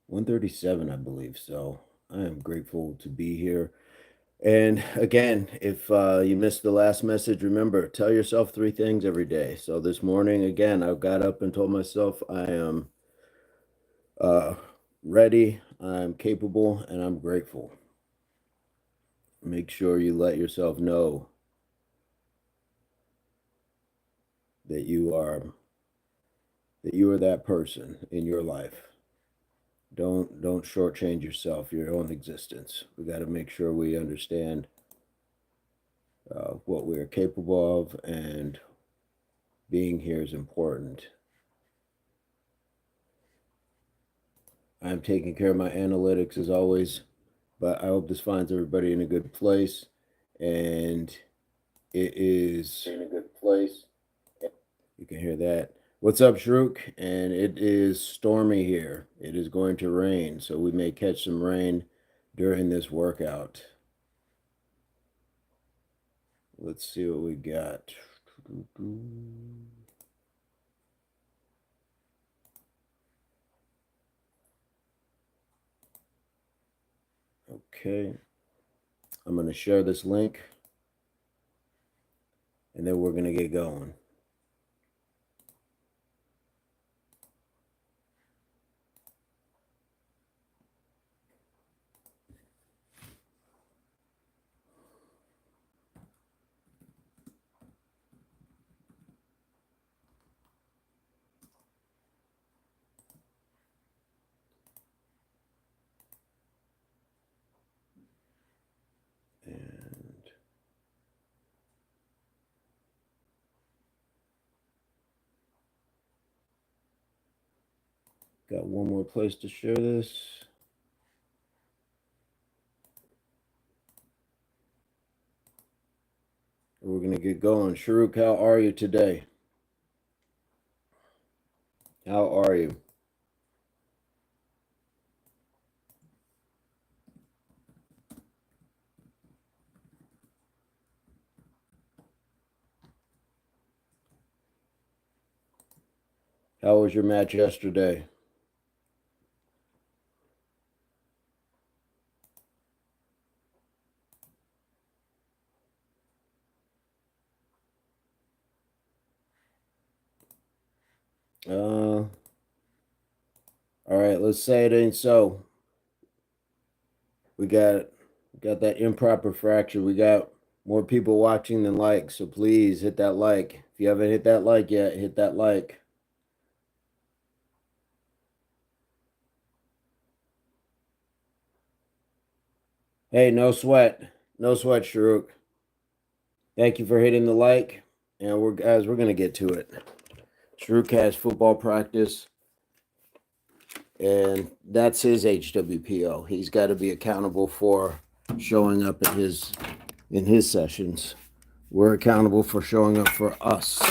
137, I believe. So I am grateful to be here. And again, if you missed the last message, remember, tell yourself three things every day. So this morning, again, I got up and told myself I am uh, ready, I'm capable, and I'm grateful. Make sure you let yourself know that you are that person in your life. Don't shortchange yourself, your own existence. We got to make sure we understand what we are capable of, and being here is important. I'm taking care of my analytics as always, but I hope this finds everybody in a good place. And it is in a good place. You can hear that. What's up, Shrook? And it is stormy here. It is going to rain, so we may catch some rain during this workout. Let's see what we got. Okay. I'm going to share this link, and then we're going to get going. And got one more place to share this. We're going to get going. Sharuk, how are you today? How are you? How was your match yesterday? All right, let's say it ain't so. We got that improper fracture. We got more people watching than likes, so please hit that like. If you haven't hit that like yet, hit that like. Hey, no sweat. No sweat, Sharuk. Thank you for hitting the like. And we're gonna get to it. Sharuk has football practice, and that's his HWPO. He's got to be accountable for showing up at in his sessions. We're accountable for showing up for us.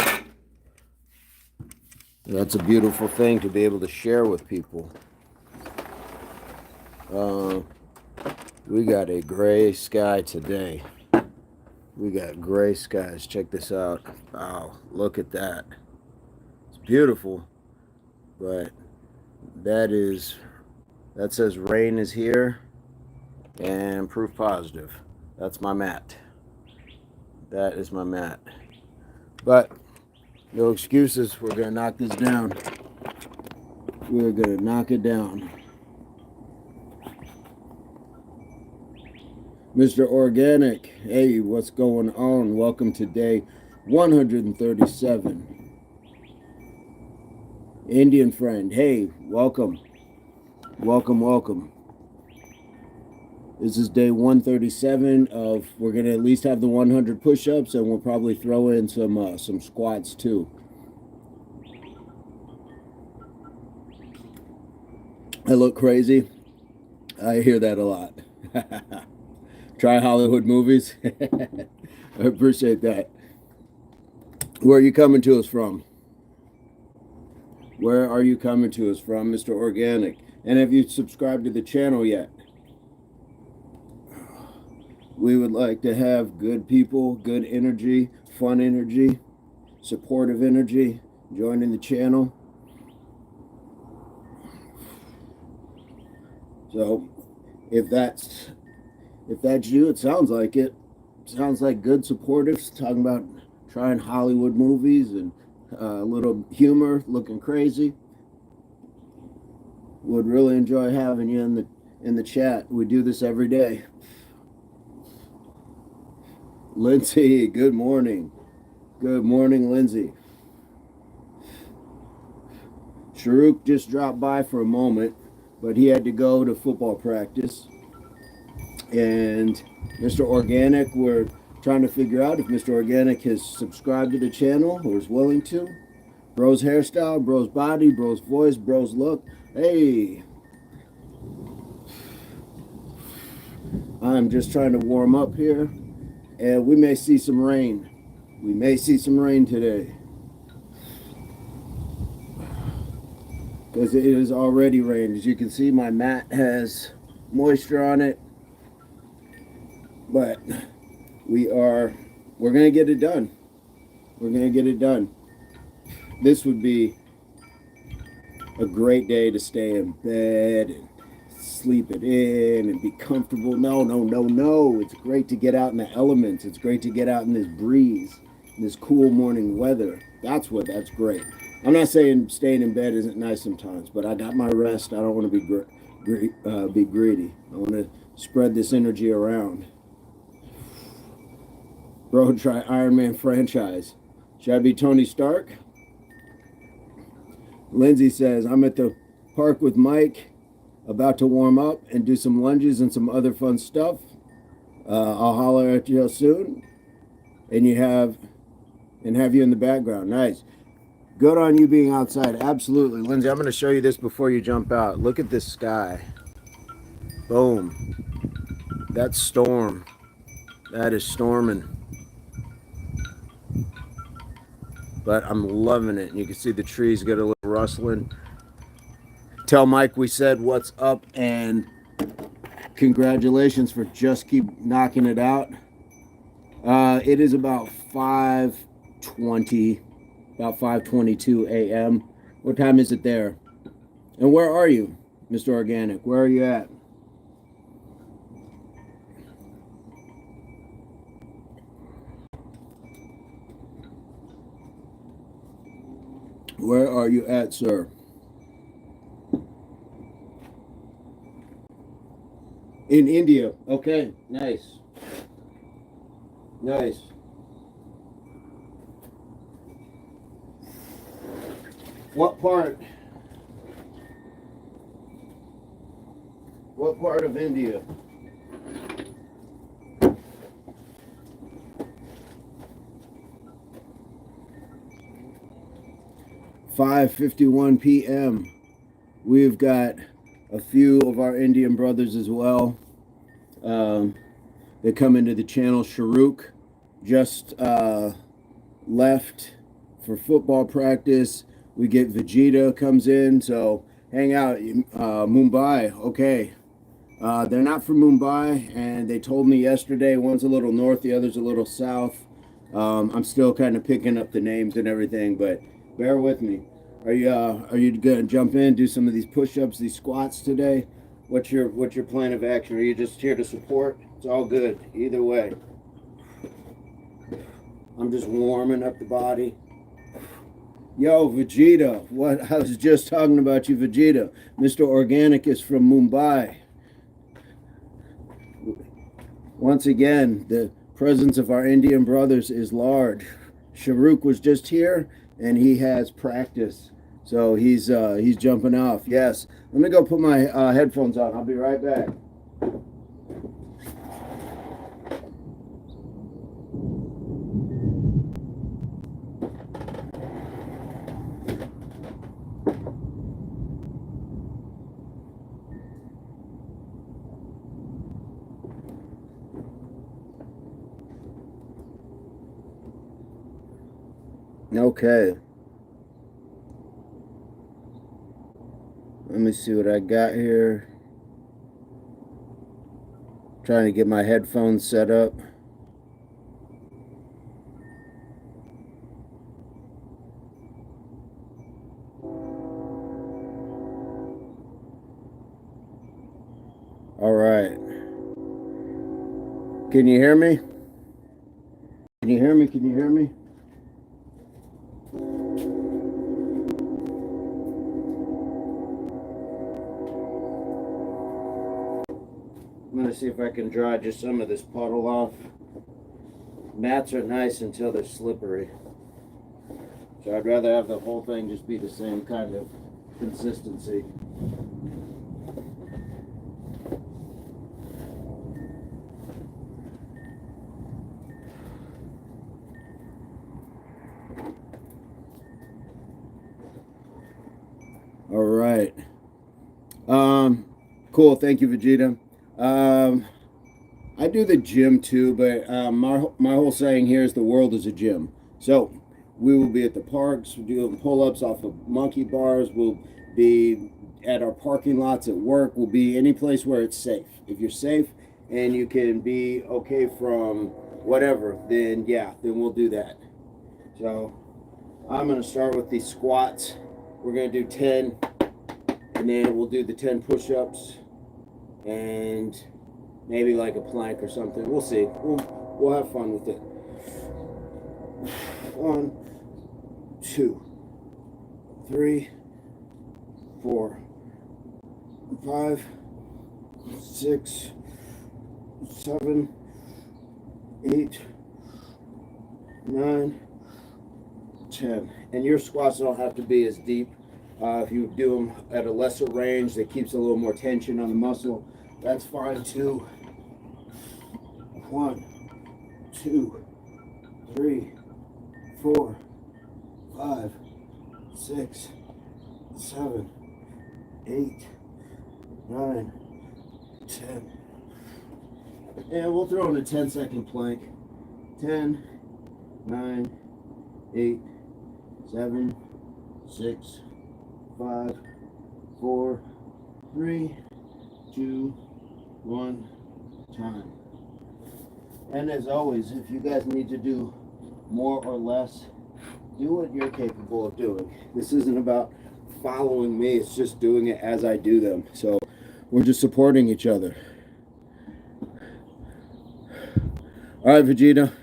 That's a beautiful thing to be able to share with people. We got a gray sky today. We got gray skies. Check this out. Wow, look at that. It's beautiful, but that says rain is here and proof positive. That's my mat. That is my mat. But no excuses. We're going to knock this down. We're going to knock it down. Mr. Organic, hey, what's going on? Welcome to day 137. Indian friend, hey, welcome. Welcome, welcome. This is day 137 of, we're going to at least have the 100 push-ups, and we'll probably throw in some squats too. I look crazy. I hear that a lot. Try Hollywood movies. I appreciate that. Where are you coming to us from? Where are you coming to us from, Mr. Organic? And have you subscribed to the channel yet? We would like to have good people, good energy, fun energy, supportive energy joining the channel. So if that's you, it sounds like it. Sounds like good supportives talking about trying Hollywood movies and a little humor, looking crazy. Would really enjoy having you in the chat. We do this every day. Lindsay, good morning. Good morning, Lindsay. Sharuk just dropped by for a moment, but he had to go to football practice. And Mr. Organic, we're trying to figure out if Mr. Organic has subscribed to the channel or is willing to. Bro's hairstyle, bro's body, bro's voice, bro's look. Hey, I'm just trying to warm up here, and we may see some rain. We may see some rain today, because it is already rained. As you can see, my mat has moisture on it, but we're gonna get it done. We're gonna get it done. This would be a great day to stay in bed and sleep it in and be comfortable. No, no, no, no. It's great to get out in the elements. It's great to get out in this breeze, in this cool morning weather. That's great. I'm not saying staying in bed isn't nice sometimes, but I got my rest. I don't want to be greedy. I want to spread this energy around. Bro, try Iron Man franchise. Should I be Tony Stark? Lindsay says, I'm at the park with Mike, about to warm up and do some lunges and some other fun stuff. I'll holler at you soon. And have you in the background. Nice. Good on you being outside. Absolutely. Lindsay, I'm going to show you this before you jump out. Look at this sky. Boom. That's storm. That is storming. But I'm loving it. You can see the trees get a little rustling. Tell Mike we said what's up and congratulations for just keep knocking it out. It is about 5:20, about 5:22 a.m. What time is it there? And where are you, Mr. Organic? Where are you at? Where are you at, sir? In India. Okay, nice. Nice. What part? What part of India? "5:51 p.m. We've got a few of our Indian brothers as well. They come into the channel. Sharuk just left for football practice. We get Vegeta comes in, so hang out. Mumbai, okay. They're not from Mumbai, and they told me yesterday one's a little north, the other's a little south. I'm still kind of picking up the names and everything, but bear with me. Are you gonna jump in, do some of these push-ups, these squats today? What's your plan of action? Are you just here to support? It's all good either way. I'm just warming up the body. Yo, Vegeta, what I was just talking about you, Vegeta. Mr. Organic is from Mumbai. Once again, the presence of our Indian brothers is large. Sharuk was just here, and he has practice, so he's jumping off. Yes, let me go put my headphones on. I'll be right back. Okay. Let me see what I got here. Trying to get my headphones set up. All right. Can you hear me? Can you hear me? Can you hear me? I'm going to see if I can dry just some of this puddle off. Mats are nice until they're slippery. So I'd rather have the whole thing just be the same kind of consistency. All right. Cool. Thank you, Vegeta. I do the gym too, but my whole saying here is the world is a gym. So we will be at the parks doing pull-ups off of monkey bars. We'll be at our parking lots at work. We'll be any place where it's safe. If you're safe and you can be okay from whatever, then yeah, then we'll do that. So I'm going to start with these squats. We're going to do 10, and then we'll do the 10 push-ups and maybe like a plank or something. We'll see. We'll have fun with it. 1, 2, 3, 4, 5, 6, 7, 8, 9, 10. And your squats don't have to be as deep. If you do them at a lesser range that keeps a little more tension on the muscle, that's fine too. 1, 2, 3, 4, 5, 6, 7, 8, 9, 10. And we'll throw in a 10-second plank. 10, 9, 8, 7, 6, 5, 4, 3, 2, 1, time. And as always, if you guys need to do more or less, do what you're capable of doing. This isn't about following me, it's just doing it as I do them. So we're just supporting each other. All right, Vegeta.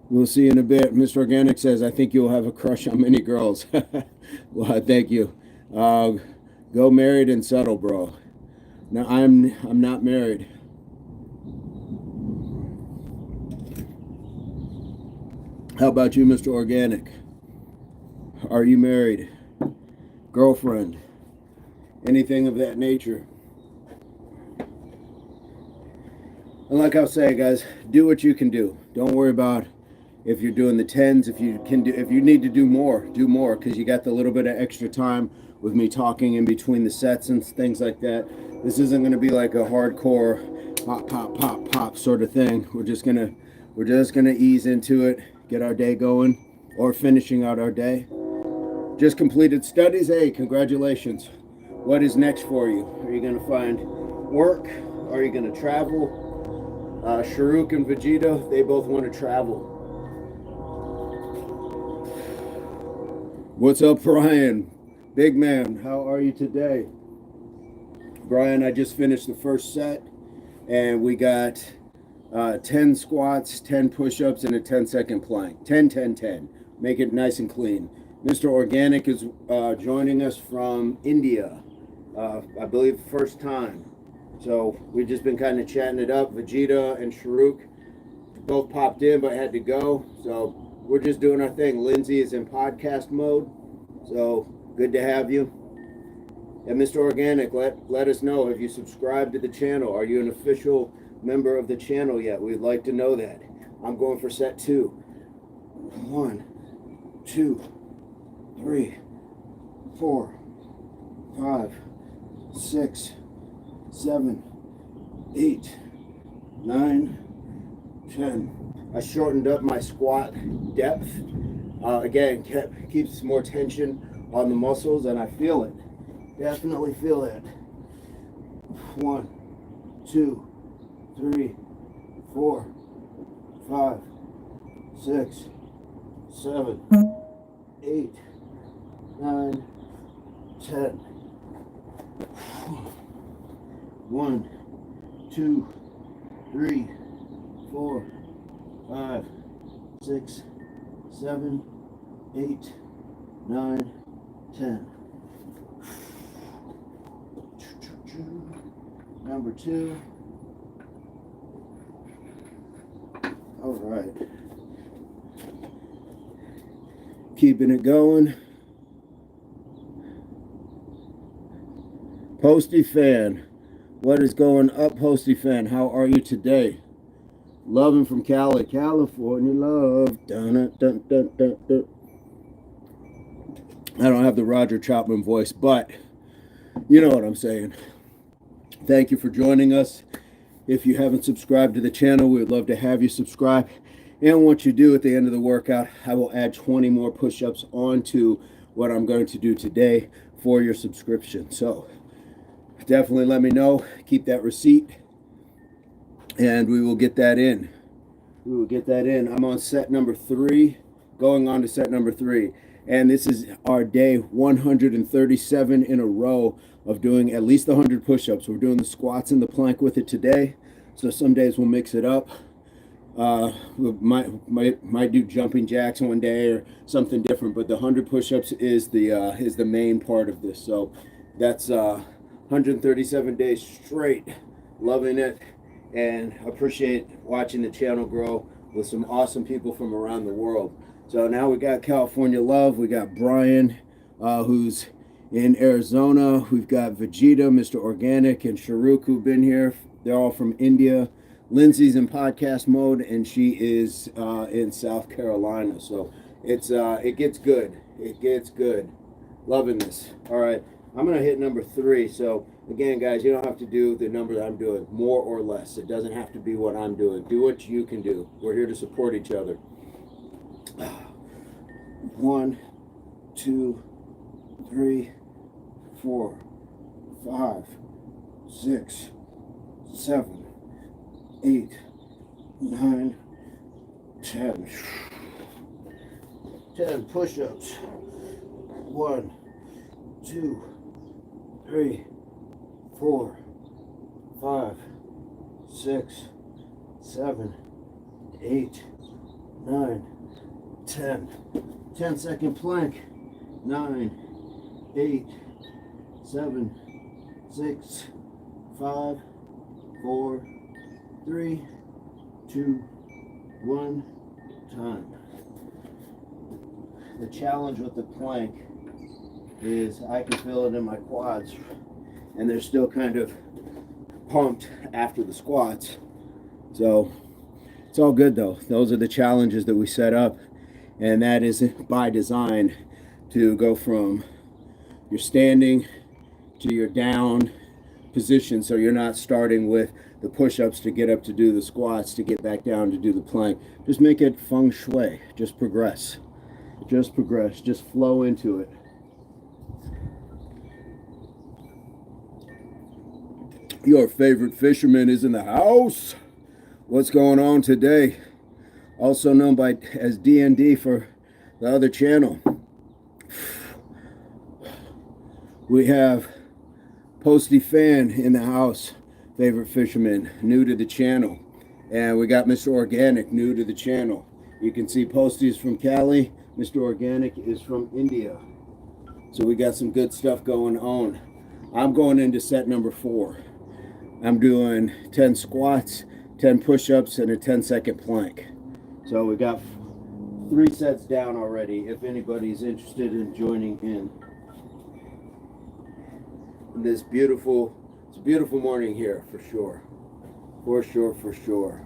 We'll see you in a bit. Mr. Organic says, I think you'll have a crush on many girls. Well, thank you. Go married and settle, bro. No, I'm not married. How about you, Mr. Organic? Are you married? Girlfriend? Anything of that nature? And like I was saying, guys, do what you can do. Don't worry about if you're doing the 10s. If you need to do more, because you got the little bit of extra time with me talking in between the sets and things like that. This isn't going to be like a hardcore pop, pop, pop, pop sort of thing. We're just gonna ease into it, get our day going, or finishing out our day. Just completed studies. Hey, congratulations. What is next for you? Are you going to find work? Are you going to travel? Sharuk and Vegeta, they both want to travel. What's up, Brian? Big man, how are you today? Brian, I just finished the first set, and we got 10 squats, 10 push-ups, and a 10-second plank. 10, 10, 10. Make it nice and clean. Mr. Organic is joining us from India, I believe first time. So we've just been kind of chatting it up. Vegeta and Sharuk both popped in but had to go. So we're just doing our thing. Lindsay is in podcast mode. So good to have you. And Mr. Organic, let us know. Have you subscribed to the channel? Are you an official member of the channel yet? We'd like to know that. I'm going for set 2. 1, 2, 3, 4, 5, 6, 7, 8, 9, 10. I shortened up my squat depth. Again, keeps more tension on the muscles, and I feel it. Definitely feel it. 1, 2, 3, 4, 5, 6, 7, 8, 9, 10. 1, 2, 3, 4, 5, 6, 7, 8, 9, 10. Number 2. All right. Keeping it going. Posty fan. What is going up, Posty fan? How are you today? Loving from Cali, California love. Dun, dun, dun, dun, dun. I don't have the Roger Chapman voice, but you know what I'm saying. Thank you for joining us. If you haven't subscribed to the channel, we would love to have you subscribe. And what you do at the end of the workout, I will add 20 more push-ups onto what I'm going to do today for your subscription. So definitely let me know. Keep that receipt, and we will get that in. We will get that in. I'm on set number 3, going on to set number 3. And this is our day 137 in a row of doing at least 100 push-ups. We're doing the squats and the plank with it today. So some days we'll mix it up. We might do jumping jacks one day or something different, but the 100 push-ups is the main part of this. So that's 137 days straight, loving it, and appreciate watching the channel grow with some awesome people from around the world. So now we got California love. We got Brian, who's in Arizona. We've got Vegeta, Mr. Organic, and Sharuk, who've been here. They're all from India. Lindsay's in podcast mode, and she is in South Carolina. So it gets good. It gets good. Loving this. All right, I'm gonna hit number 3. So again, guys, you don't have to do the number that I'm doing, more or less. It doesn't have to be what I'm doing. Do what you can do. We're here to support each other. 1, 2, 3, 4, 5, 6, 7, 8, 9, 10. 10 push-ups. 1, 2, 3, 4, 5, 6, 7, 8, 9, 10. 10-second plank. 9, 8, 7, 6, 5, 4, 3, 2, 1. Time. The challenge with the plank is I can feel it in my quads, and they're still kind of pumped after the squats. So it's all good though. Those are the challenges that we set up, and that is by design, to go from your standing to your down position, so you're not starting with the push-ups to get up to do the squats to get back down to do the plank. Just make it feng shui. Just progress. Just progress. Just flow into it. Your favorite fisherman is in the house. What's going on today? Also known as D&D for the other channel. We have Posty Fan in the house, favorite fisherman, new to the channel. And we got Mr. Organic, new to the channel. You can see Posty is from Cali, Mr. Organic is from India. So we got some good stuff going on. I'm going into set number 4. I'm doing 10 squats, 10 push-ups, and a 10-second plank. So we got 3 sets down already, if anybody's interested in joining in. This it's a beautiful morning here, for sure. For sure.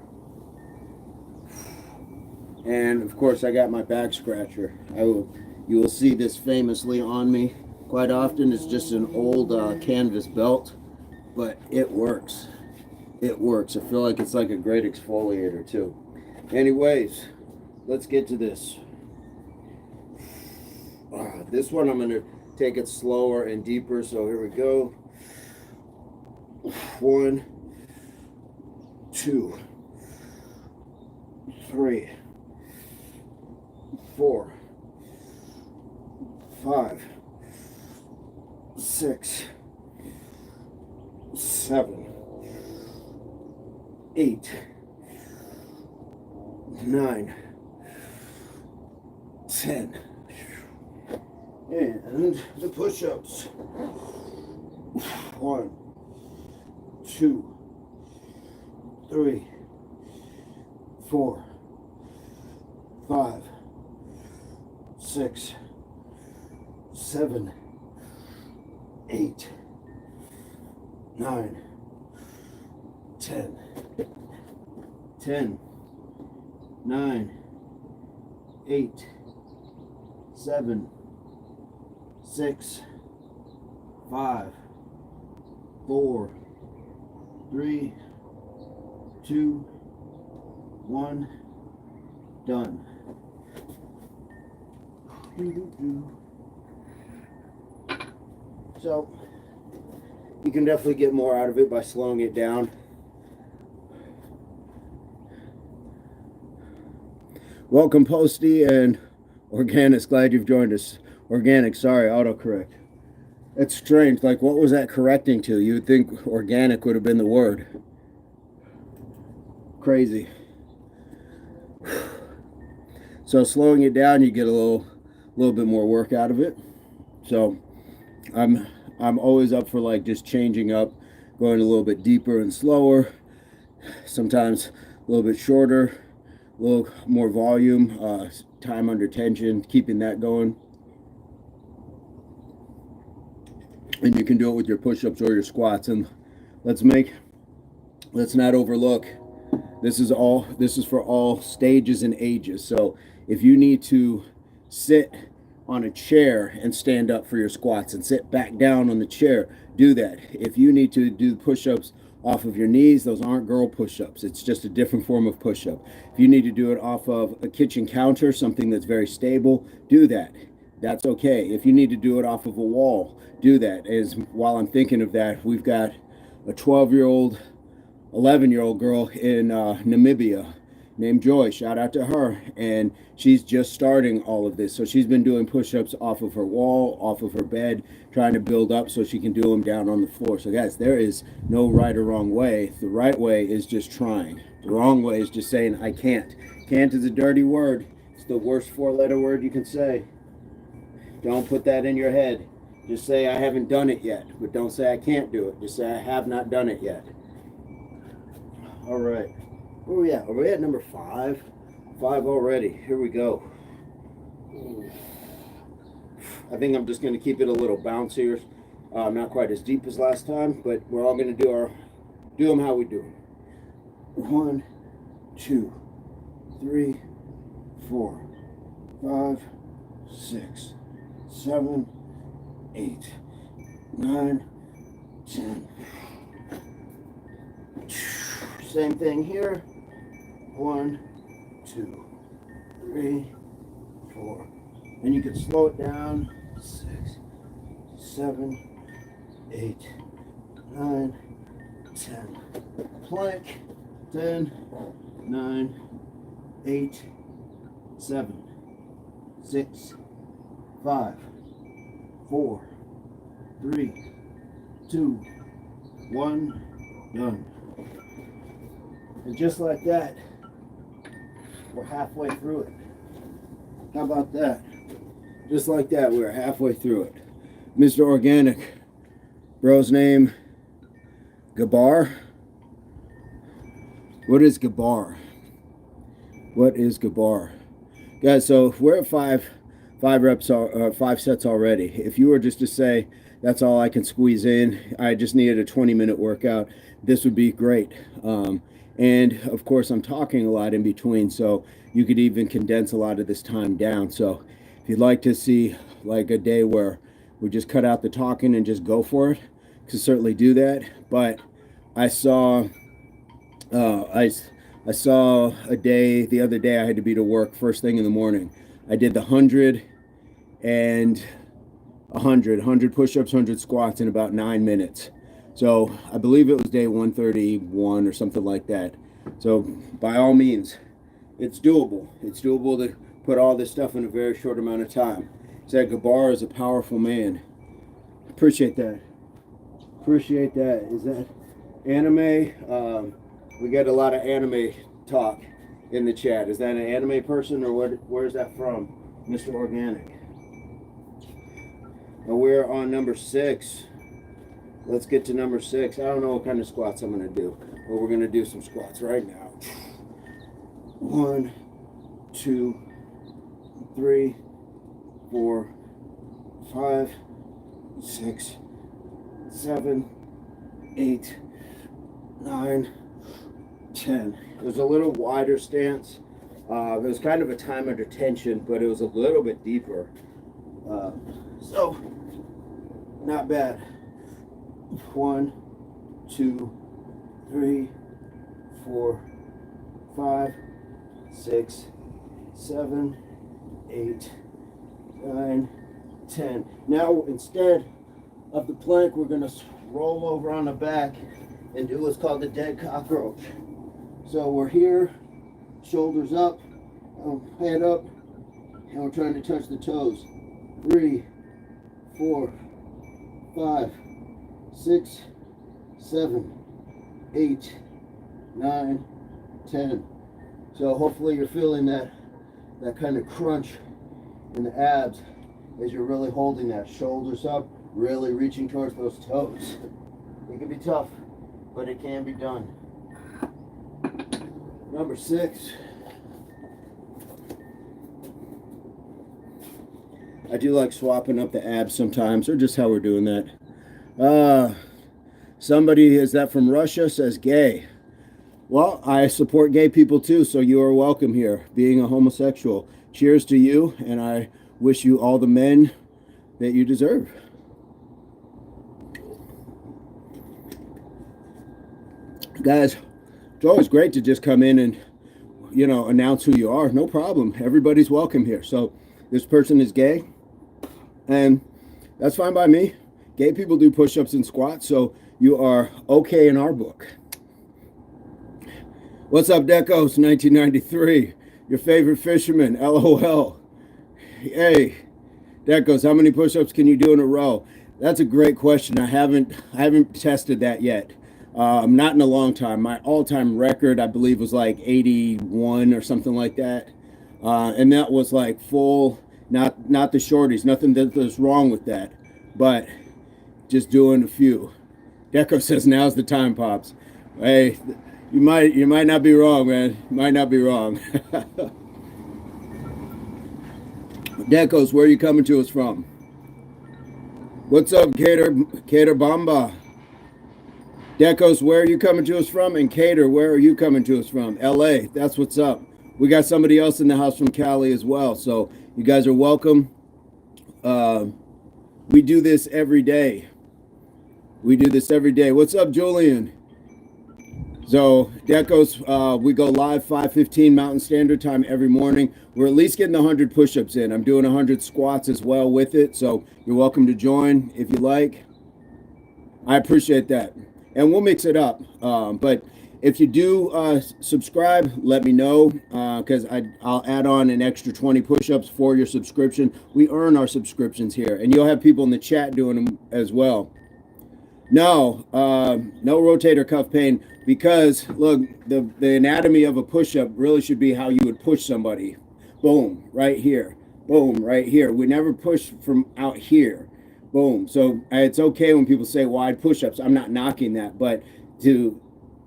And of course I got my back scratcher. You will see this famously on me quite often. It's just an old canvas belt, but it works. It works. I feel like it's like a great exfoliator too. Anyways, let's get to this. This one I'm going to take it slower and deeper, so here we go. 1, 2, 3, 4, 5, 6, 7, 8, 9, 10. And the push-ups. 1, 2, 3, 4, 5, 6, 7, 8, 9, 10. 10, 9, 8, 7, 6, 5, 4, 3, 2, 1, done. So you can definitely get more out of it by slowing it down. Welcome, Posty and Organics. Glad you've joined us. Organic, sorry, autocorrect. It's strange. Like, what was that correcting to? You would think organic would have been the word. Crazy. So slowing it down, you get a little bit more work out of it. So I'm always up for like just changing up, going a little bit deeper and slower. Sometimes a little bit shorter, a little more volume, time under tension, keeping that going. And you can do it with your push-ups or your squats. And let's not overlook, this is for all stages and ages. So if you need to sit on a chair and stand up for your squats and sit back down on the chair, do that. If you need to do push-ups off of your knees, those aren't girl push-ups. It's just a different form of push-up. If you need to do it off of a kitchen counter, something that's very stable, do that. That's okay. If you need to do it off of a wall, do that. As while I'm thinking of that, we've got a 12-year-old, 11-year-old girl in Namibia named Joy. Shout out to her. And she's just starting all of this. So she's been doing push-ups off of her wall, off of her bed, trying to build up so she can do them down on the floor. So guys, there is no right or wrong way. The right way is just trying. The wrong way is just saying, I can't. Can't is a dirty word. It's the worst 4-letter word you can say. Don't put that in your head. Just say, I haven't done it yet. But don't say, I can't do it. Just say, I have not done it yet. All right. Where are we at? Are we at number 5? 5 already. Here we go. I think I'm just going to keep it a little bouncier. Not quite as deep as last time, but we're all going to do them how we do them. 1, 2, 3, 4, 5, 6, 7, 8, 9, 10. Same thing here. 1, 2, 3, 4. And you can slow it down. 6, 7, 8, 9, 10. Plank. 10, 9, 8, 7, 6, 5, 4, 3, 2, 1, done. And just like that, we're halfway through it. How about that? Just like that, we're halfway through it. Mr. Organic, bro's name, Gabar. What is Gabar? What is Gabar? Guys, so we're at 5 reps, 5 sets already. If you were just to say, that's all I can squeeze in, I just needed a 20-minute workout, this would be great. And of course, I'm talking a lot in between, so you could even condense a lot of this time down. So if you'd like to see like a day where we just cut out the talking and just go for it, you can certainly do that. But I saw I saw a day the other day I had to be to work first thing in the morning. I did the 100 push-ups, 100 squats in about 9 minutes. So I believe it was day 131 or something like that. So by all means, it's doable. It's doable to put all this stuff in a very short amount of time. Said Gabar is a powerful man. Appreciate that. Appreciate that. Is that anime? We get a lot of anime talk in the chat. Is that an anime person, or where's that from, Mr. Organic? And we're on number 6. Let's get to number 6. I don't know what kind of squats I'm going to do, but we're going to do some squats right now. 1, 2, 3, 4, 5, 6, 7, 8, 9, 10. It was a little wider stance. It was kind of a time under tension, but it was a little bit deeper. So, not bad. 1, 2, 3, 4, 5, 6, 7, 8, 9, 10. Now, instead of the plank, we're going to roll over on the back and do what's called the dead cockroach. So we're here, shoulders up, head up, and we're trying to touch the toes. 3, 4, 5, 6, 7, 8, 9, 10. So hopefully you're feeling that kind of crunch in the abs as you're really holding that. Shoulders up, really reaching towards those toes. It can be tough, but it can be done. Number 6. I do like swapping up the abs sometimes, or just how we're doing that. Somebody, is that from Russia, says gay. Well, I support gay people too, so you are welcome here, being a homosexual. Cheers to you, and I wish you all the men that you deserve. Guys, it's always great to just come in and, announce who you are. No problem. Everybody's welcome here. So this person is gay, and that's fine by me. Gay people do push-ups and squats, so you are okay in our book. What's up, Decos? 1993. Your favorite fisherman, LOL. Hey, Decos, how many push-ups can you do in a row? That's a great question. I haven't tested that yet. Not in a long time. My all-time record, I believe, was like 81 or something like that. And that was like full, not the shorties. Nothing that's wrong with that, but just doing a few. Deco says now's the time, Pops. Hey, you might not be wrong, man. You might not be wrong. Decos, where are you coming to us from? What's up, Cater Bamba? Decos, where are you coming to us from? And Cater, where are you coming to us from? LA, that's what's up. We got somebody else in the house from Cali as well, so you guys are welcome. We do this every day. What's up, Julian? So, Decos, we go live 5:15 Mountain Standard Time every morning. We're at least getting 100 push-ups in. I'm doing 100 squats as well with it, so you're welcome to join if you like. I appreciate that. And we'll mix it up. But if you do subscribe, let me know, because I'll add on an extra 20 push-ups for your subscription. We earn our subscriptions here, and you'll have people in the chat doing them as well. No rotator cuff pain, because look, the anatomy of a push-up really should be how you would push somebody. Boom, right here. Boom, right here. We never push from out here. Boom. So it's okay when people say wide push-ups. I'm not knocking that, but to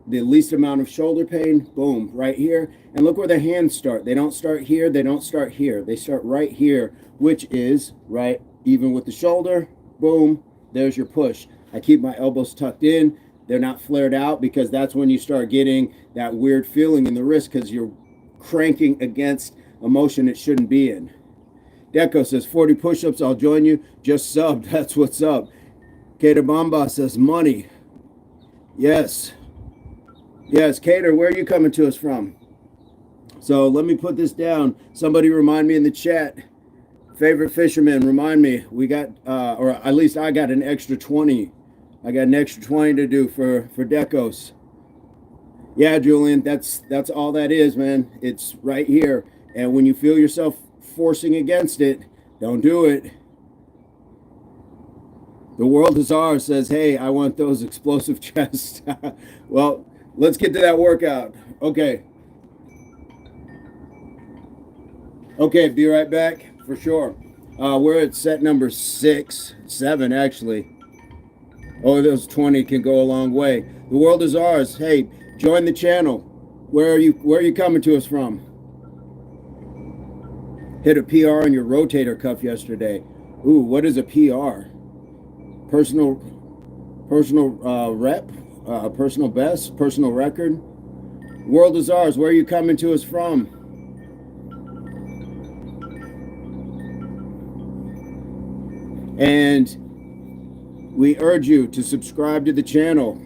the least amount of shoulder pain, boom, right here. And look where the hands start. They don't start here. They don't start here. They start right here, which is right even with the shoulder. Boom, there's your push. I keep my elbows tucked in. They're not flared out, because that's when you start getting that weird feeling in the wrist, because you're cranking against a motion it shouldn't be in. Deco says 40 push-ups, I'll join you. Just subbed. That's what's up. Cater Bamba says money. Yes. Yes, Cater, where are you coming to us from? So let me put this down. Somebody remind me in the chat. Favorite fisherman, remind me. We got, or at least I got an extra 20. I got an extra 20 to do for Decos. Yeah, Julian, that's all that is, man. It's right here. And when you feel yourself forcing against it, don't do it. The world is ours says, hey, I want those explosive chests. Well, let's get to that workout. Okay. Okay, be right back for sure. We're at set number 7 actually. Oh, those 20 can go a long way. The world is ours. Hey, join the channel. Where are you coming to us from? Hit a PR on your rotator cuff yesterday. Ooh, what is a PR? Personal rep, personal best, personal record. World is ours. Where are you coming to us from? And we urge you to subscribe to the channel.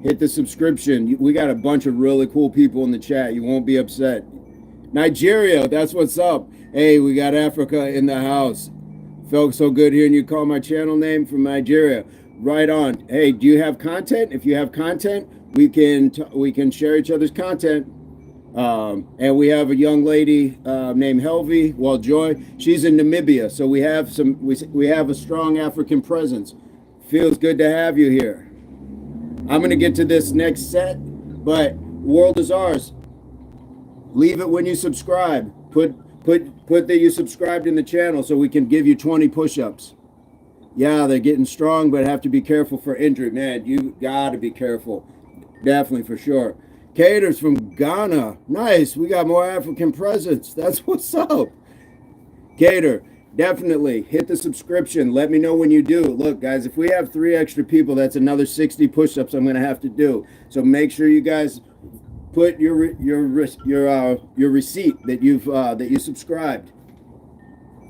Hit the subscription. We got a bunch of really cool people in the chat. You won't be upset. Nigeria, that's what's up. Hey, we got Africa in the house. Felt so good hearing you call my channel name from Nigeria. Right on. Hey, do you have content? If you have content, we can share each other's content. And we have a young lady named Helvi, well, Joy. She's in Namibia, so we have a strong African presence. Feels good to have you here. I'm gonna get to this next set, but world is ours. Leave it when you subscribe. Put that you subscribed in the channel so we can give you 20 push-ups. Yeah, they're getting strong, but have to be careful for injury. Man, you gotta be careful. Definitely, for sure. Caters from Ghana. Nice. We got more African presence. That's what's up. Cater, definitely hit the subscription. Let me know when you do. Look, guys, if we have 3 extra people, that's another 60 push-ups I'm going to have to do. So make sure you guys put your receipt that you subscribed.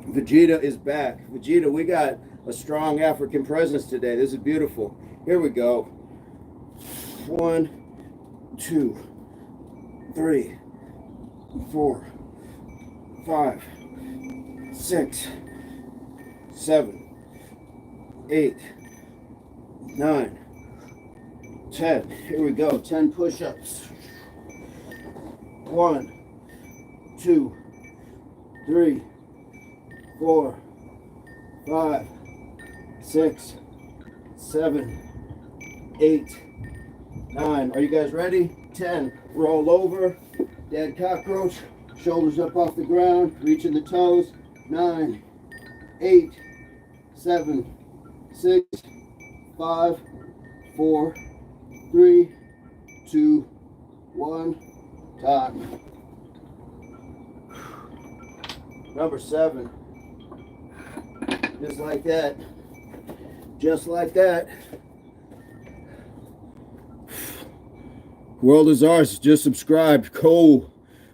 Vegeta is back. Vegeta, we got a strong African presence today. This is beautiful. Here we go. 1, 2, 3, 4, 5, 6, 7, 8, 9, 10. Here we go. 10 push-ups. 1, 2, 3, 4, 5, 6, 7, 8, 9. Are you guys ready? 10. Roll over. Dead cockroach. Shoulders up off the ground. Reaching the toes. 9, 8, 7, 6, 5, 4, 3, 2, 1. Time. Number 7. Just like that. Just like that. World is ours. Just subscribed. Cole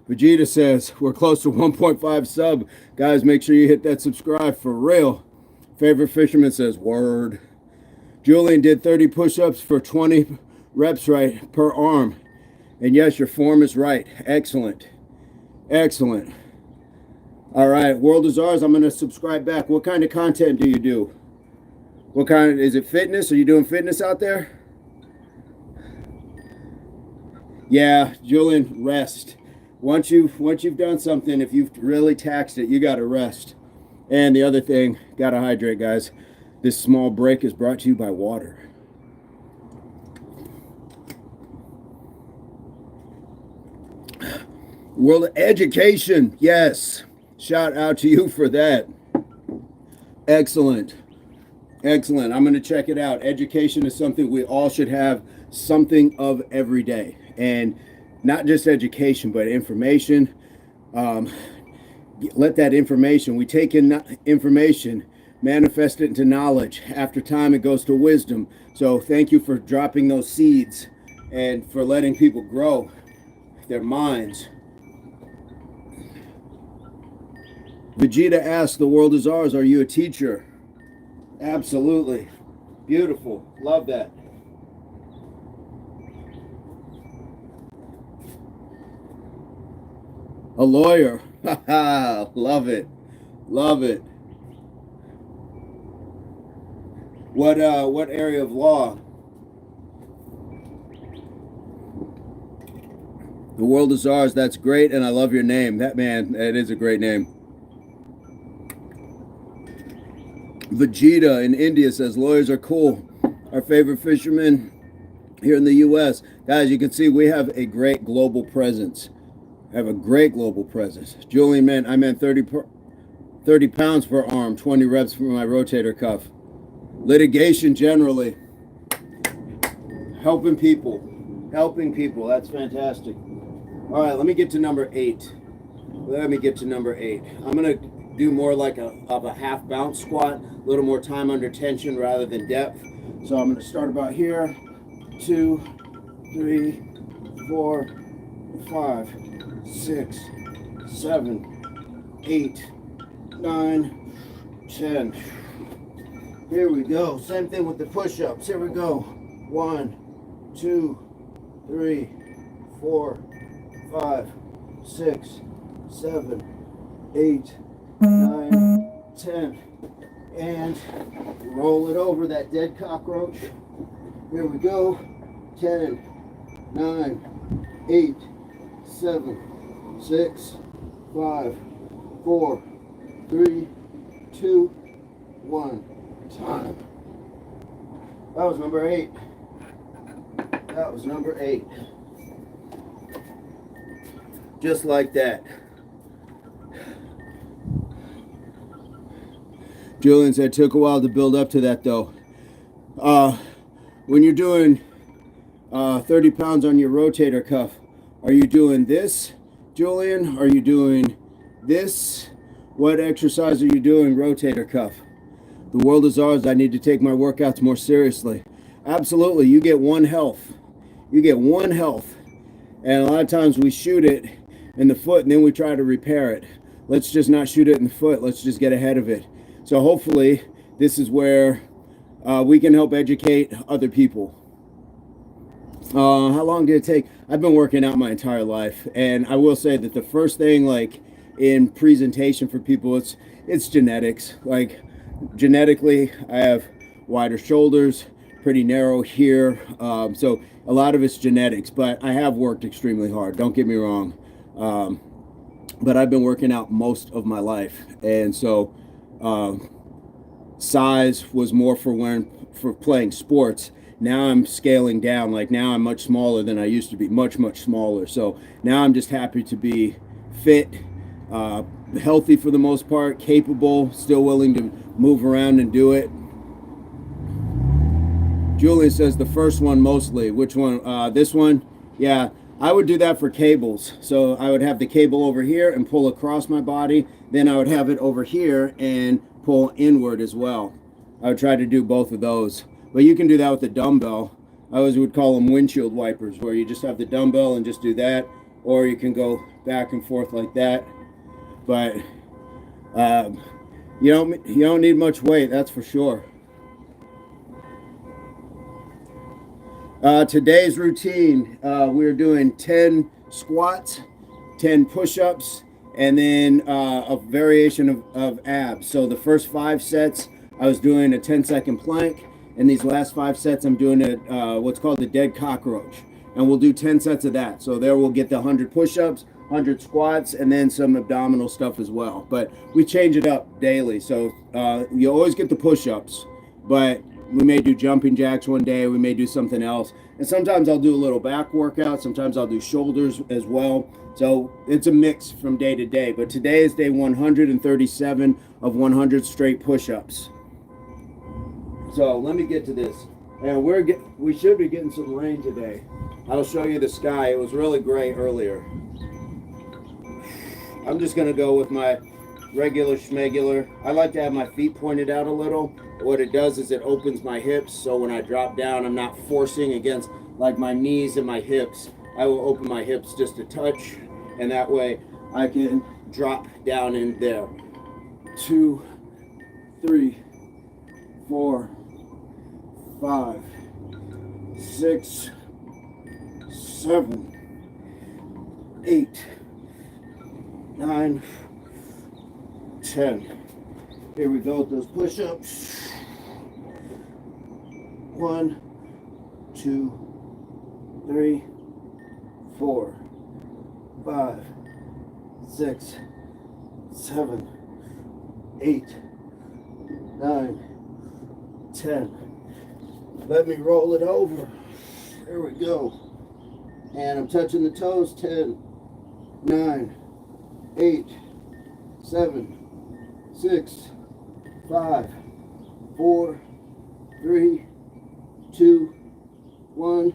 Vegeta says we're close to 1.5 sub. Guys, make sure you hit that subscribe for real. Favorite Fisherman says word. Julian did 30 push-ups for 20 reps right per arm. And yes, your form is right. Excellent. Excellent. All right, world is ours. I'm going to subscribe back. What kind of content do you do? What kind is it fitness? Are you doing fitness out there? Yeah, Julian, rest. Once you've done something, if you've really taxed it, you got to rest. And the other thing, got to hydrate, guys. This small break is brought to you by water. World education, yes. Shout out to you for that. Excellent. Excellent. I'm going to check it out. Education is something we all should have something of every day. And not just education, but information. Let that information, we take in information, manifest it into knowledge. After time, it goes to wisdom. So thank you for dropping those seeds and for letting people grow their minds. Vegeta asks, the world is ours. Are you a teacher? Absolutely. Beautiful. Love that. A lawyer. Love it. Love it. What area of law? The world is ours. That's great, and I love your name. That is a great name. Vegeta in India says lawyers are cool. Our favorite fisherman here in the U.S. Guys, you can see we have a great global presence. Have a great global presence. Julian, man, I meant 30 pounds per arm, 20 reps for my rotator cuff. Litigation generally. Helping people. Helping people. That's fantastic. All right, let me get to number 8. I'm going to do more like a half bounce squat, a little more time under tension rather than depth. So I'm going to start about here. 2, 3, 4, 5, 6, 7, 8, 9, 10. Here we go. Same thing with the push-ups. Here we go. 1, 2, 3, 4, 5, 6, 7, 8, 9, 10. And roll it over, that dead cockroach. Here we go. 10, 9, 8, 7, 6, 5, 4, 3, 2, 1. Time. That was number 8. That was number 8. Just like that. Julian said it took a while to build up to that though. When you're doing 30 pounds on your rotator cuff, are you doing this, Julian? Are you doing this? What exercise are you doing rotator cuff? The world is ours. I need to take my workouts more seriously. Absolutely. You get one health. You get one health. And a lot of times we shoot it in the foot and then we try to repair it. Let's just not shoot it in the foot. Let's just get ahead of it. So hopefully this is where we can help educate other people. How long did it take? I've been working out my entire life. And I will say that the first thing, like in presentation for people, it's genetics. Like genetically, I have wider shoulders, pretty narrow here. So a lot of it's genetics, but I have worked extremely hard. Don't get me wrong. But I've been working out most of my life. And so size was more for playing sports. Now I'm scaling down. Like now I'm much smaller than I used to be, much smaller. So now I'm just happy to be fit, healthy for the most part, capable, still willing to move around and do it. Julian says the first one mostly. Which one? This one? Yeah, I would do that for cables. So I would have the cable over here and pull across my body. Then I would have it over here and pull inward as well. I would try to do both of those. But you can do that with the dumbbell. I always would call them windshield wipers, where you just have the dumbbell and just do that. Or you can go back and forth like that. But you don't need much weight, that's for sure. Today's routine, we're doing 10 squats, 10 push-ups, and then a variation of abs. So the first 5 sets, I was doing a 10-second plank, and these last 5 sets, I'm doing what's called the dead cockroach. And we'll do 10 sets of that. So there we'll get the 100 push-ups, 100 squats, and then some abdominal stuff as well. But we change it up daily. So you always get the push-ups, but we may do jumping jacks one day. We may do something else. And sometimes I'll do a little back workout. Sometimes I'll do shoulders as well. So it's a mix from day to day. But today is day 137 of 100 straight push-ups. So let me get to this. And we should be getting some rain today. I'll show you the sky. It was really gray earlier. I'm just going to go with my regular schmegular. I like to have my feet pointed out a little. What it does is it opens my hips, so when I drop down, I'm not forcing against like my knees and my hips. I will open my hips just a touch, and that way I can drop down in there. 2, 3, 4, 5, 6, 7, 8, 9, 10. Here we go with those push-ups. 1, 2, 3, 4, 5, 6, 7, 8, 9, 10. Let me roll it over. There we go. And I'm touching the toes. 10, 9, 8, 7, 6, 5, 4, 3, 2, 1.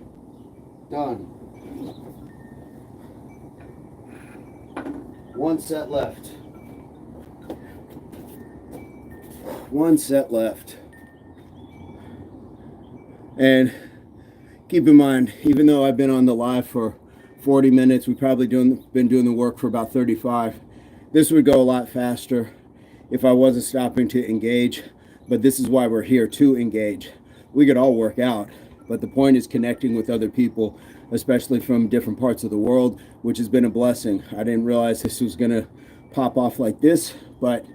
Done. One set left. One set left. And keep in mind, even though I've been on the live for 40 minutes, we've probably been doing the work for about 35. This would go a lot faster if I wasn't stopping to engage, but this is why we're here, to engage. We could all work out, but the point is connecting with other people, especially from different parts of the world, which has been a blessing. I didn't realize this was gonna pop off like this, but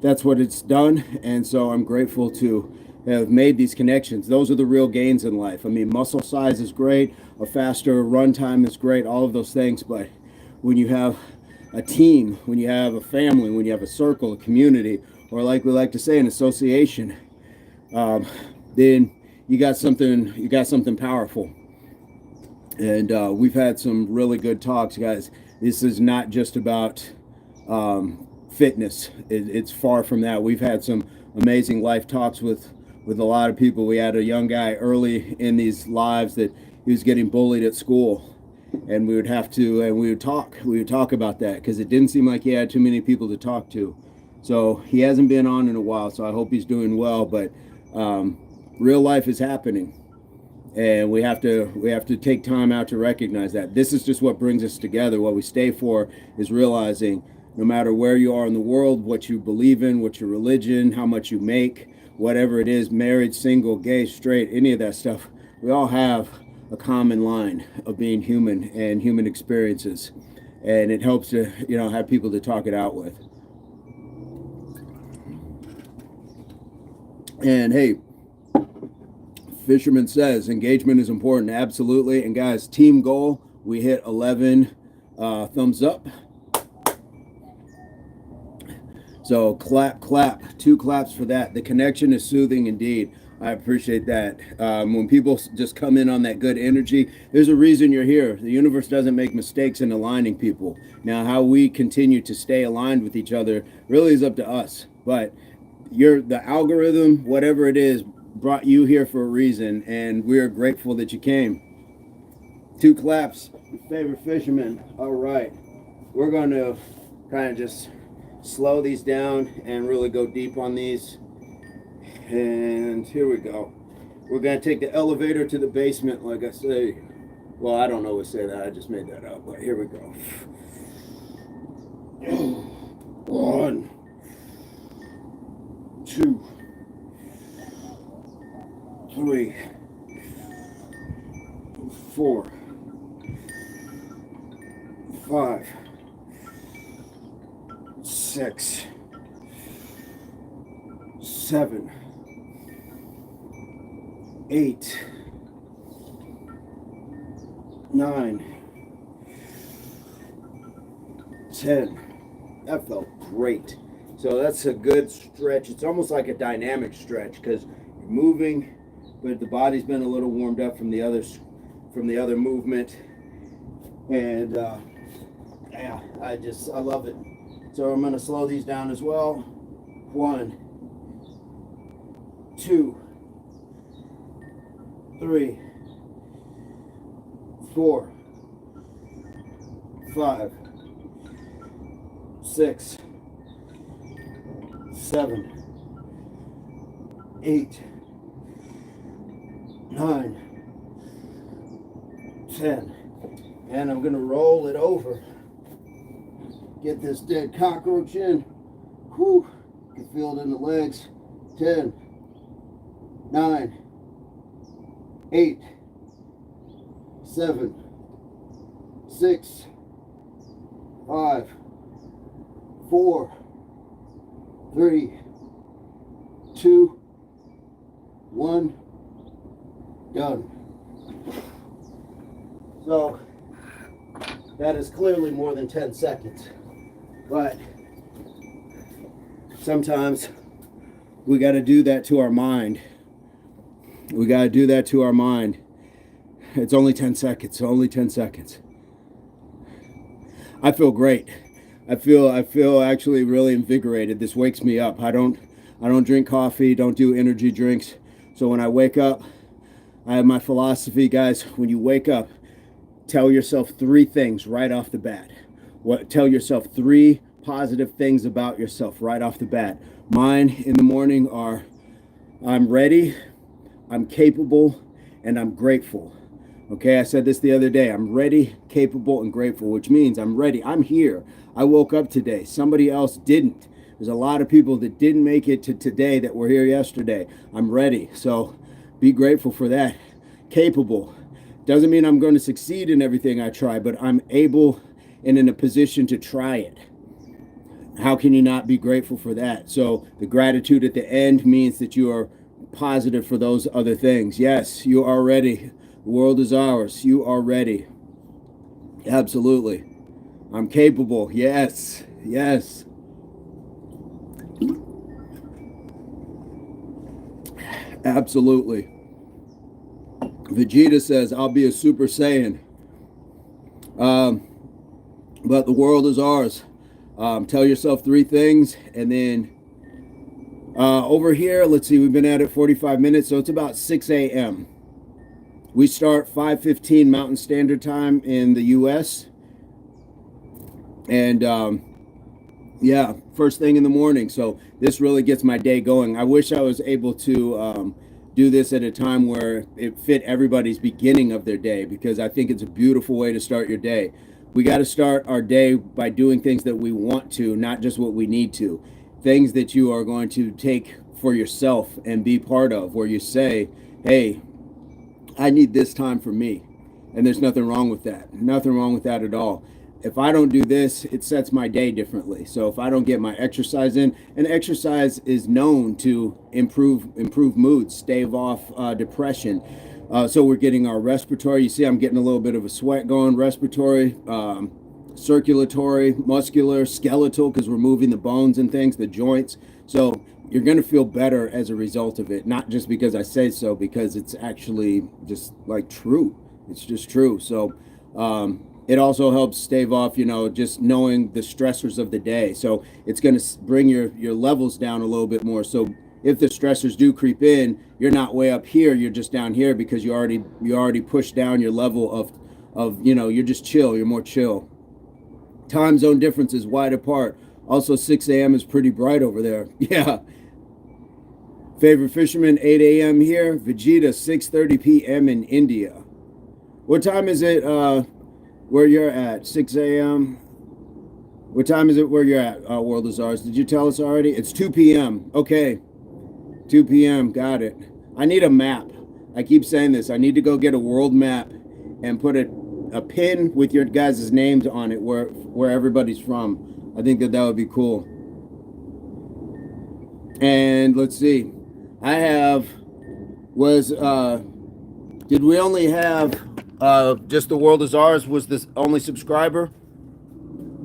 that's what it's done, and so I'm grateful to have made these connections. Those are the real gains in life. I mean, muscle size is great, a faster run time is great, all of those things, but when you have a team, when you have a family, when you have a circle, a community, or like we like to say, an association, then you got something powerful. And we've had some really good talks, guys. This is not just about fitness. It's far from that. We've had some amazing life talks with a lot of people. We had a young guy early in these lives that he was getting bullied at school, and we would talk about that because it didn't seem like he had too many people to talk to. So he hasn't been on in a while, so I hope he's doing well. But real life is happening, and we have to take time out to recognize that. This is just what brings us together. What we stay for is realizing no matter where you are in the world, what you believe in, what your religion, how much you make, whatever it is, married, single, gay, straight, any of that stuff, we all have a common line of being human and human experiences. And it helps to, have people to talk it out with. And hey, Fisherman says engagement is important. Absolutely. And guys, team goal, we hit 11 thumbs up. So clap, 2 claps for that. The connection is soothing indeed. I appreciate that. When people just come in on that good energy, there's a reason you're here. The universe doesn't make mistakes in aligning people. Now, how we continue to stay aligned with each other really is up to us. But the algorithm, whatever it is, brought you here for a reason, and we're grateful that you came. 2 claps, favorite fisherman. All right. We're going to kind of just slow these down and really go deep on these. And here we go. We're going to take the elevator to the basement, like I say. Well, I don't know what to say that. I just made that up. But here we go. 1, 2, 3, 4, 5, 6, 7, 8, 9, 10. That felt great. So that's a good stretch. It's almost like a dynamic stretch because you're moving, but the body's been a little warmed up from the other movement. And yeah, I love it. So I'm going to slow these down as well. 1, 2, 3, 4, 5, 6, 7, 8, 9, 10. And I'm going to roll it over. Get this dead cockroach in. Whew. You can feel it in the legs. 10, 9, 8, 7, 6, 5, 4, 3, 2, 1. Done. So that is clearly more than 10 seconds. But sometimes we got to do that to our mind. We got to do that to our mind. It's only 10 seconds. Only 10 seconds. I feel great. I feel actually really invigorated. This wakes me up. I don't drink coffee, don't do energy drinks. So when I wake up, I have my philosophy, guys. When you wake up, tell yourself 3 things right off the bat. Tell yourself 3 positive things about yourself right off the bat. Mine in the morning are I'm ready, I'm capable, and I'm grateful. Okay, I said this the other day. I'm ready, capable, and grateful, which means I'm ready. I'm here. I woke up today. Somebody else didn't. There's a lot of people that didn't make it to today that were here yesterday. I'm ready. So be grateful for that. Capable. Doesn't mean I'm going to succeed in everything I try, but I'm able and in a position to try it. How can you not be grateful for that? So the gratitude at the end means that you are positive for those other things. Yes, you are ready. The world is ours. You are ready. Absolutely. I'm capable. Yes. Yes. Absolutely. Vegeta says, I'll be a Super Saiyan. But the world is ours. Tell yourself 3 things. And then over here, let's see, we've been at it 45 minutes. So it's about 6 a.m. We start 5:15 Mountain Standard Time in the U.S. And yeah, first thing in the morning. So this really gets my day going. I wish I was able to do this at a time where it fit everybody's beginning of their day, because I think it's a beautiful way to start your day. We got to start our day by doing things that we want to, not just what we need to. Things that you are going to take for yourself and be part of, where you say, hey, I need this time for me. And there's nothing wrong with that. Nothing wrong with that at all. If I don't do this, it sets my day differently. So if I don't get my exercise in, and exercise is known to improve mood, stave off depression. So we're getting our respiratory. You see, I'm getting a little bit of a sweat going. Respiratory, circulatory, muscular, skeletal, because we're moving the bones and things, the joints. So you're going to feel better as a result of it. Not just because I say so, because it's actually just like true. It's just true. So it also helps stave off, just knowing the stressors of the day. So it's going to bring your levels down a little bit more. So if the stressors do creep in, you're not way up here, you're just down here, because you already pushed down your level of you're just chill, you're more chill. Time zone difference is wide apart. Also 6 a.m. is pretty bright over there. Yeah. Favorite fisherman, 8 a.m. here. Vegeta, 6:30 p.m. in India. What time is it where you're at? 6 a.m. What time is it where you're at, World is Ours? Did you tell us already? It's 2 p.m. Okay. 2 p.m. Got it. I need a map. I keep saying this. I need to go get a world map and put a pin with your guys' names on it where everybody's from. I think that would be cool. And let's see. Did we only have just the World is Ours was this only subscriber?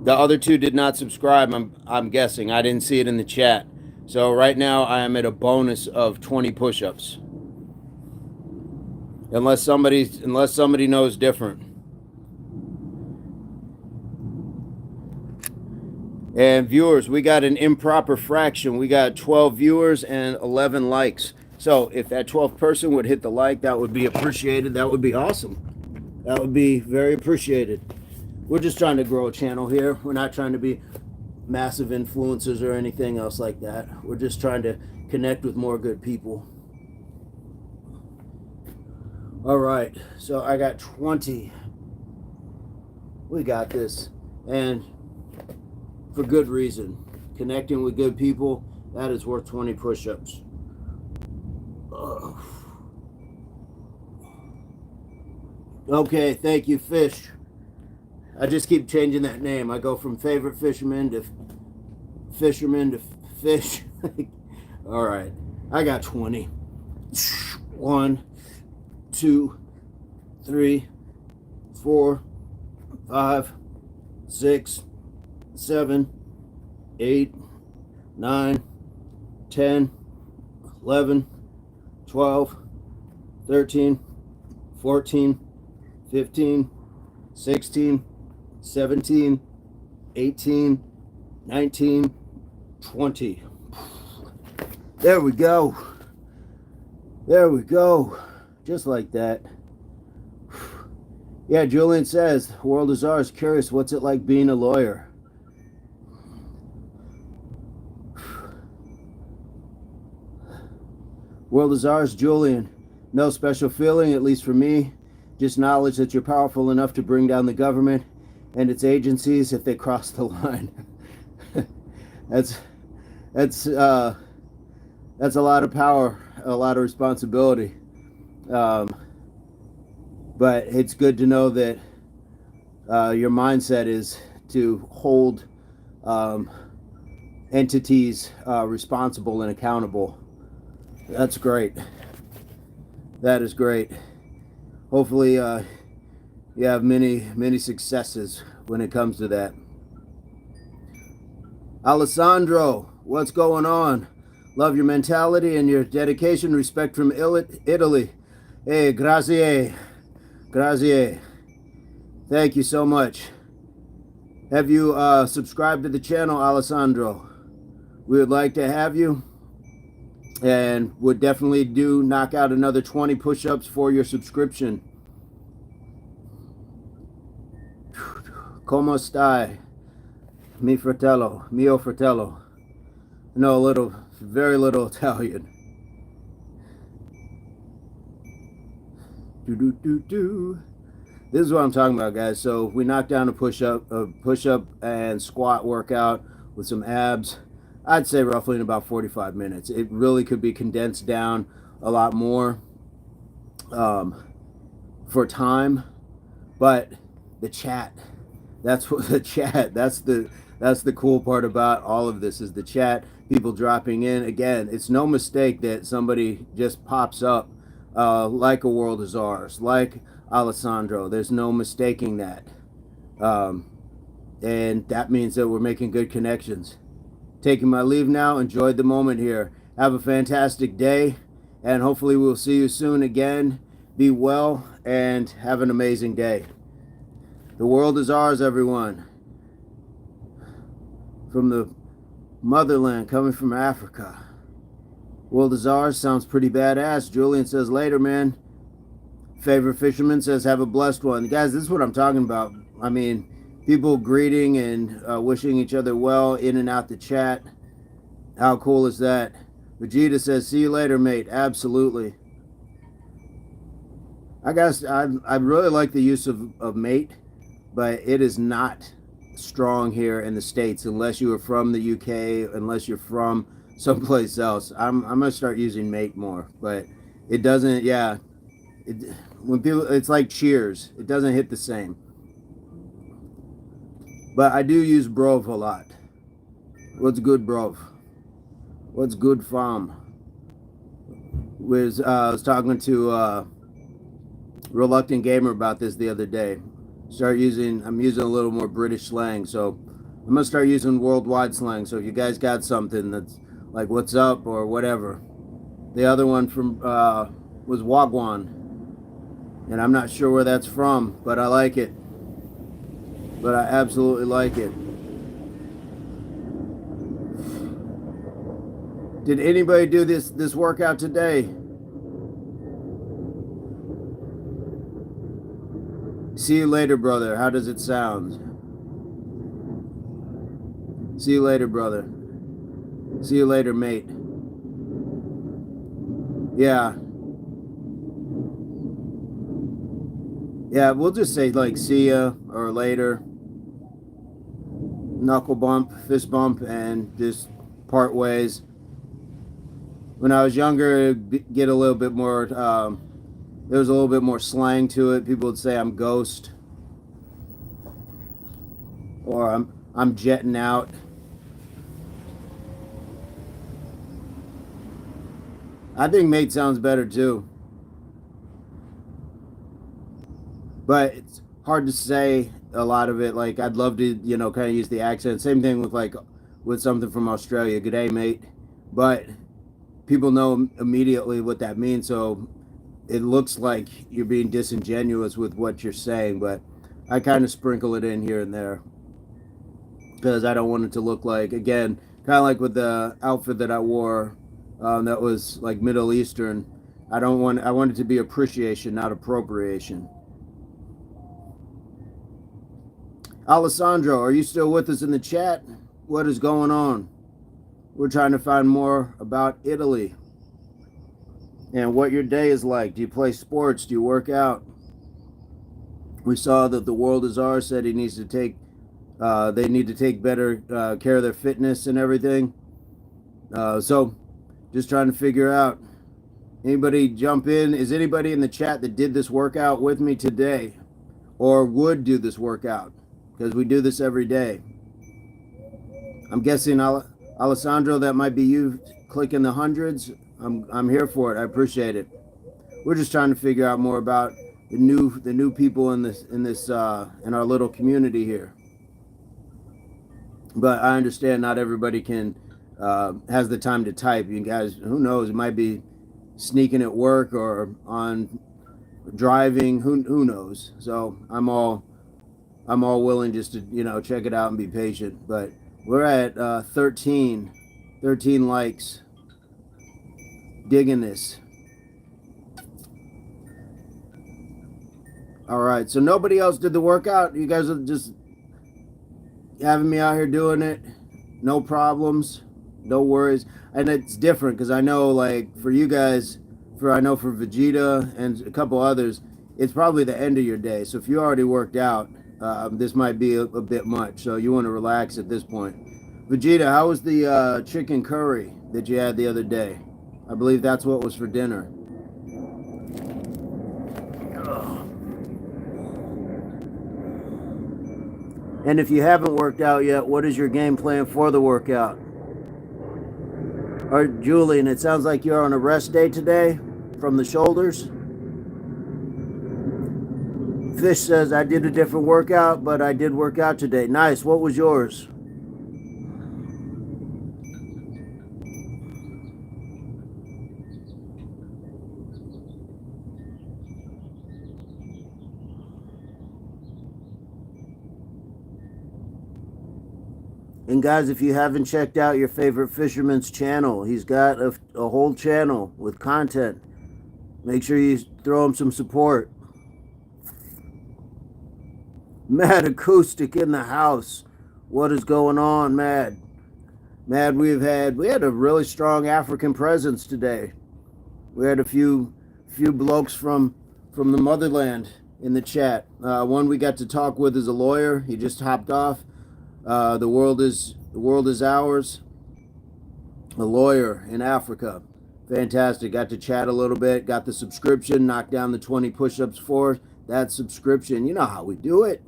The other 2 did not subscribe, I'm guessing. I didn't see it in the chat. So right now I am at a bonus of 20 push-ups. Unless somebody knows different. And viewers, we got an improper fraction. We got 12 viewers and 11 likes. So if that 12th person would hit the like, that would be appreciated. That would be awesome. That would be very appreciated. We're just trying to grow a channel here. We're not trying to be massive influencers or anything else like that. We're just trying to connect with more good people. All right, so I got 20. We got this. And for good reason. Connecting with good people, that is worth 20 push-ups. Okay, thank you, Fish. I just keep changing that name. I go from favorite fisherman to fish. All right, I got 20. 1, 2, 3, 4, 5, 6, 7, 8, 9, 10, 11, 12, 13, 14, 15, 16, 17, 18, 19, 20. There we go. There we go. Just like that. Yeah, Julian says, the world is ours. Curious, what's it like being a lawyer? World is ours, Julian. No special feeling, at least for me. Just knowledge that you're powerful enough to bring down the government and its agencies if they cross the line. That's a lot of power, a lot of responsibility. But it's good to know that your mindset is to hold entities responsible and accountable. That's great. That is great. Hopefully you have many successes when it comes to that. Alessandro, what's going on? Love your mentality and your dedication. Respect from Italy. Hey, grazie. Grazie. Thank you so much. Have you subscribed to the channel, Alessandro? We would like to have you, and would definitely do knock out another 20 push-ups for your subscription. Como stai? Mio fratello. No, very little Italian. This is what I'm talking about, guys. So we knocked down a push-up and squat workout with some abs. I'd say roughly in about 45 minutes. It really could be condensed down a lot more for time, but the chat. That's what the chat. That's the cool part about all of this is the chat. People dropping in. Again, it's no mistake that somebody just pops up like a world is ours, like Alessandro. There's no mistaking that, and that means that we're making good connections. Taking my leave now. Enjoyed the moment here. Have a fantastic day, and hopefully we'll see you soon again. Be well and have an amazing day. The world is ours, everyone. From the motherland, coming from Africa. World is ours sounds pretty badass. Julian says, later, man. Favorite fisherman says, have a blessed one. Guys, this is what I'm talking about. I mean, people greeting and wishing each other well in and out the chat. How cool is that? Vegeta says, see you later, mate. Absolutely. I guess I really like the use of mate, but it is not strong here in the States unless you are from the UK, unless you're from someplace else. I'm gonna start using mate more, but it doesn't. Yeah, when people, it's like cheers. It doesn't hit the same. But I do use brov a lot. What's good, brov? What's good, fam? I was talking to Reluctant Gamer about this the other day. I'm using a little more British slang, so I'm gonna start using worldwide slang. So if you guys got something that's like what's up or whatever. The other one from was Wagwan, and I'm not sure where that's from, but I like it. But I absolutely like it. Did anybody do this workout today? See you later, brother. How does it sound? See you later, brother. See you later, mate. Yeah. Yeah, we'll just say like see ya or later. Knuckle bump, fist bump, and just part ways. When I was younger, it'd get a little bit more, there was a little bit more slang to it. People would say I'm ghost, or I'm jetting out. I think mate sounds better too, but it's hard to say a lot of it. Like I'd love to, kind of use the accent. Same thing with something from Australia. Good day, mate. But people know immediately what that means. So it looks like you're being disingenuous with what you're saying, but I kind of sprinkle it in here and there because I don't want it to look like, again, kind of like with the outfit that I wore that was like Middle Eastern. I want it to be appreciation, not appropriation. Alessandro, are you still with us in the chat? What is going on? We're trying to find more about Italy and what your day is like. Do you play sports? Do you work out? We saw that the World Is Ours said they need to take better care of their fitness and everything. So just trying to figure out. Anybody jump in? Is anybody in the chat that did this workout with me today or would do this workout? Because we do this every day. I'm guessing, Alessandro, that might be you clicking the hundreds. I'm here for it. I appreciate it. We're just trying to figure out more about the new people in our little community here. But I understand not everybody has the time to type. You guys, who knows? It might be sneaking at work or on driving. Who knows? So I'm all willing just to check it out and be patient. But we're at 13 likes. Digging this. All right, so nobody else did the workout. You guys are just having me out here doing it. No problems, no worries. And it's different because I know, like, for you guys, for Vegeta and a couple others, it's probably the end of your day. So if you already worked out, this might be a bit much. So you want to relax at this point. Vegeta, how was the chicken curry that you had the other day? I believe that's what was for dinner. And if you haven't worked out yet, what is your game plan for the workout? Or Julian, it sounds like you're on a rest day today from the shoulders. Fish says, I did a different workout, but I did work out today. Nice. What was yours? And guys, if you haven't checked out your favorite fisherman's channel, he's got a whole channel with content. Make sure you throw him some support. Mad Acoustic in the house. What is going on, Mad? Mad, we had a really strong African presence today. We had a few blokes from the motherland in the chat. One we got to talk with is a lawyer. He just hopped off. The world is ours. A lawyer in Africa. Fantastic. Got to chat a little bit. Got the subscription. Knocked down the 20 push-ups for that subscription. You know how we do it.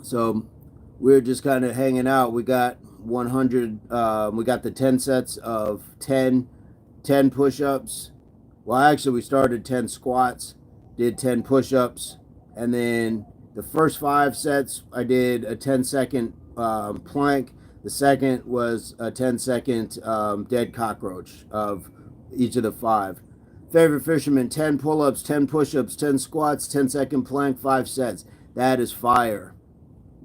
So we're just kind of hanging out. We got 100. We got the 10 sets of 10 push-ups. Well, actually, we started 10 squats. Did 10 push-ups, and then the first 5 sets I did a 10-second plank. The second was a 10-second dead cockroach of each of the 5. Favorite fisherman: 10 pull-ups, 10 push-ups, 10 squats, 10-second plank, 5 sets. That is fire.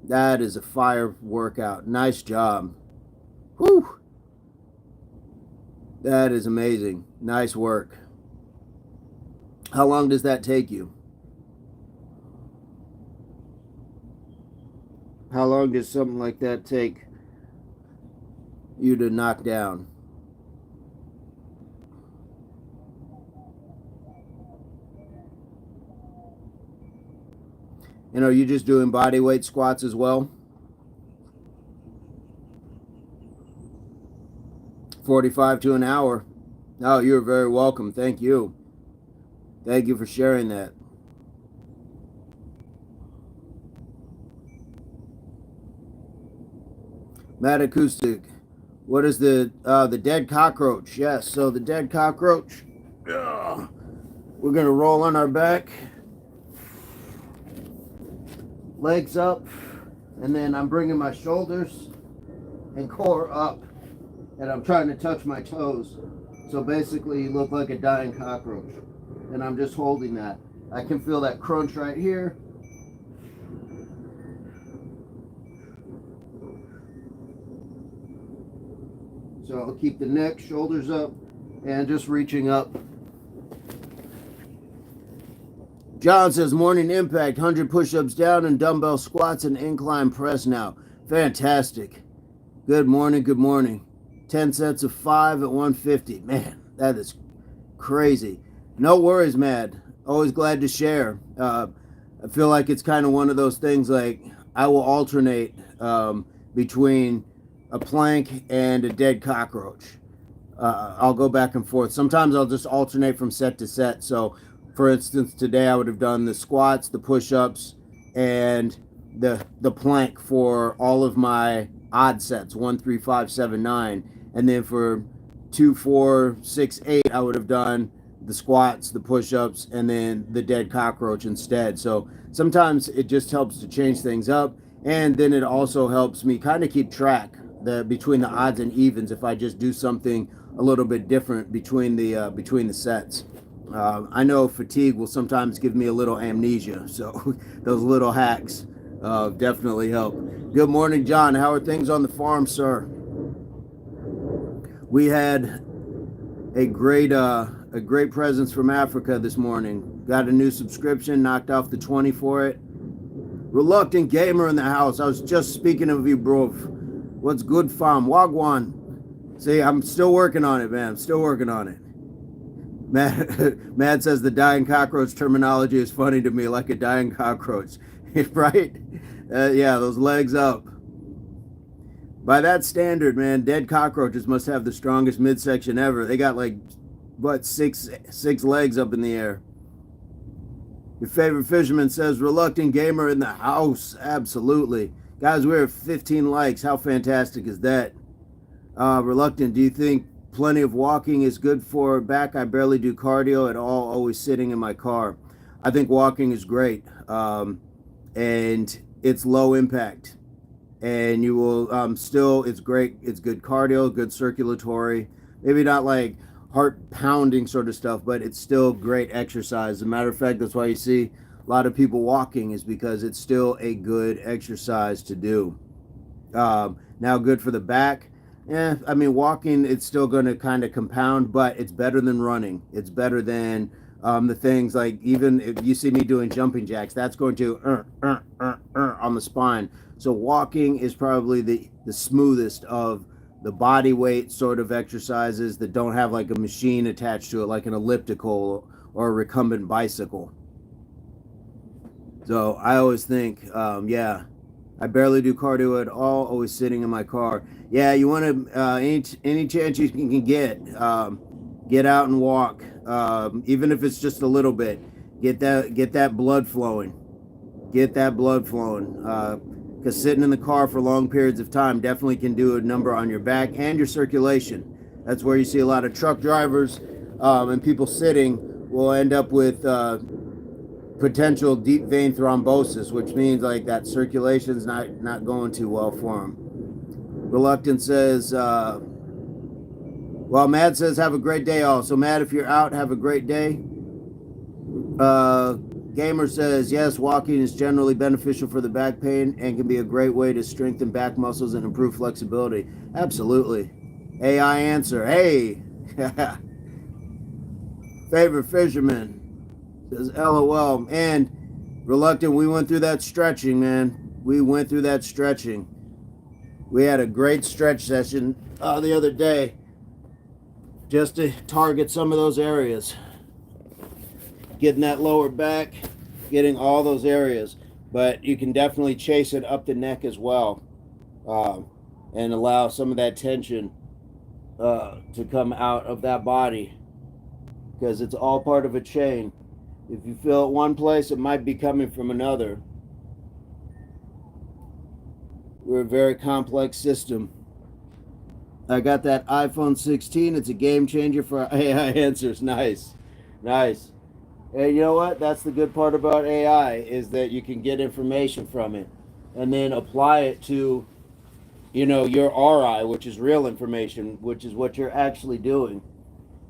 That is a fire workout. Nice job. Whew. That is amazing. Nice work. How long does that take you? How long does something like that take you to knock down? And are you just doing body weight squats as well? 45 to an hour. Oh, you're very welcome. Thank you. Thank you for sharing that. Mad Acoustic. What is the dead cockroach? Yes, so the dead cockroach. We're going to roll on our back. Legs up. And then I'm bringing my shoulders and core up, and I'm trying to touch my toes. So basically you look like a dying cockroach. And I'm just holding that. I can feel that crunch right here. So I'll keep the neck, shoulders up, and just reaching up. John says, morning impact, 100 push-ups down and dumbbell squats and incline press now. Fantastic. Good morning, good morning. 10 sets of 5 at 150. Man, that is crazy. No worries, Mad. Always glad to share. I feel like it's kind of one of those things like I will alternate between a plank and a dead cockroach. I'll go back and forth. Sometimes I'll just alternate from set to set. So, for instance, today I would have done the squats, the push-ups, and the plank for all of my odd sets, 1, 3, 5, 7, 9. And then for 2, 4, 6, 8, I would have done the squats, the push-ups, and then the dead cockroach instead. So sometimes it just helps to change things up. And then it also helps me kind of keep track between the odds and evens if I just do something a little bit different between the sets. I know fatigue will sometimes give me a little amnesia, so those little hacks definitely help. Good morning, John. How are things on the farm, sir? We had a great presence from Africa this morning. Got a new subscription, knocked off the 20 for it. Reluctant gamer in the house. I was just speaking of you, bro. What's good, fam? Wagwan. See, I'm still working on it, man. I'm still working on it. Matt says the dying cockroach terminology is funny to me, like a dying cockroach. Right? Yeah, those legs up. By that standard, man, dead cockroaches must have the strongest midsection ever. They got like, what, six legs up in the air. Your favorite fisherman says, reluctant gamer in the house. Absolutely. Guys, we're at 15 likes. How fantastic is that? Reluctant, do you think plenty of walking is good for back? I barely do cardio at all, always sitting in my car. I think walking is great. And it's low impact. And you will still, it's great. It's good cardio, good circulatory. Maybe not like heart pounding sort of stuff, but it's still great exercise. As a matter of fact, that's why you see a lot of people walking, is because it's still a good exercise to do. Now, good for the back. I mean, walking, it's still going to kind of compound, but it's better than running. It's better than the things like, even if you see me doing jumping jacks, that's going to on the spine. So walking is probably the smoothest of the body weight sort of exercises that don't have like a machine attached to it, like an elliptical or a recumbent bicycle. So I always think, yeah, I barely do cardio at all, always sitting in my car. Yeah, you want to, any chance you can get out and walk, even if it's just a little bit. Get that blood flowing. Get that blood flowing. Because sitting in the car for long periods of time definitely can do a number on your back and your circulation. That's where you see a lot of truck drivers and people sitting will end up with potential deep vein thrombosis, which means like that circulation's not going too well for them. Reluctant says, well, Matt says, have a great day all. So Matt, if you're out, have a great day. Gamer says, yes, walking is generally beneficial for the back pain and can be a great way to strengthen back muscles and improve flexibility. Absolutely. AI answer, hey. Favorite fisherman says, LOL. And Reluctant, we went through that stretching, man. We went through that stretching. We had a great stretch session the other day just to target some of those areas. Getting that lower back, getting all those areas. But you can definitely chase it up the neck as well and allow some of that tension to come out of that body, because it's all part of a chain. If you feel it one place, it might be coming from another. We're a very complex system. I got that iPhone 16. It's a game changer for AI answers. Nice. Nice. Hey, you know what? That's the good part about AI, is that you can get information from it. and then apply it to, your RI, which is real information, which is what you're actually doing.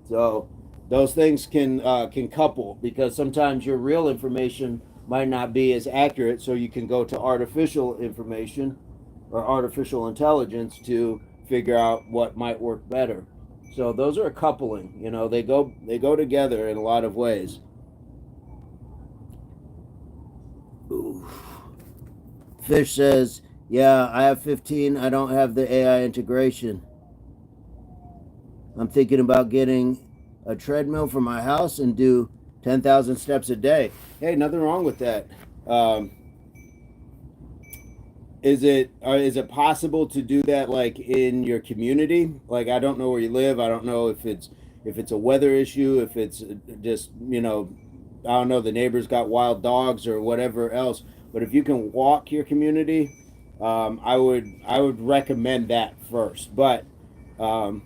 So those things can couple, because sometimes your real information might not be as accurate. So you can go to artificial information or artificial intelligence to figure out what might work better. So those are a coupling. They go together in a lot of ways. Ooh. Fish says, "Yeah, I have 15. I don't have the AI integration. I'm thinking about getting a treadmill for my house and do 10,000 steps a day." Hey, nothing wrong with that. Um, is it possible to do that, like, in your community? Like, I don't know where you live. I don't know if it's a weather issue, if it's just, I don't know, the neighbors got wild dogs or whatever else. But if you can walk your community, I would recommend that first. But um,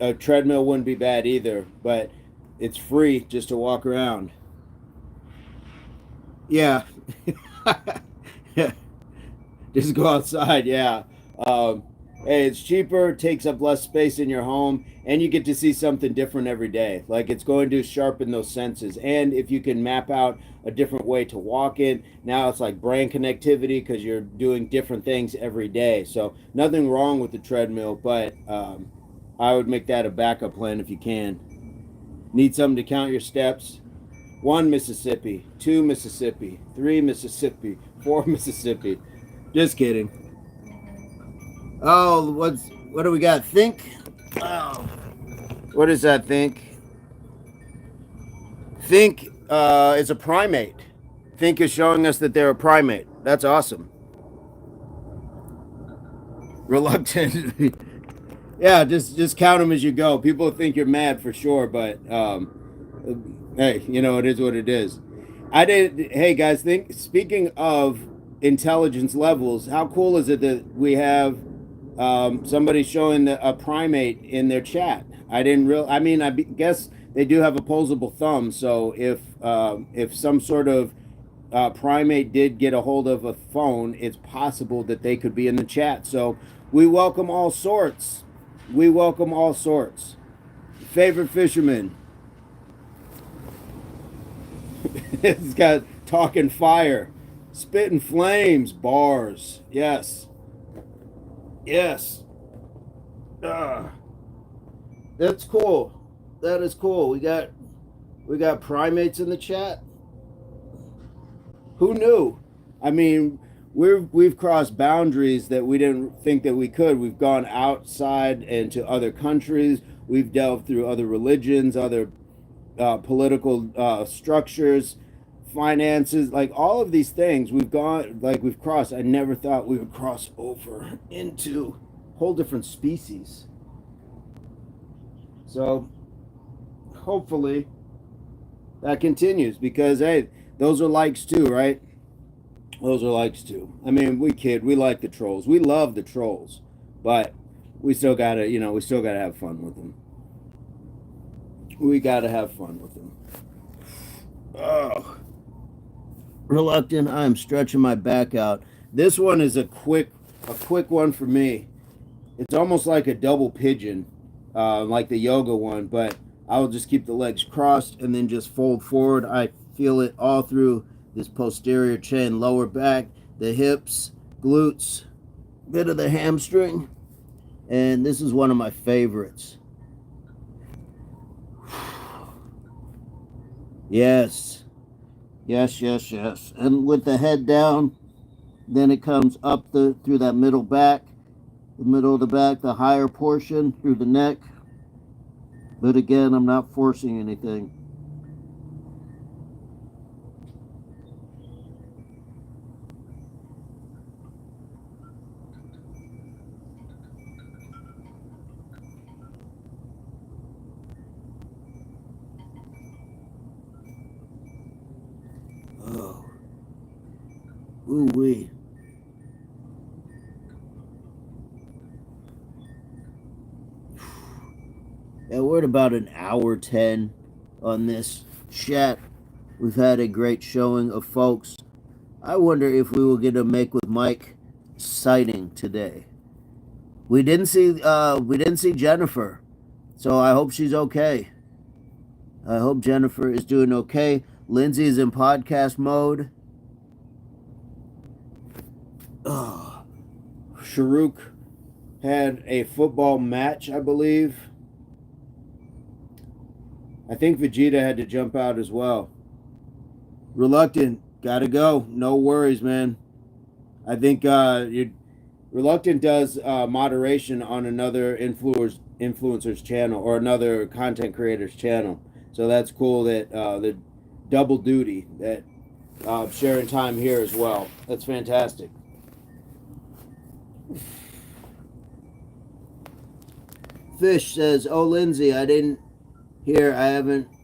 a treadmill wouldn't be bad either. But it's free just to walk around. Yeah. Just go outside. Yeah. Um, hey, it's cheaper, takes up less space in your home, and you get to see something different every day. Like, it's going to sharpen those senses. And if you can map out a different way to walk it, now it's like brain connectivity, because you're doing different things every day. So nothing wrong with the treadmill, but I would make that a backup plan if you can. Need something to count your steps? 1 Mississippi, 2 Mississippi, 3 Mississippi, 4 Mississippi. Just kidding. Oh, what do we got? Think. Oh, what is that? Think. Think is a primate. Think is showing us that they're a primate. That's awesome. Reluctant. Yeah, just count them as you go. People think you're mad for sure, but hey, it is what it is. Hey guys, speaking of intelligence levels, how cool is it that we have somebody showing a primate in their chat? I guess they do have opposable thumbs, so if some sort of primate did get a hold of a phone, it's possible that they could be in the chat. So we welcome all sorts. We welcome all sorts. Favorite fisherman. It's got talking fire, spitting flames, bars. Yes. Yes. That's cool. That is cool. We got primates in the chat. Who knew? I mean, we've crossed boundaries that we didn't think that we could. We've gone outside into other countries. We've delved through other religions, other political structures, finances, like all of these things. We've crossed. I never thought we would cross over into whole different species. So hopefully that continues, because hey, those are likes too, right? Those are likes too. I mean, we like the trolls. We love the trolls, but we still gotta have fun with them. We gotta have fun with them. Oh, reluctant. I'm stretching my back out. This one is a quick one for me. It's almost like a double pigeon, like the yoga one, but I'll just keep the legs crossed and then just fold forward. I feel it all through this posterior chain, lower back, the hips, glutes, bit of the hamstring, and this is one of my favorites. Yes. Yes, yes, yes. And with the head down, then it comes up through that middle back, the middle of the back, the higher portion through the neck. But again, I'm not forcing anything. Oh. Ooh wee. Yeah, we're at about an hour 10 on this chat. We've had a great showing of folks. I wonder if we will get a Make with Mike sighting today. We didn't see Jennifer, so I hope she's okay. I hope Jennifer is doing okay. Lindsay is in podcast mode. Sharuk had a football match, I believe. I think Vegeta had to jump out as well. Reluctant, gotta go. No worries, man. I think Reluctant does moderation on another influencer's channel or another content creator's channel. So that's cool that the double duty, that sharing time here as well. That's fantastic. Fish says, "Oh, Lindsay, I haven't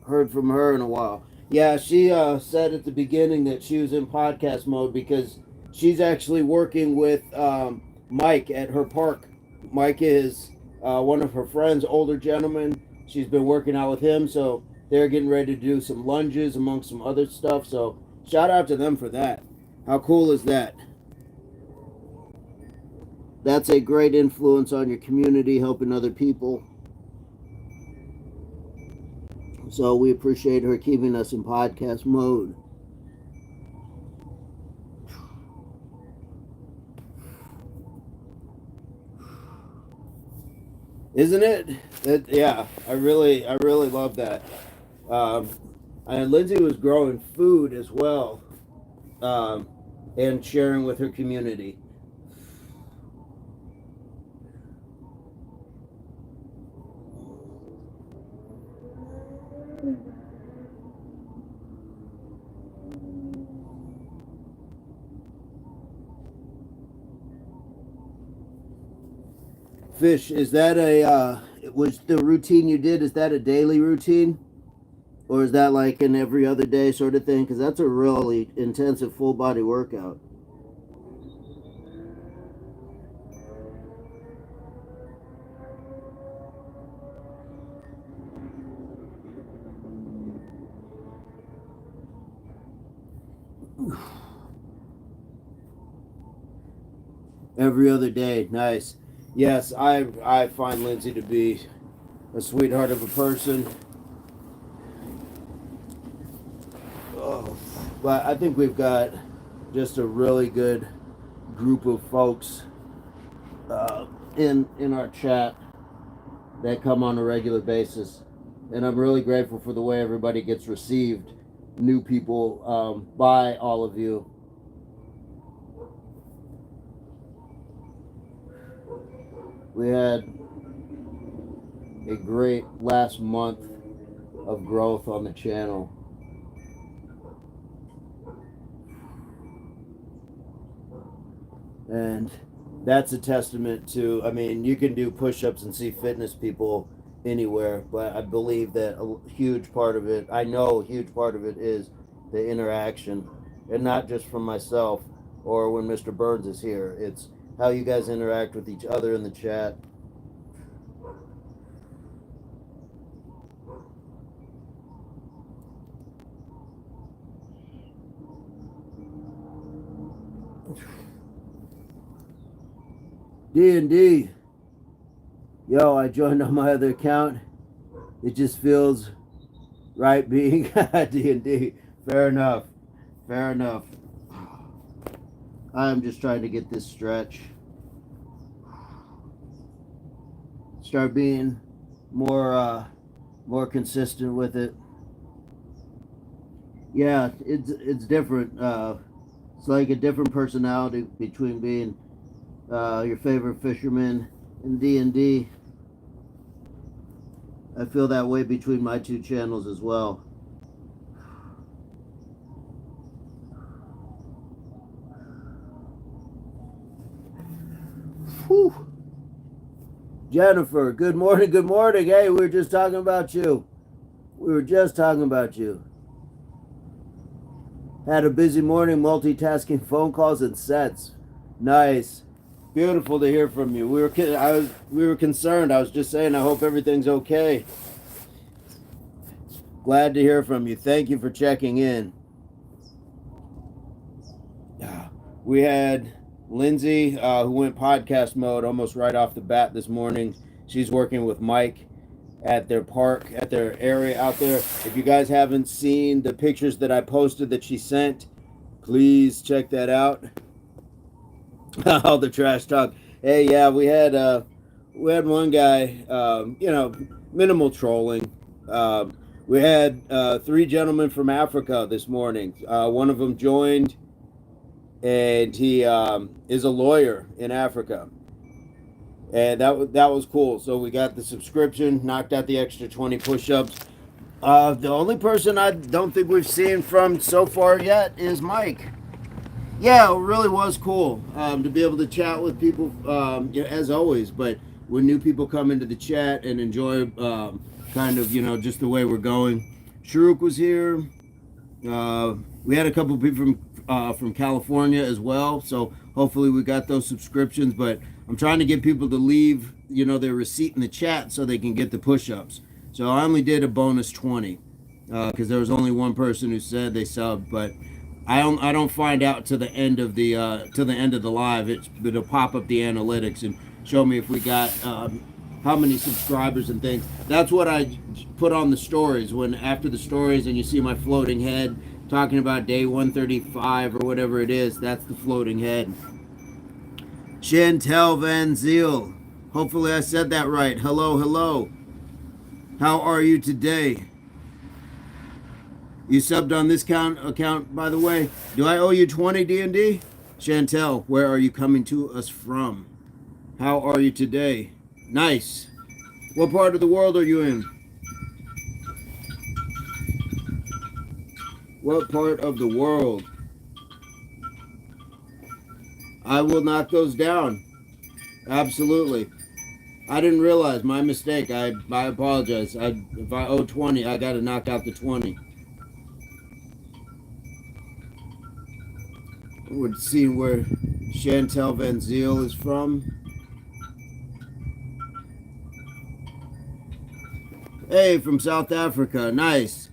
heard from her in a while." Yeah, she said at the beginning that she was in podcast mode because she's actually working with Mike at her park. Mike is one of her friends, older gentleman. She's been working out with him, so they're getting ready to do some lunges amongst some other stuff. So shout out to them for that. How cool is that? That's a great influence on your community, helping other people. So we appreciate her keeping us in podcast mode. Isn't it? Yeah, I really love that. And Lindsay was growing food as well, and sharing with her community. Fish, is that was the routine you did, is that a daily routine? Or is that like an every other day sort of thing? Because that's a really intensive full body workout. Every other day, nice. Yes, I find Lindsay to be a sweetheart of a person. Oh, but I think we've got just a really good group of folks in our chat that come on a regular basis, and I'm really grateful for the way everybody gets received, new people, by all of you. We had a great last month of growth on the channel. And that's a testament to, I mean, you can do push-ups and see fitness people anywhere, but I believe that a huge part of it, I know a huge part of it is the interaction, and not just from myself or when Mr. Burns is here. It's how you guys interact with each other in the chat. D&D. Yo, I joined on my other account. It just feels right being D&D. Fair enough. Fair enough. I'm just trying to get this stretch. Start being more consistent with it. Yeah, it's different. It's like a different personality between being your favorite fisherman and D&D. I feel that way between my two channels as well. Whew. Jennifer, good morning, good morning. Hey, we were just talking about you. Had a busy morning multitasking phone calls and sets. Nice. Beautiful to hear from you. We were concerned. I was just saying I hope everything's okay. Glad to hear from you. Thank you for checking in. We had Lindsay, who went podcast mode almost right off the bat this morning. She's working with Mike at their park, at their area out there. If you guys haven't seen the pictures that I posted that she sent, please check that out. All the trash talk. Hey, yeah, we had one guy, minimal trolling. We had 3 gentlemen from Africa this morning. One of them joined, and he is a lawyer in Africa, and that was cool. So we got the subscription, knocked out the extra 20 push-ups. The only person I don't think we've seen from so far yet is Mike. Yeah, it really was cool to be able to chat with people, as always. But when new people come into the chat and enjoy kind of, just the way we're going. Sharuk was here. We had a couple people from California as well. So hopefully we got those subscriptions. But I'm trying to get people to leave, their receipt in the chat so they can get the push-ups. So I only did a bonus 20 because there was only one person who said they subbed, but I don't find out to the end of the live. It'll pop up the analytics and show me if we got how many subscribers and things. That's what I put on the stories when after the stories and you see my floating head talking about day 135 or whatever it is. That's the floating head. Chantel Van Ziel. Hopefully I said that right. Hello, hello. How are you today? You subbed on this account, by the way. Do I owe you 20 D&D? Chantel, where are you coming to us from? How are you today? Nice. What part of the world are you in? What part of the world? I will knock those down. Absolutely. I didn't realize. My mistake. I apologize. If I owe 20, I got to knock out the 20. We're seeing where Chantel Van Ziel is from. Hey, from South Africa. Nice.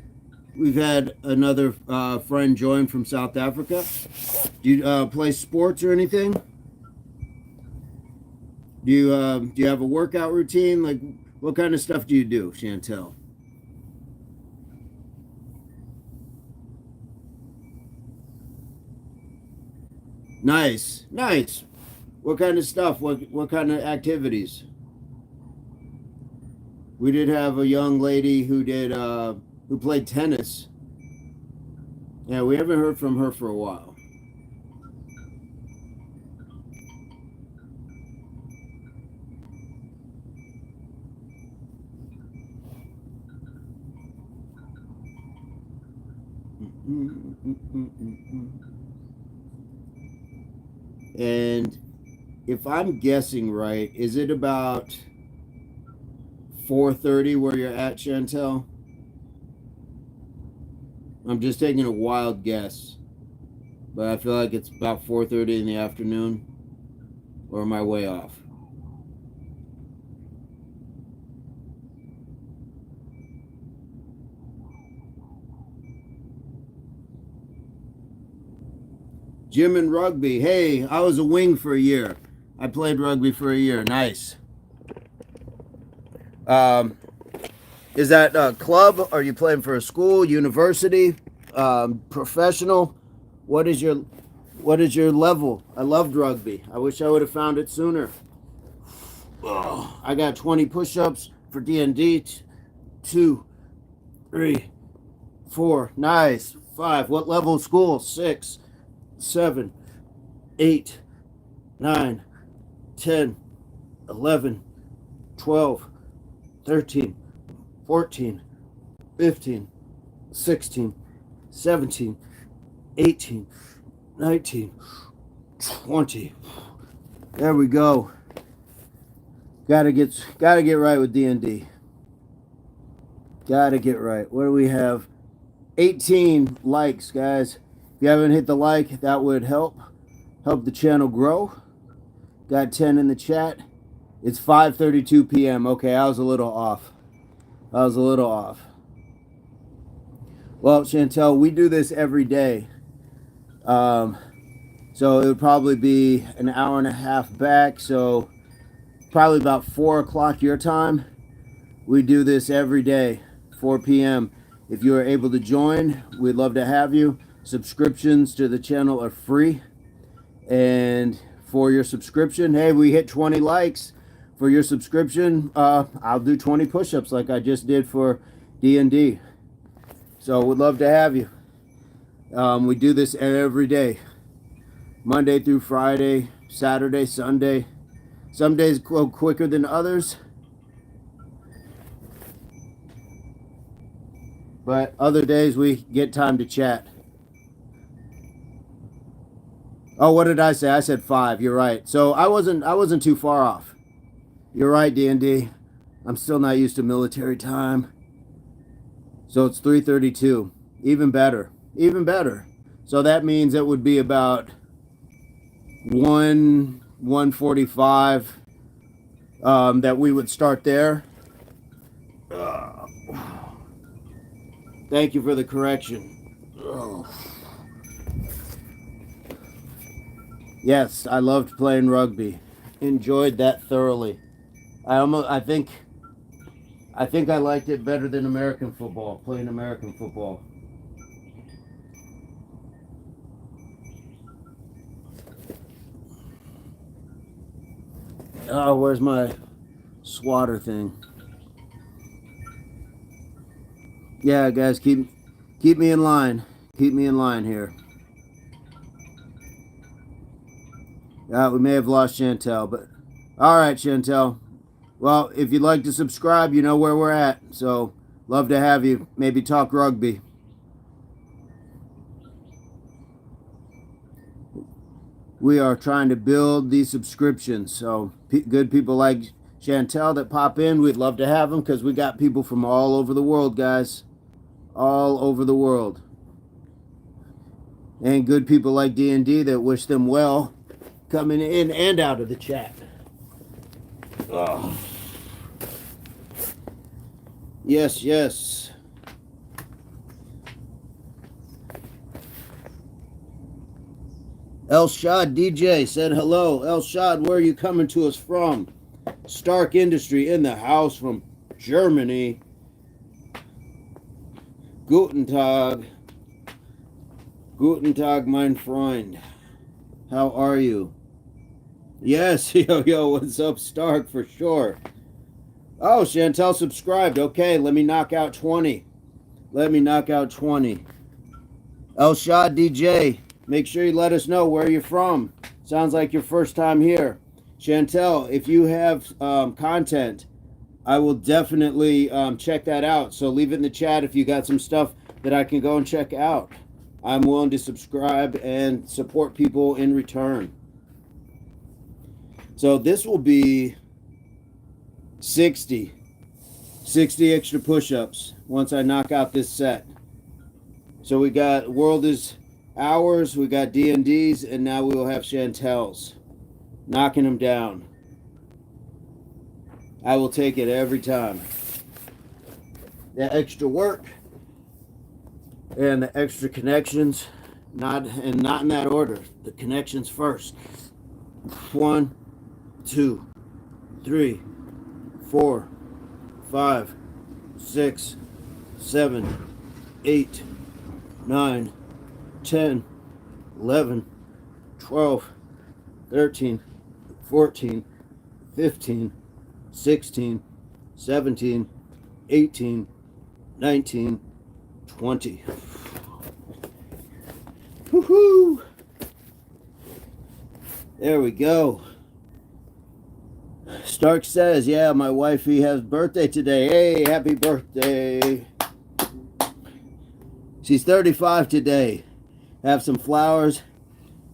We've had another friend join from South Africa. Do you play sports or anything? Do you have a workout routine? Like, what kind of stuff do you do, Chantel? Nice, nice. What kind of stuff? What kind of activities? We did have a young lady who played tennis. Yeah, we haven't heard from her for a while. And if I'm guessing right, is it about 4:30 where you're at, Chantel? I'm just taking a wild guess, but I feel like it's about 4:30 in the afternoon, or am I way off? Gym and rugby. Hey, I was a wing for a year. I played rugby for a year. Nice. Is that a club? Are you playing for a school, university, professional? What is your level? I loved rugby. I wish I would have found it sooner. Oh, I got 20 push-ups for D&D. 2, 3, 4. Nice. 5. What level of school? 6, 7, 8, 9, 10, 11, 12, 13, 14, 15, 16, 17, 18, 19, 20. There we go. Gotta get right with D&D. Gotta get right. What do we have? 18 likes, guys. If you haven't hit the like, that would help the channel grow. Got 10 in the chat. It's 5:32 p.m. Okay, I was a little off. Well, Chantel, we do this every day. So So it would probably be an hour and a half back. So probably about 4 o'clock your time. We do this every day, 4 p.m. If you are able to join, we'd love to have you. Subscriptions to the channel are free. And for your subscription, hey, we hit 20 likes. For your subscription, I'll do 20 push-ups like I just did for D&D. So we'd love to have you. We do this every day. Monday through Friday, Saturday, Sunday. Some days go quicker than others. But other days we get time to chat. Oh, what did I say? I said 5. You're right. So I wasn't too far off. You're right, D&D. I'm still not used to military time. So it's 3:32. Even better. Even better. So that means it would be about 1:45 that we would start there. Thank you for the correction. Yes, I loved playing rugby. Enjoyed that thoroughly. I think I liked it better than American football, playing American football. Oh, where's my swatter thing? Yeah, guys, keep me in line. Keep me in line here. We may have lost Chantel, but all right, Chantel. Well, if you'd like to subscribe, you know where we're at. So, love to have you. Maybe talk rugby. We are trying to build these subscriptions. So, good people like Chantel that pop in, we'd love to have them because we got people from all over the world, guys. All over the world. And good people like D&D that wish them well coming in and out of the chat. Oh. Yes, yes. El Shad DJ said hello. El Shad, where are you coming to us from? Stark Industry in the house from Germany. Guten Tag. Guten Tag, mein Freund. How are you? Yes, yo, what's up, Stark, for sure. Oh, Chantel subscribed. Okay, let me knock out 20. Let me knock out 20. El Shad DJ, make sure you let us know where you're from. Sounds like your first time here. Chantel, if you have content, I will definitely check that out. So leave it in the chat if you got some stuff that I can go and check out. I'm willing to subscribe and support people in return. So this will be 60 extra push-ups once I knock out this set. So we got World is Ours, we got D&D's, and now we will have Chantel's. Knocking them down. I will take it every time. That extra work and the extra connections, not in that order. The connections first. 1, 2, 3, 4, 5, 6, 7, 8, 9, 10, 11, 12, 13, 14, 15, 16, 17, 18, 19, 20. Woohoo! There we go. Stark says, yeah, my wifey has birthday today. Hey, happy birthday. She's 35 today. Have some flowers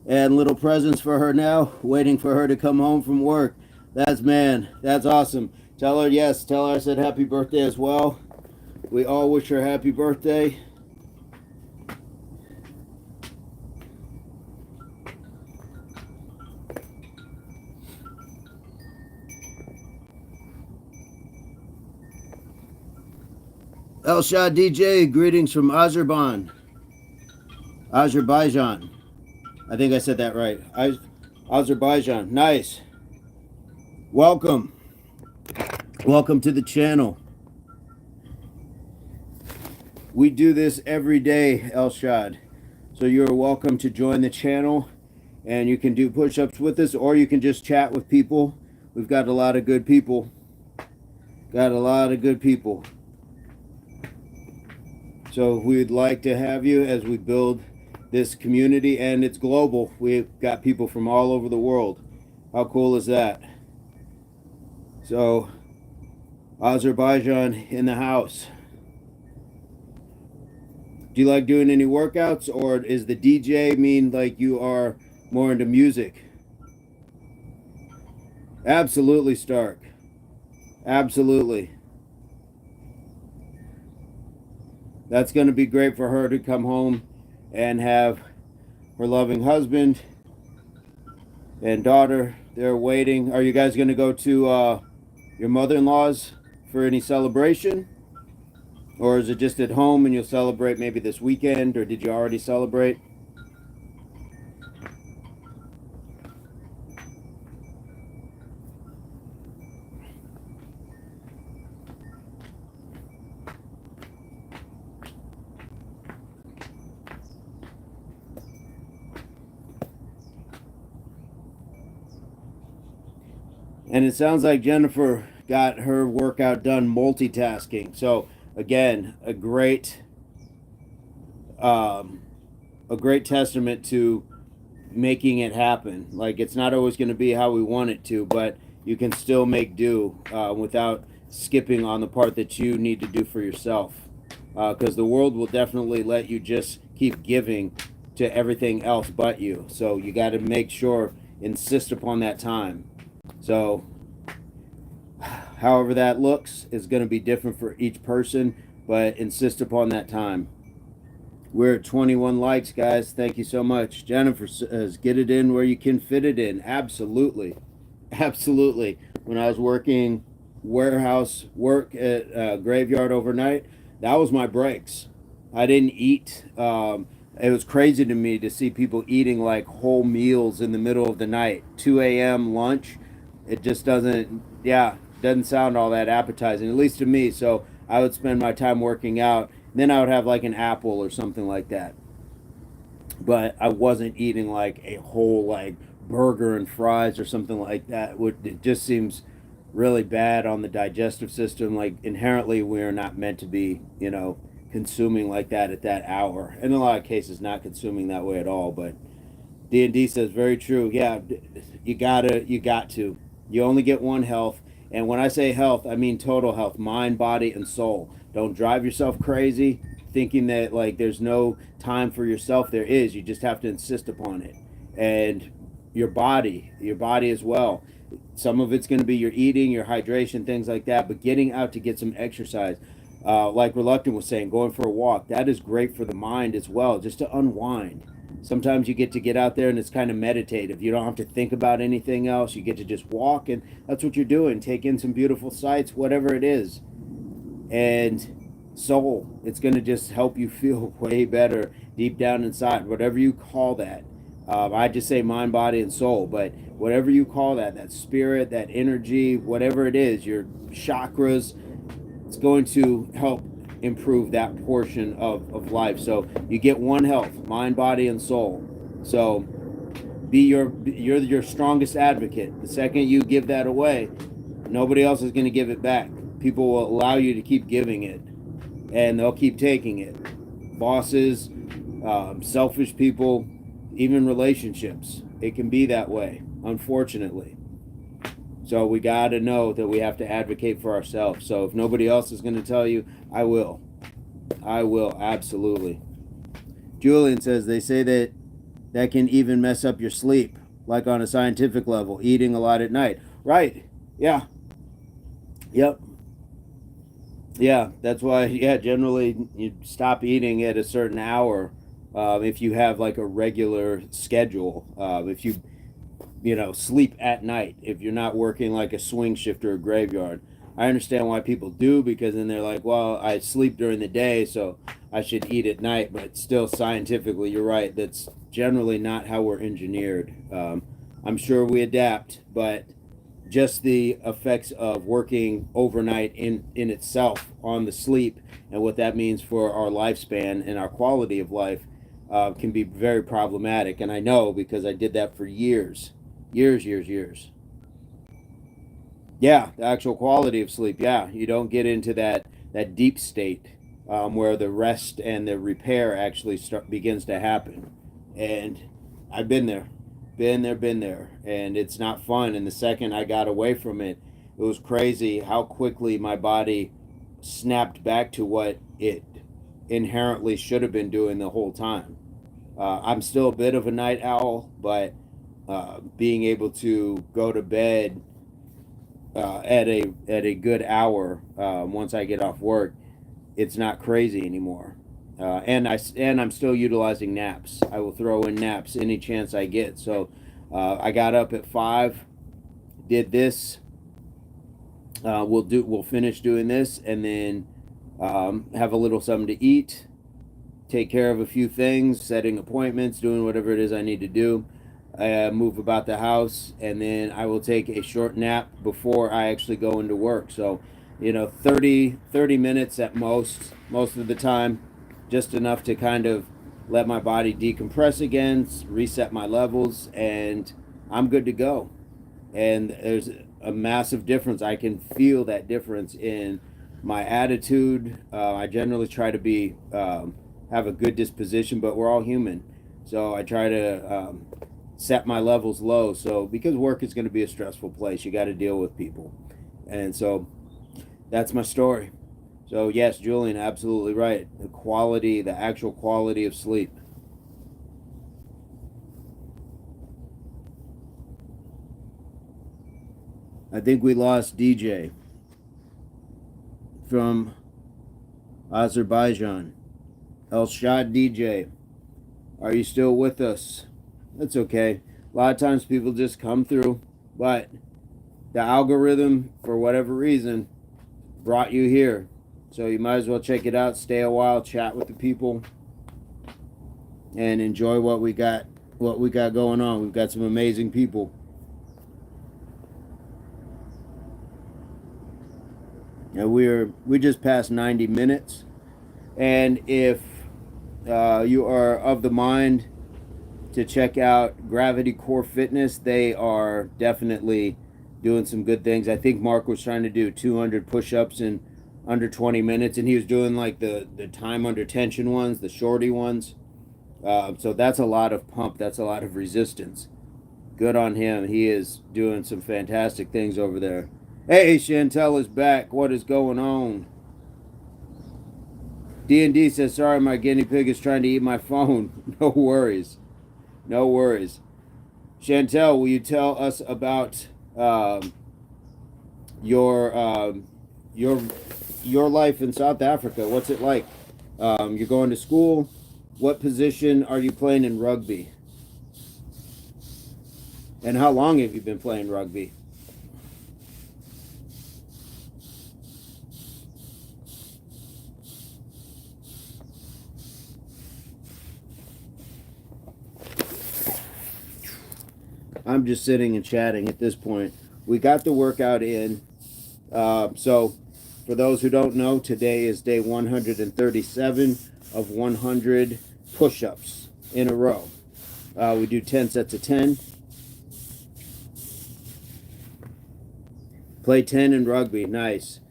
and little presents for her now, waiting for her to come home from work. That's awesome. Tell her, yes, tell her I said happy birthday as well. We all wish her happy birthday. El Shah DJ, greetings from Azerbaijan. I think I said that right. Azerbaijan. Nice. Welcome. Welcome to the channel. We do this every day, Elshad. So you're welcome to join the channel, and you can do push-ups with us, or you can just chat with people. We've got a lot of good people. Got a lot of good people. So we'd like to have you as we build this community, and it's global. We've got people from all over the world. How cool is that? So Azerbaijan in the house. Do you like doing any workouts, or is the DJ mean like you are more into music? Absolutely, Stark. Absolutely. That's going to be great for her to come home and have her loving husband and daughter. They're waiting. Are you guys going to go to your mother-in-law's for any celebration? Or is it just at home and you'll celebrate maybe this weekend, or did you already celebrate? And it sounds like Jennifer got her workout done multitasking. So again, a great testament to making it happen. Like, it's not always going to be how we want it to, but you can still make do without skipping on the part that you need to do for yourself. Because the world will definitely let you just keep giving to everything else but you. So you got to make sure, insist upon that time. So however that looks is going to be different for each person, but insist upon that time. We're at 21 likes, guys. Thank you so much. Jennifer says, get it in where you can fit it in. Absolutely. Absolutely. When I was working warehouse work at graveyard overnight, that was my breaks. I didn't eat. It was crazy to me to see people eating like whole meals in the middle of the night. 2 a.m. lunch. It just doesn't sound all that appetizing, at least to me. So I would spend my time working out. Then I would have like an apple or something like that. But I wasn't eating like a whole like burger and fries or something like that. It just seems really bad on the digestive system. Like, inherently we are not meant to be, consuming like that at that hour. In a lot of cases, not consuming that way at all. But D&D says very true. Yeah, you got to. You only get one health. And when I say health, I mean total health, mind, body, and soul. Don't drive yourself crazy thinking that like there's no time for yourself. There is. You just have to insist upon it. And your body as well. Some of it's going to be your eating, your hydration, things like that, but getting out to get some exercise. Like Reluctant was saying, going for a walk, that is great for the mind as well, just to unwind. Sometimes you get out there and it's kind of meditative. You don't have to think about anything else. You get to just walk, and that's what you're doing. Take in some beautiful sights, whatever it is. And soul, it's going to just help you feel way better deep down inside, whatever you call that. I just say mind, body, and soul, but whatever you call that spirit, that energy, whatever it is, your chakras, it's going to help improve that portion of life. So you get one health, mind, body, and soul. So you're your strongest advocate. The second you give that away, nobody else is going to give it back. People will allow you to keep giving it, and they'll keep taking it. Bosses, selfish people, even relationships, it can be that way, unfortunately. So we got to know that we have to advocate for ourselves. So if nobody else is going to tell you, I will, absolutely. Julian says they say that can even mess up your sleep, like on a scientific level, eating a lot at night. Right. Yeah. Yep. Yeah, that's why, generally you stop eating at a certain hour if you have like a regular schedule. If you sleep at night, if you're not working like a swing shift or a graveyard. I understand why people do, because then they're like, well, I sleep during the day, so I should eat at night, but still scientifically, you're right. That's generally not how we're engineered. I'm sure we adapt, but just the effects of working overnight in itself on the sleep and what that means for our lifespan and our quality of life can be very problematic. And I know because I did that for years. Yeah, the actual quality of sleep. Yeah, you don't get into that deep state where the rest and the repair actually begins to happen. And I've been there, been there, and it's not fun. And the second I got away from it, it was crazy how quickly my body snapped back to what it inherently should have been doing the whole time. I'm still a bit of a night owl, but being able to go to bed at a good hour once I get off work, it's not crazy anymore. And I'm still utilizing naps. I will throw in naps any chance I get. So I got up at 5, did this. We'll finish doing this, and then have a little something to eat, take care of a few things, setting appointments, doing whatever it is I need to do. Move about the house, and then I will take a short nap before I actually go into work. So, 30 minutes at most of the time, just enough to kind of let my body decompress again, reset my levels, and I'm good to go. And there's a massive difference. I can feel that difference in my attitude. I generally try to be have a good disposition, but we're all human, so I try to set my levels low. So because work is going to be a stressful place, you got to deal with people, and so that's my story. So yes, Julian, absolutely right. The actual quality of sleep. I think we lost DJ from Azerbaijan. Elshad DJ, are you still with us? That's okay. A lot of times people just come through, but the algorithm, for whatever reason, brought you here. So you might as well check it out, stay a while, chat with the people, and enjoy what we got going on. We've got some amazing people. And we just passed 90 minutes. And if you are of the mind to check out Gravity Core Fitness, they are definitely doing some good things. I think Mark was trying to do 200 push-ups in under 20 minutes, and he was doing like the time under tension ones, the shorty ones. So that's a lot of pump. That's a lot of resistance. Good on him. He is doing some fantastic things over there. Hey, Chantel is back. What is going on? D&D says, sorry, my guinea pig is trying to eat my phone. No worries. No worries. Chantel, will you tell us about your life in South Africa? What's it like? You're going to school. What position are you playing in rugby? And how long have you been playing rugby? I'm just sitting and chatting at this point. We got the workout in. So for those who don't know, today is day 137 of 100 push-ups in a row. We do 10 sets of 10. Play 10 in rugby. Nice.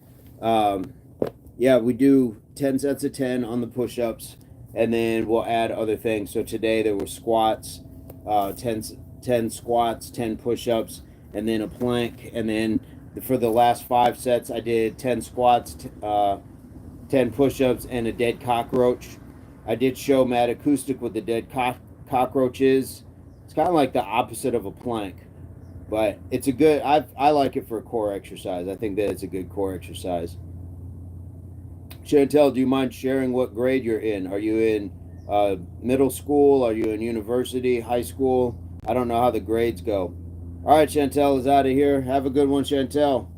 Yeah, we do 10 sets of 10 on the push-ups, and then we'll add other things. So today there were squats, 10 squats, 10 push-ups, and then a plank. And then for the last 5 sets, I did 10 squats, 10 push-ups, and a dead cockroach. I did show Matt Acoustic what the dead cockroach is. It's kind of like the opposite of a plank, but it's a good, I like it for a core exercise. I think that it's a good core exercise. Chantel, do you mind sharing what grade you're in? Are you in middle school? Are you in university, high school? I don't know how the grades go. All right, Chantel is out of here. Have a good one, Chantel.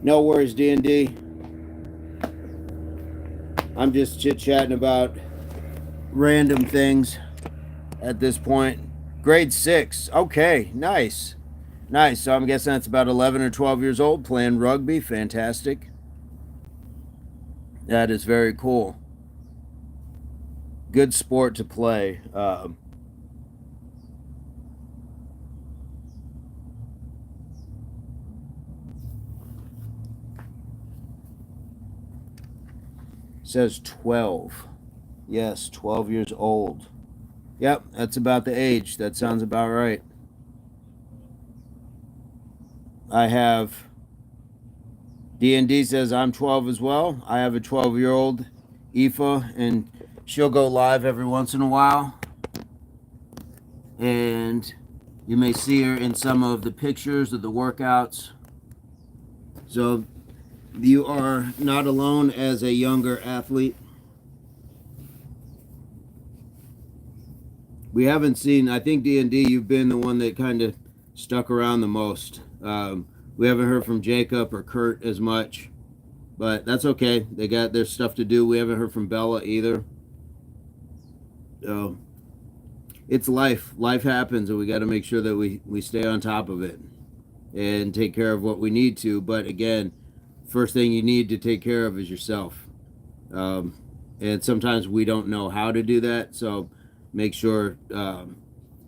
No worries, D&D. I'm just chit-chatting about random things at this point. Grade 6. Okay, nice. Nice. So I'm guessing that's about 11 or 12 years old, playing rugby. Fantastic. That is very cool. Good sport to play. Says 12. Yes, 12 years old. Yep, that's about the age. That sounds about right. I have D&D says I'm 12 as well. I have a 12-year-old, Aoife, and she'll go live every once in a while. And you may see her in some of the pictures of the workouts. So you are not alone as a younger athlete. We haven't seen, I think D&D, you've been the one that kind of stuck around the most. We haven't heard from Jacob or Kurt as much, but that's okay. They got their stuff to do. We haven't heard from Bella either. So it's life. Life happens, and we got to make sure that we stay on top of it and take care of what we need to. But again, first thing you need to take care of is yourself. And sometimes we don't know how to do that, so make sure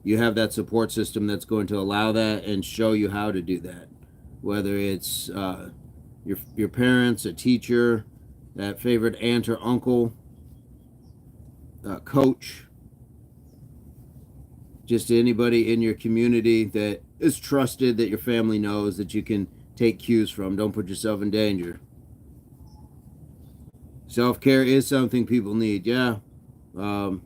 you have that support system that's going to allow that and show you how to do that. Whether it's your parents, a teacher, that favorite aunt or uncle, coach, just anybody in your community that is trusted, that your family knows, that you can take cues from. Don't put yourself in danger. Self-care is something people need, yeah. And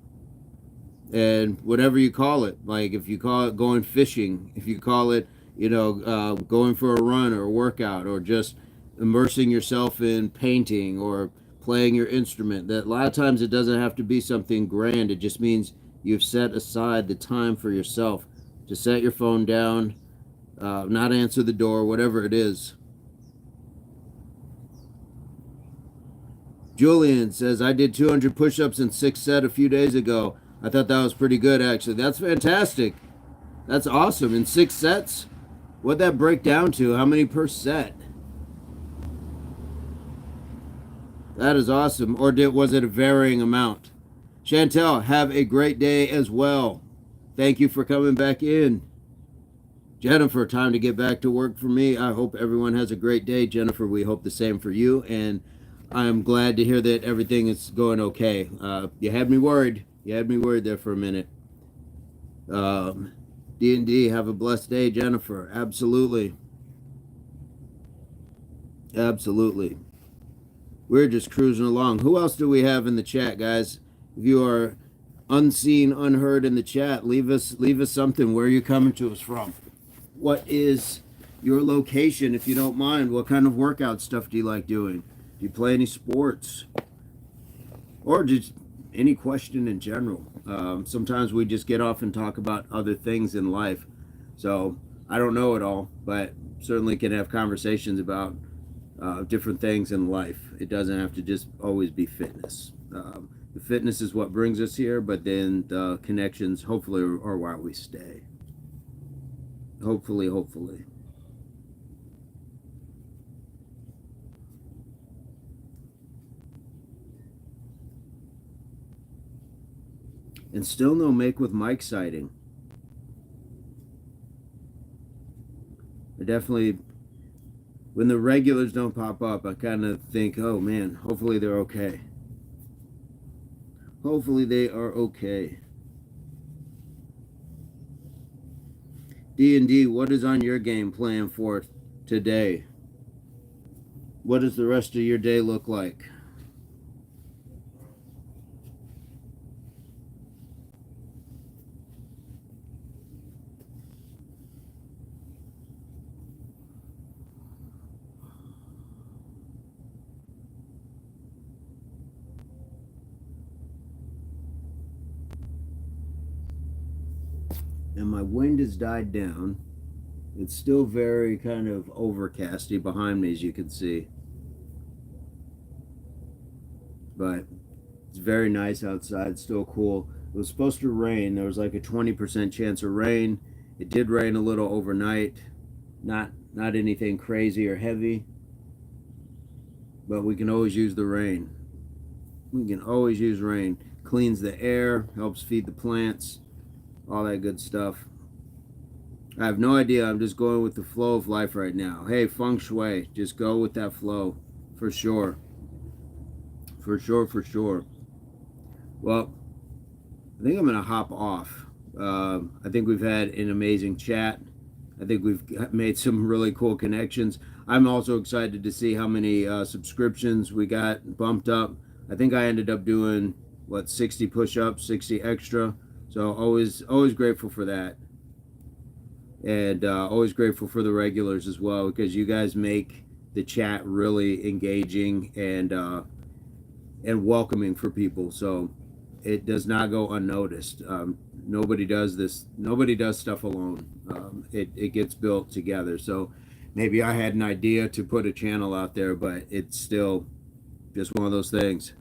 whatever you call it, like if you call it going fishing, if you call it, going for a run or a workout, or just immersing yourself in painting or playing your instrument, that a lot of times it doesn't have to be something grand. It just means you've set aside the time for yourself to set your phone down, not answer the door, whatever it is. Julian says, I did 200 push-ups in 6 sets a few days ago. I thought that was pretty good, actually. That's fantastic. That's awesome. In 6 sets? What'd that break down to? How many per set? That is awesome. Or was it a varying amount? Chantel, have a great day as well. Thank you for coming back in. Jennifer, time to get back to work for me. I hope everyone has a great day. Jennifer, we hope the same for you. And I'm glad to hear that everything is going okay. You had me worried. You had me worried there for a minute. D&D, have a blessed day, Jennifer. Absolutely. Absolutely. We're just cruising along. Who else do we have in the chat, guys? If you are unseen, unheard in the chat, leave us something. Where are you coming to us from? What is your location, if you don't mind? What kind of workout stuff do you like doing? Do you play any sports? Or just any question in general. Sometimes we just get off and talk about other things in life. So I don't know it all, but certainly can have conversations about different things in life. It doesn't have to just always be fitness. The fitness is what brings us here, but then the connections hopefully are why we stay. Hopefully. And still no Make with Mike sighting. I definitely, when the regulars don't pop up, I kind of think, oh man, hopefully they're okay. Hopefully they are okay. D&D, what is on your game plan for today? What does the rest of your day look like? And my wind has died down. It's still very kind of overcasty behind me, as you can see. But it's very nice outside, still cool. It was supposed to rain. There was like a 20% chance of rain. It did rain a little overnight. Not anything crazy or heavy. But we can always use the rain. We can always use rain. Cleans the air, helps feed the plants, all that good stuff. I have no idea. I'm just going with the flow of life right now. Hey, feng shui, just go with that flow, for sure. For sure, for sure. Well, I think I'm going to hop off. I think we've had an amazing chat. I think we've made some really cool connections. I'm also excited to see how many subscriptions we got bumped up. I think I ended up doing, 60 push-ups, 60 extra. So always grateful for that. And always grateful for the regulars as well, because you guys make the chat really engaging and welcoming for people. So it does not go unnoticed. Nobody does this. Nobody does stuff alone. It gets built together. So maybe I had an idea to put a channel out there, but it's still just one of those things.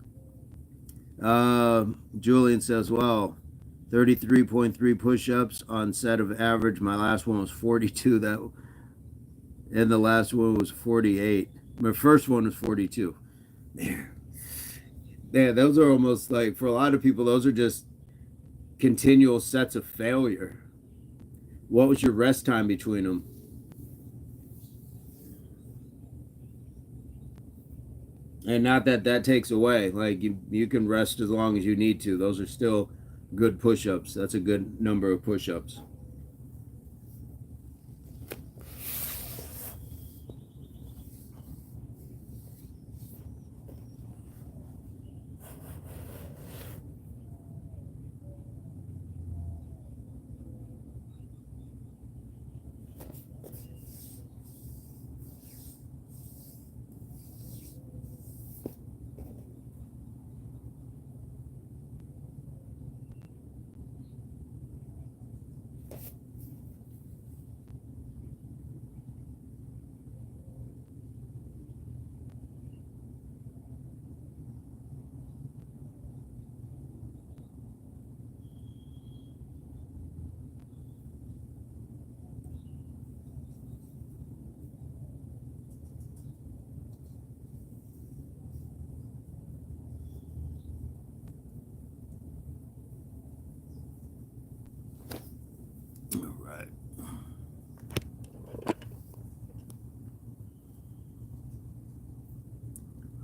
Julian says, well, 33.3 push-ups on set of average. My last one was 42. And the last one was 48. My first one was 42. Yeah, those are almost like, for a lot of people, those are just continual sets of failure. What was your rest time between them? And not that that takes away. Like, you can rest as long as you need to. Those are still good push-ups. That's a good number of push-ups.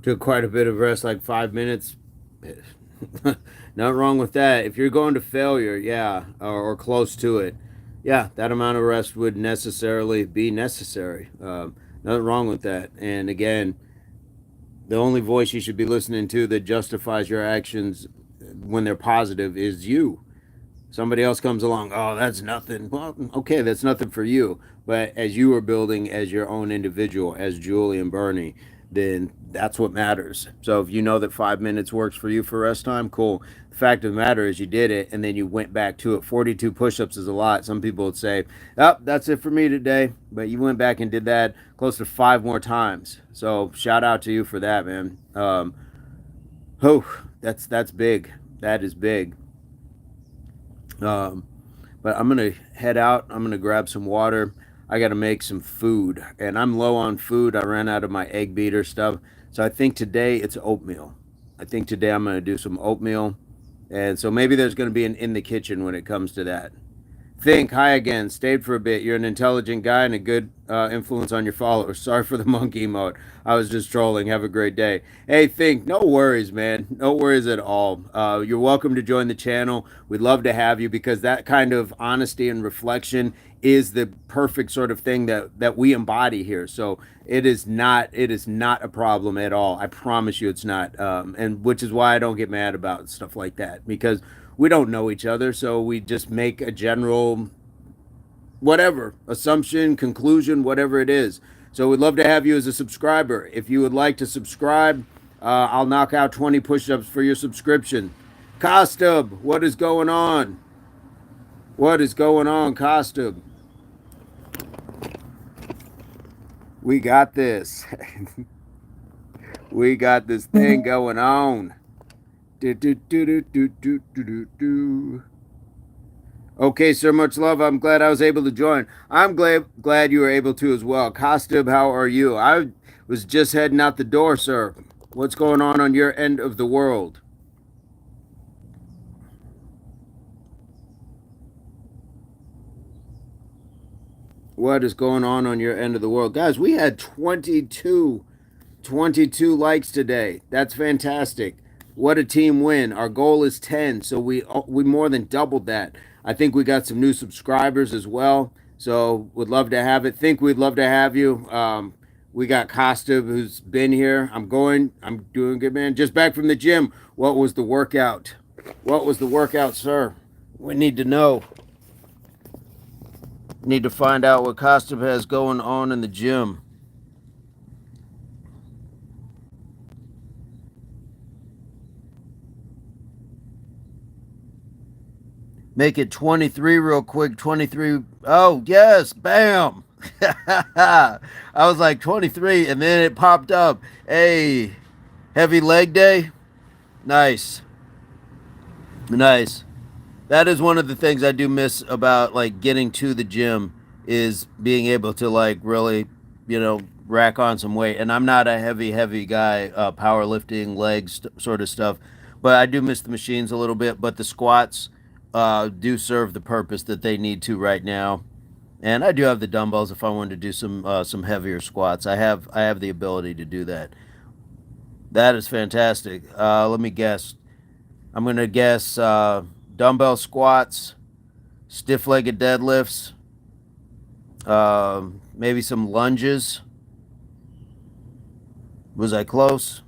Took quite a bit of rest, like 5 minutes. Not wrong with that. If you're going to failure, yeah, or close to it, yeah, that amount of rest would necessarily be necessary. Nothing wrong with that. And again, the only voice you should be listening to that justifies your actions when they're positive is you. Somebody else comes along, oh, that's nothing. Well, okay, that's nothing for you. But as you are building as your own individual, as Julie and Bernie, then that's what matters. So if you know that 5 minutes works for you for rest time, cool. The fact of the matter is you did it and then you went back to it. 42 push-ups is a lot. Some people would say, oh, that's it for me today. But you went back and did that close to 5 more times. So shout out to you for that, man. That's big. That is big. But I'm gonna head out. I'm gonna grab some water. I gotta make some food, and I'm low on food. I ran out of my egg beater stuff, so I think today it's oatmeal. I think today I'm gonna do some oatmeal, and so maybe there's gonna be an in the kitchen when it comes to that. Think, hi again, stayed for a bit. You're an intelligent guy and a good influence on your followers. Sorry for the monkey emote. I was just trolling. Have a great day. Hey, Think, no worries, man. No worries at all. You're welcome to join the channel. We'd love to have you because that kind of honesty and reflection is the perfect sort of thing that we embody here. So it is not a problem at all. I promise you it's not. And which is why I don't get mad about stuff like that, because we don't know each other, so we just make a general whatever assumption, conclusion, whatever it is. So we'd love to have you as a subscriber. If you would like to subscribe, I'll knock out 20 push-ups for your subscription. Costub, what is going on? What is going on, Costub? We got this. We got this thing going on. Do, do, do, do, do, do, do, do, do. Okay, sir, much love. I'm glad I was able to join. I'm glad you were able to as well. Kostub, how are you? I was just heading out the door, sir. What's going on your end of the world? What is going on your end of the world? Guys, we had 22 likes today. That's fantastic. What a team win. Our goal is 10, so we more than doubled that. I think we got some new subscribers as well, so would love to have it. Think we'd love to have you. We got Costa, who's been here. I'm doing good, man. Just back from the gym. What was the workout? What was the workout, sir? We need to know. Need to find out what Costa has going on in the gym. Make it 23 real quick. 23. Oh, yes. Bam. I was like 23, and then it popped up. Hey, heavy leg day. Nice. Nice. That is one of the things I do miss about like getting to the gym is being able to like really, rack on some weight. And I'm not a heavy guy, powerlifting, legs sort of stuff, but I do miss the machines a little bit. But the squats do serve the purpose that they need to right now. And I do have the dumbbells if I wanted to do some heavier squats. I have the ability to do that. That is fantastic. Let me guess. I'm gonna guess dumbbell squats, stiff-legged deadlifts, maybe some lunges. Was I close?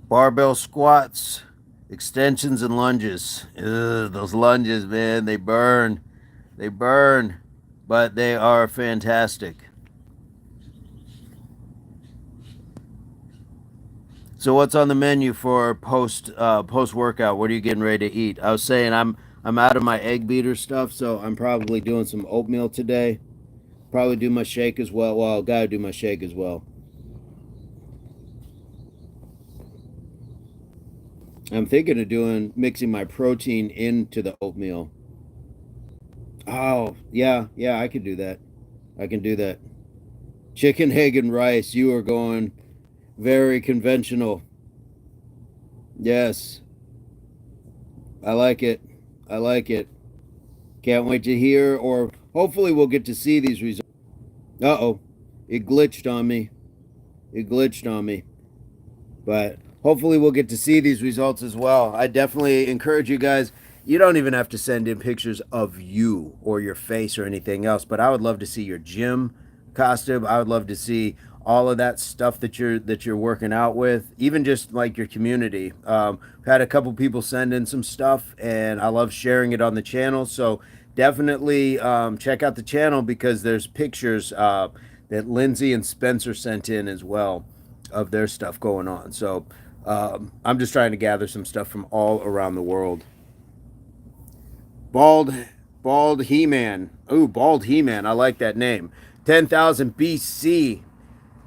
Barbell squats, extensions, and lunges. Ugh, those lunges, man, they burn. They burn, but they are fantastic. So what's on the menu for post workout? What are you getting ready to eat? I was saying I'm out of my egg beater stuff, so I'm probably doing some oatmeal today. Probably do my shake as well. Well, gotta do my shake as well. I'm thinking of mixing my protein into the oatmeal. Oh, yeah, I could do that. I can do that. Chicken, egg, and rice. You are going very conventional. Yes. I like it. I like it. Can't wait to hear, or hopefully we'll get to see these results. Uh-oh. It glitched on me. It glitched on me. But hopefully we'll get to see these results as well. I definitely encourage you guys. You don't even have to send in pictures of you or your face or anything else, but I would love to see your gym costume. I would love to see all of that stuff that you're working out with, even just like your community. We've had a couple people send in some stuff, and I love sharing it on the channel. So definitely check out the channel because there's pictures that Lindsay and Spencer sent in as well of their stuff going on. So I'm just trying to gather some stuff from all around the world. Bald He-Man. Ooh, Bald He-Man. I like that name. 10,000 BC.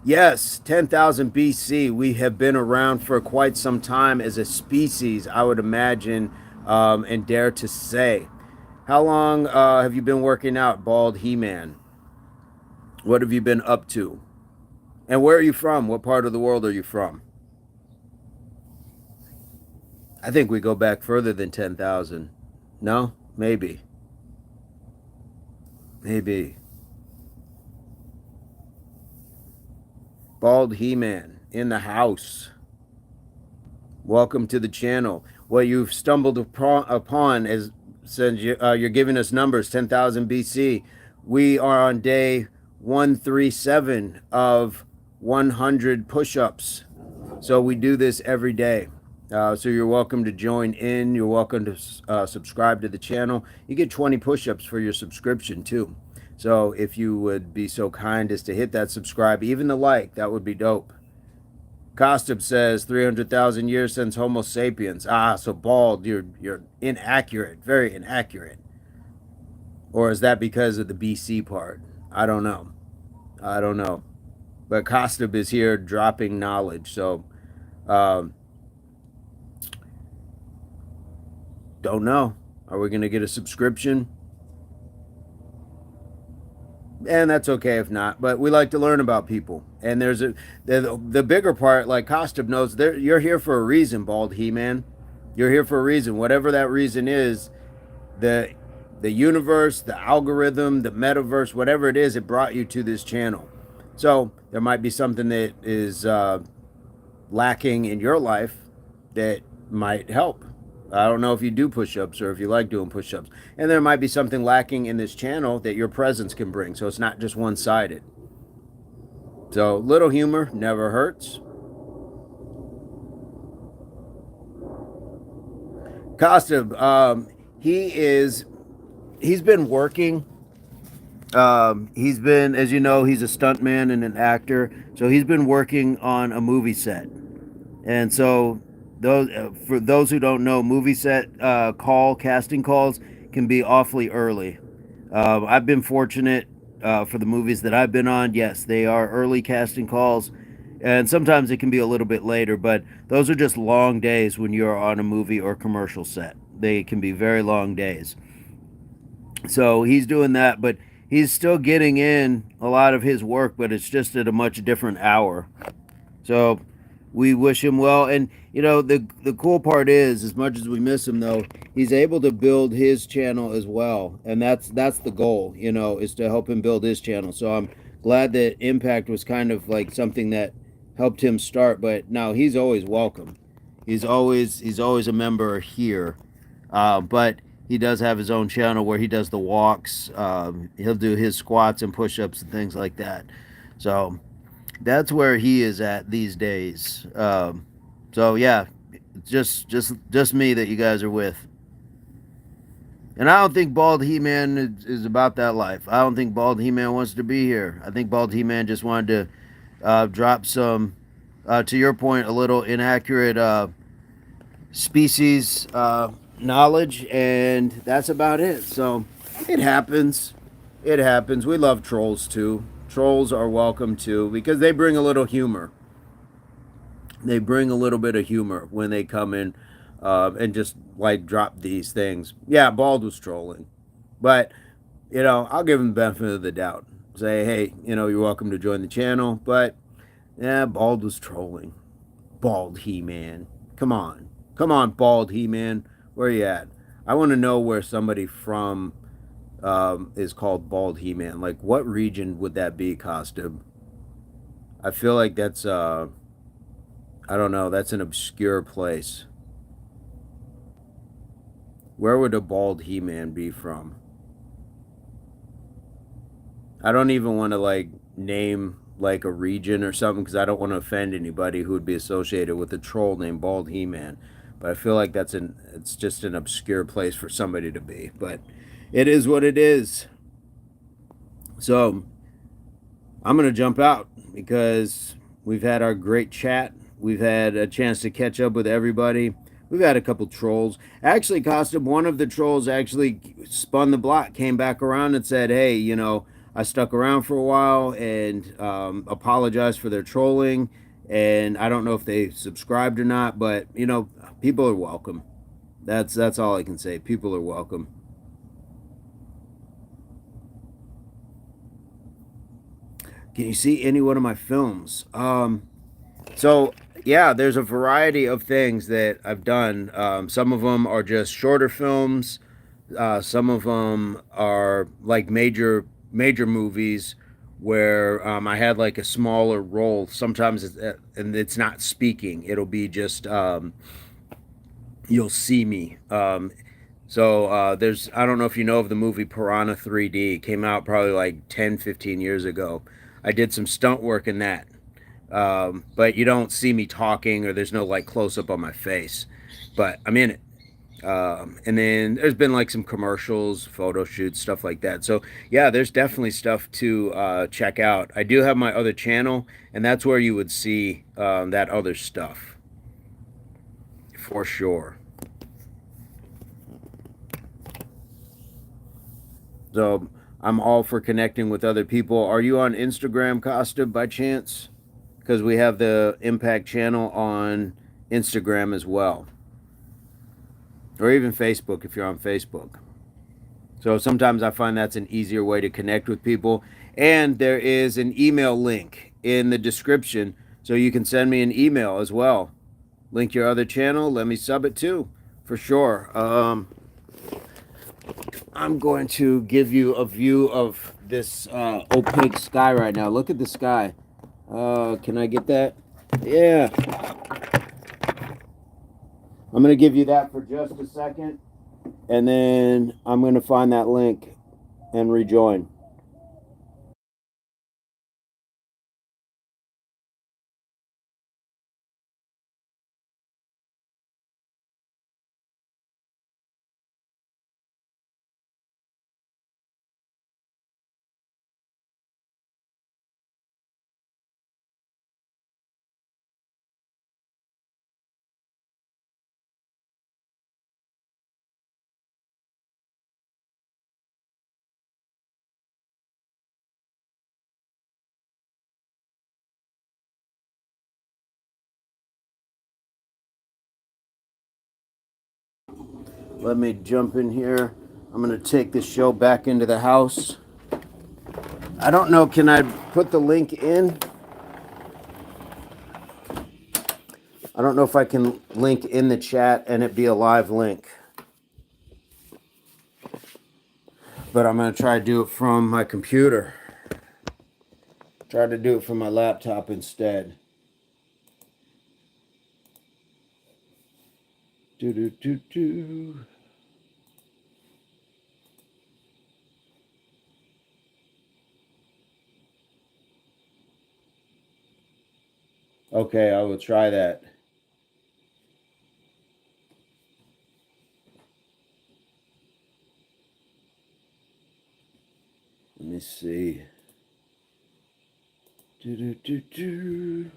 Yes, 10,000 BC. We have been around for quite some time as a species, I would imagine, and dare to say. How long have you been working out, Bald He-Man? What have you been up to? And where are you from? What part of the world are you from? I think we go back further than 10,000. No? Maybe. Maybe. Bald He-Man in the house. Welcome to the channel. What you've stumbled upon is, since you're giving us numbers, 10,000 BC. We are on day 137 of 100 push-ups. So we do this every day. So you're welcome to join in. You're welcome to subscribe to the channel. You get 20 push-ups for your subscription too. So if you would be so kind as to hit that subscribe, even the like, that would be dope. Kostub says 300,000 years since Homo sapiens. So bald, you're inaccurate, very inaccurate. Or is that because of the BC part? I don't know. I don't know. But Kostub is here dropping knowledge. So don't know. Are we going to get a subscription? And that's okay if not, but we like to learn about people. And there's the bigger part, like Kostub knows, you're here for a reason, Bald He-Man. You're here for a reason. Whatever that reason is, the universe, the algorithm, the metaverse, whatever it is, it brought you to this channel. So there might be something that is lacking in your life that might help. I don't know if you do push-ups or if you like doing push-ups. And there might be something lacking in this channel that your presence can bring. So it's not just one-sided. So little humor never hurts. Kostub, he's been working. He's been, as you know, he's a stuntman and an actor. So he's been working on a movie set. And so for those who don't know, movie set casting calls can be awfully early. I've been fortunate for the movies that I've been on. Yes, they are early casting calls, and sometimes it can be a little bit later, but those are just long days when you're on a movie or commercial set. They can be very long days. So he's doing that, but he's still getting in a lot of his work, but it's just at a much different hour. So we wish him well. And you know, the cool part is, as much as we miss him though, he's able to build his channel as well. And that's the goal, you know, is to help him build his channel. So I'm glad that Impact was kind of like something that helped him start, but now he's always welcome. He's always a member here. But he does have his own channel where he does the walks. He'll do his squats and push-ups and things like that. So that's where he is at these days. So yeah, just me that you guys are with. And I don't think Bald He-Man is about that life. I don't think Bald He-Man wants to be here. I think Bald He-Man just wanted to drop some, to your point, a little inaccurate species knowledge, and that's about it. So it happens. It happens. We love trolls too. Trolls are welcome too because they bring a little humor. They bring a little bit of humor when they come in and just like drop these things. Yeah, Bald was trolling, but you know, I'll give him the benefit of the doubt. Say, hey, you know, you're welcome to join the channel, but yeah, Bald was trolling. Bald He-Man, come on, Bald He-Man, where you at? I want to know where somebody from is called Bald He-Man. Like, what region would that be, Costume? I feel like that's I don't know, that's an obscure place. Where would a Bald He-Man be from? I don't even want to like name like a region or something because I don't want to offend anybody who would be associated with a troll named Bald He-Man. But I feel like it's just an obscure place for somebody to be. But it is what it is. So I'm going to jump out because we've had our great chat. We've had a chance to catch up with everybody. We've had a couple trolls. Actually, Costa, one of the trolls actually spun the block, came back around and said, hey, you know, I stuck around for a while and apologized for their trolling. And I don't know if they subscribed or not, but, you know, people are welcome. That's all I can say. People are welcome. Can you see any one of my films? So yeah, there's a variety of things that I've done. Some of them are just shorter films. Some of them are like major movies where I had like a smaller role. Sometimes and it's not speaking. It'll be just you'll see me. So there's, I don't know if you know of the movie Piranha 3D. It came out probably like 10, 15 years ago. I did some stunt work in that. But you don't see me talking, or there's no like close up on my face, but I'm in it. And then there's been like some commercials, photo shoots, stuff like that. So yeah, there's definitely stuff to check out. I do have my other channel, and that's where you would see that other stuff for sure. So I'm all for connecting with other people. Are you on Instagram, Costa, by chance? Because we have the Impact channel on Instagram as well, or even Facebook if you're on Facebook. So sometimes I find that's an easier way to connect with people. And there is an email link in the description, so you can send me an email as well. Link your other channel, let me sub it too, for sure. I'm going to give you a view of this opaque sky right now. Look at the sky. Can I get that? Yeah. I'm going to give you that for just a second, and then I'm going to find that link and rejoin. Let me jump in here. I'm going to take this show back into the house. I don't know, can I put the link in? I don't know if I can link in the chat and it be a live link. But I'm going to try to do it from my computer. Try to do it from my laptop instead. Do do do do. Okay, I will try that. Let me see. Do do do do.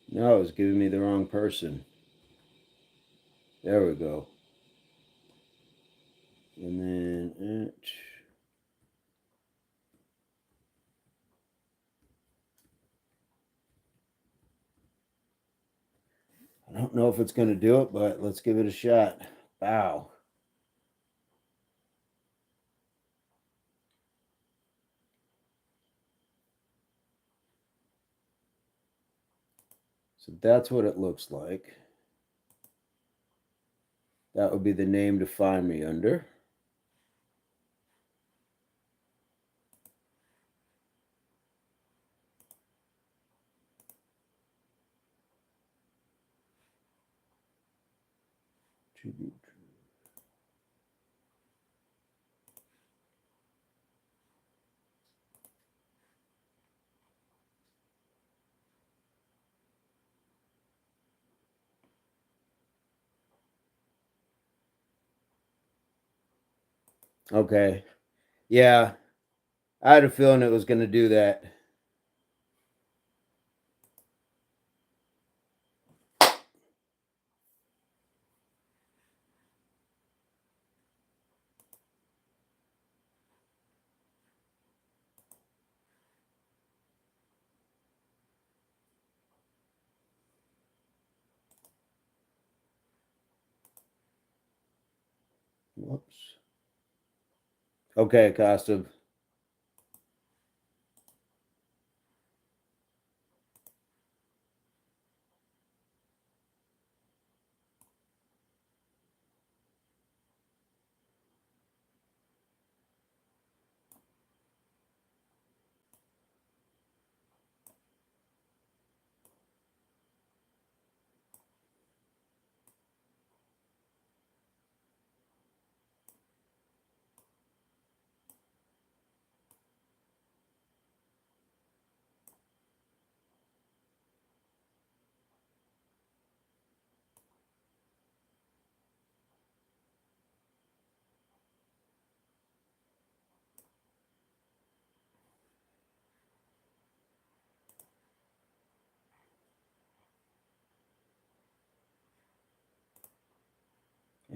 No, it's giving me the wrong person. There we go. And then I don't know if it's going to do it, but let's give it a shot. Wow. So that's what it looks like. That would be the name to find me under. Okay. Yeah, I had a feeling it was going to do that. Whoops. Okay, Costa.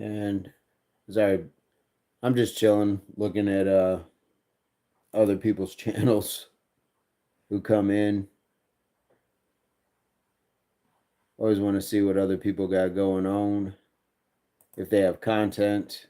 And sorry, I'm just chilling, looking at other people's channels who come in. Always want to see what other people got going on, if they have content.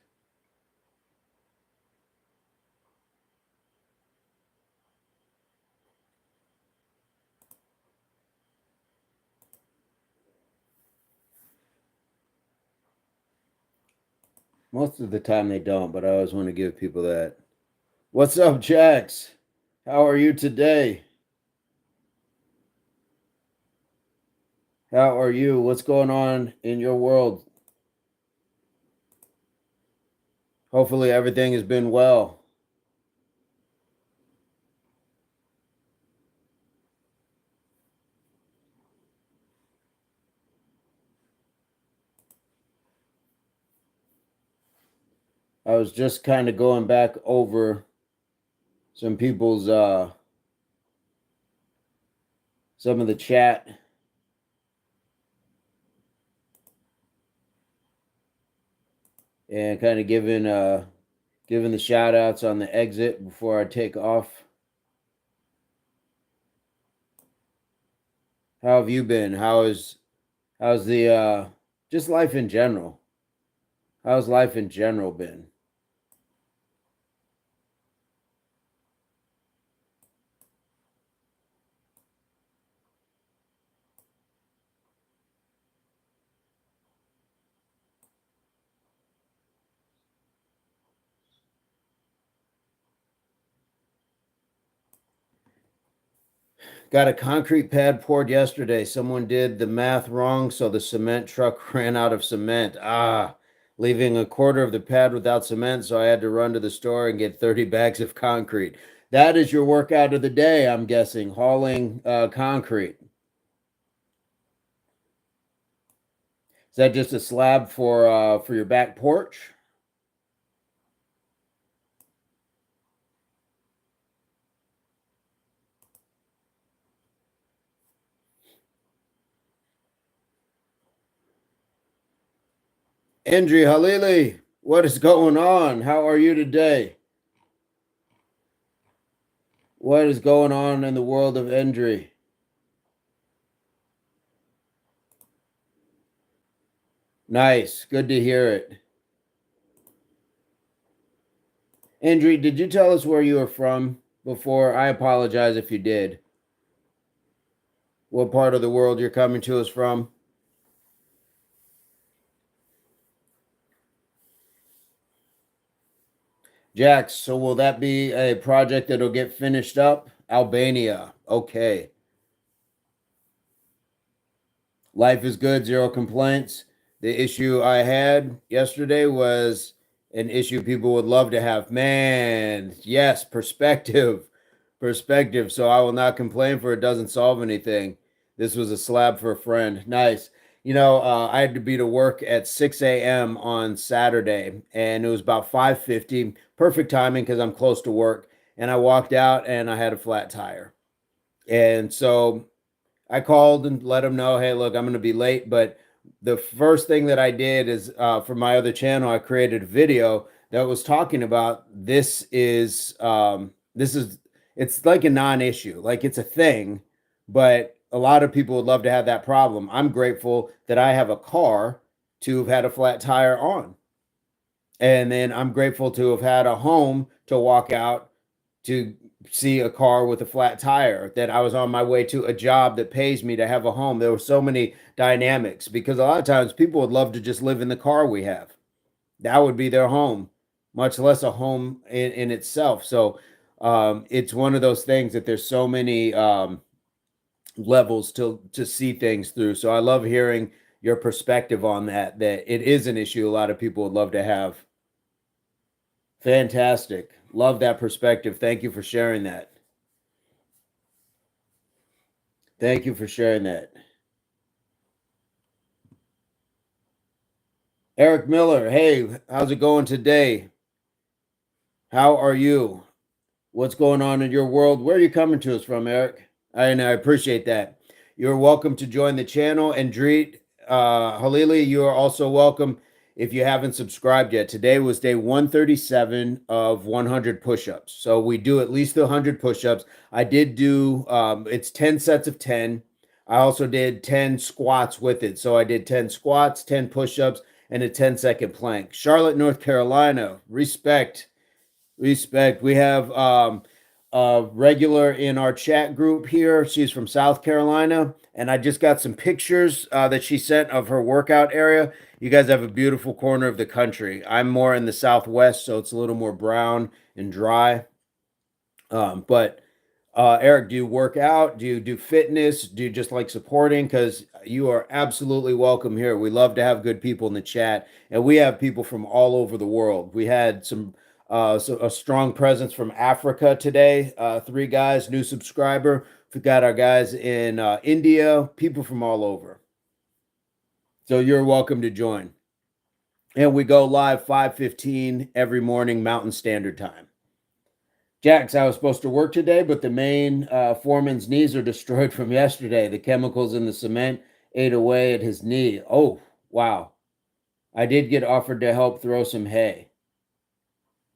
Most of the time they don't, but I always want to give people that. What's up, Jax? How are you today? How are you? What's going on in your world? Hopefully everything has been well. I was just kind of going back over some people's some of the chat. And kind of giving the shout outs on the exit before I take off. How have you been? How's the just life in general? How's life in general been? Got a concrete pad poured yesterday. Someone did the math wrong, so the cement truck ran out of cement. Leaving a quarter of the pad without cement, so I had to run to the store and get 30 bags of concrete. That is your workout of the day, I'm guessing, hauling concrete. Is that just a slab for your back porch? Andri Halili, what is going on? How are you today? What is going on in the world of Andri? Nice. Good to hear it. Andri, did you tell us where you were from before? I apologize if you did. What part of the world you're coming to us from? Jax, so will that be a project that'll get finished up? Albania. Okay. Life is good, zero complaints. The issue I had yesterday was an issue people would love to have. Man, yes, perspective. Perspective. So I will not complain for it doesn't solve anything. This was a slab for a friend. Nice. I had to be to work at 6 a.m. on Saturday, and it was about 5:50. Perfect timing because I'm close to work. And I walked out and I had a flat tire. And so I called and let them know, hey, look, I'm going to be late. But the first thing that I did is for my other channel, I created a video that was talking about it's like a non-issue, like it's a thing, but a lot of people would love to have that problem. I'm grateful that I have a car to have had a flat tire on. And then I'm grateful to have had a home to walk out to see a car with a flat tire, that I was on my way to a job that pays me to have a home. There were so many dynamics because a lot of times people would love to just live in the car we have. That would be their home, much less a home in itself. So it's one of those things that there's so many levels to see things through. So I love hearing your perspective on that it is an issue a lot of people would love to have. Fantastic. Love that perspective. Thank you for sharing that. Thank you for sharing that. Eric Miller, hey, how's it going today? How are you? What's going on in your world? Where are you coming to us from, Eric? I appreciate that. You're welcome to join the channel. And Dreet Halili, you are also welcome. if you haven't subscribed yet, today was day 137 of 100 push-ups. So we do at least the 100 push-ups. I did do, it's 10 sets of 10. I also did 10 squats with it. So I did 10 squats, 10 push-ups, and a 10-second plank. Charlotte, North Carolina, respect. Respect. We have a regular in our chat group here. She's from South Carolina, and I just got some pictures that she sent of her workout area. You guys have a beautiful corner of the country. I'm more in the Southwest, so it's a little more brown and dry. But Eric, do you work out? Do you do fitness? Do you just like supporting? Because you are absolutely welcome here. We love to have good people in the chat, and we have people from all over the world. We had a strong presence from Africa today. 3 guys, new subscriber. We got our guys in India, people from all over. So you're welcome to join. And we go live 5:15 every morning, Mountain Standard Time. Jax, I was supposed to work today, but the main foreman's knees are destroyed from yesterday. The chemicals in the cement ate away at his knee. Oh, wow. I did get offered to help throw some hay.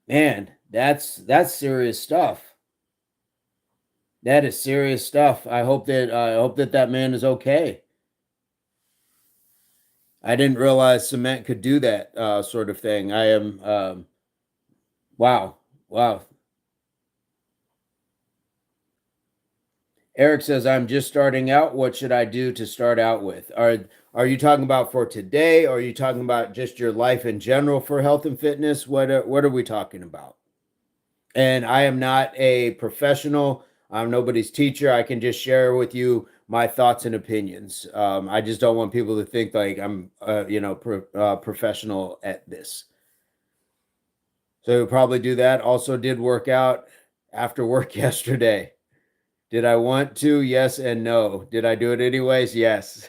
Man, that's serious stuff. That is serious stuff. I hope that man is okay. I didn't realize cement could do that sort of thing. I am wow. Eric says, I'm just starting out. What should I do to start out with? Are you talking about for today? Or are you talking about just your life in general for health and fitness? What are we talking about? And I am not a professional. I'm nobody's teacher. I can just share with you my thoughts and opinions. I just don't want people to think like I'm, professional at this. So we'll probably do that. Also did work out after work yesterday. Did I want to? Yes and no. Did I do it anyways? Yes.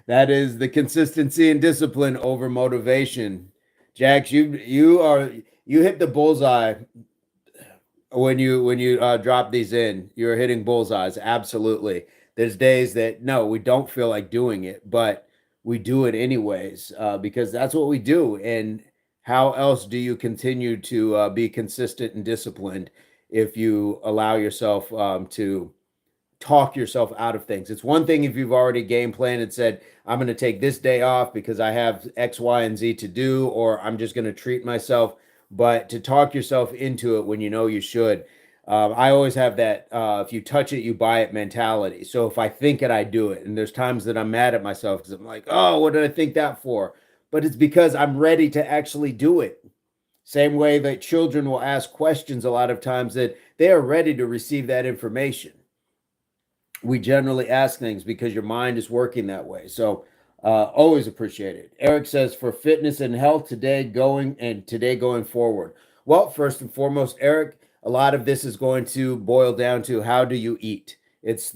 That is the consistency and discipline over motivation. Jax, you hit the bullseye when you drop these in. You're hitting bullseyes. Absolutely. There's days that no, we don't feel like doing it, but we do it anyways because that's what we do. And how else do you continue to be consistent and disciplined if you allow yourself to talk yourself out of things? It's one thing if you've already game planned and said, I'm going to take this day off because I have X, Y, and Z to do, or I'm just going to treat myself. But to talk yourself into it when you know you should. I always have that if you touch it, you buy it mentality. So if I think it, I do it. And there's times that I'm mad at myself because I'm like, oh, what did I think that for? But it's because I'm ready to actually do it. Same way that children will ask questions a lot of times that they are ready to receive that information. We generally ask things because your mind is working that way. So always appreciate it. Eric says, for fitness and health today going forward. Well, first and foremost, Eric, a lot of this is going to boil down to how do you eat? It's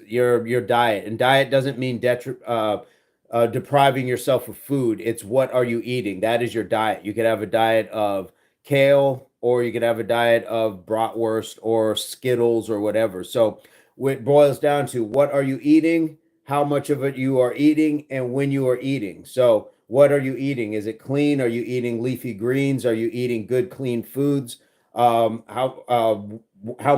your diet, and diet doesn't mean depriving yourself of food. It's what are you eating? That is your diet. You could have a diet of kale, or you could have a diet of bratwurst or Skittles or whatever. So it boils down to what are you eating, how much of it you are eating, and when you are eating. So what are you eating? Is it clean? Are you eating leafy greens? Are you eating good, clean foods? How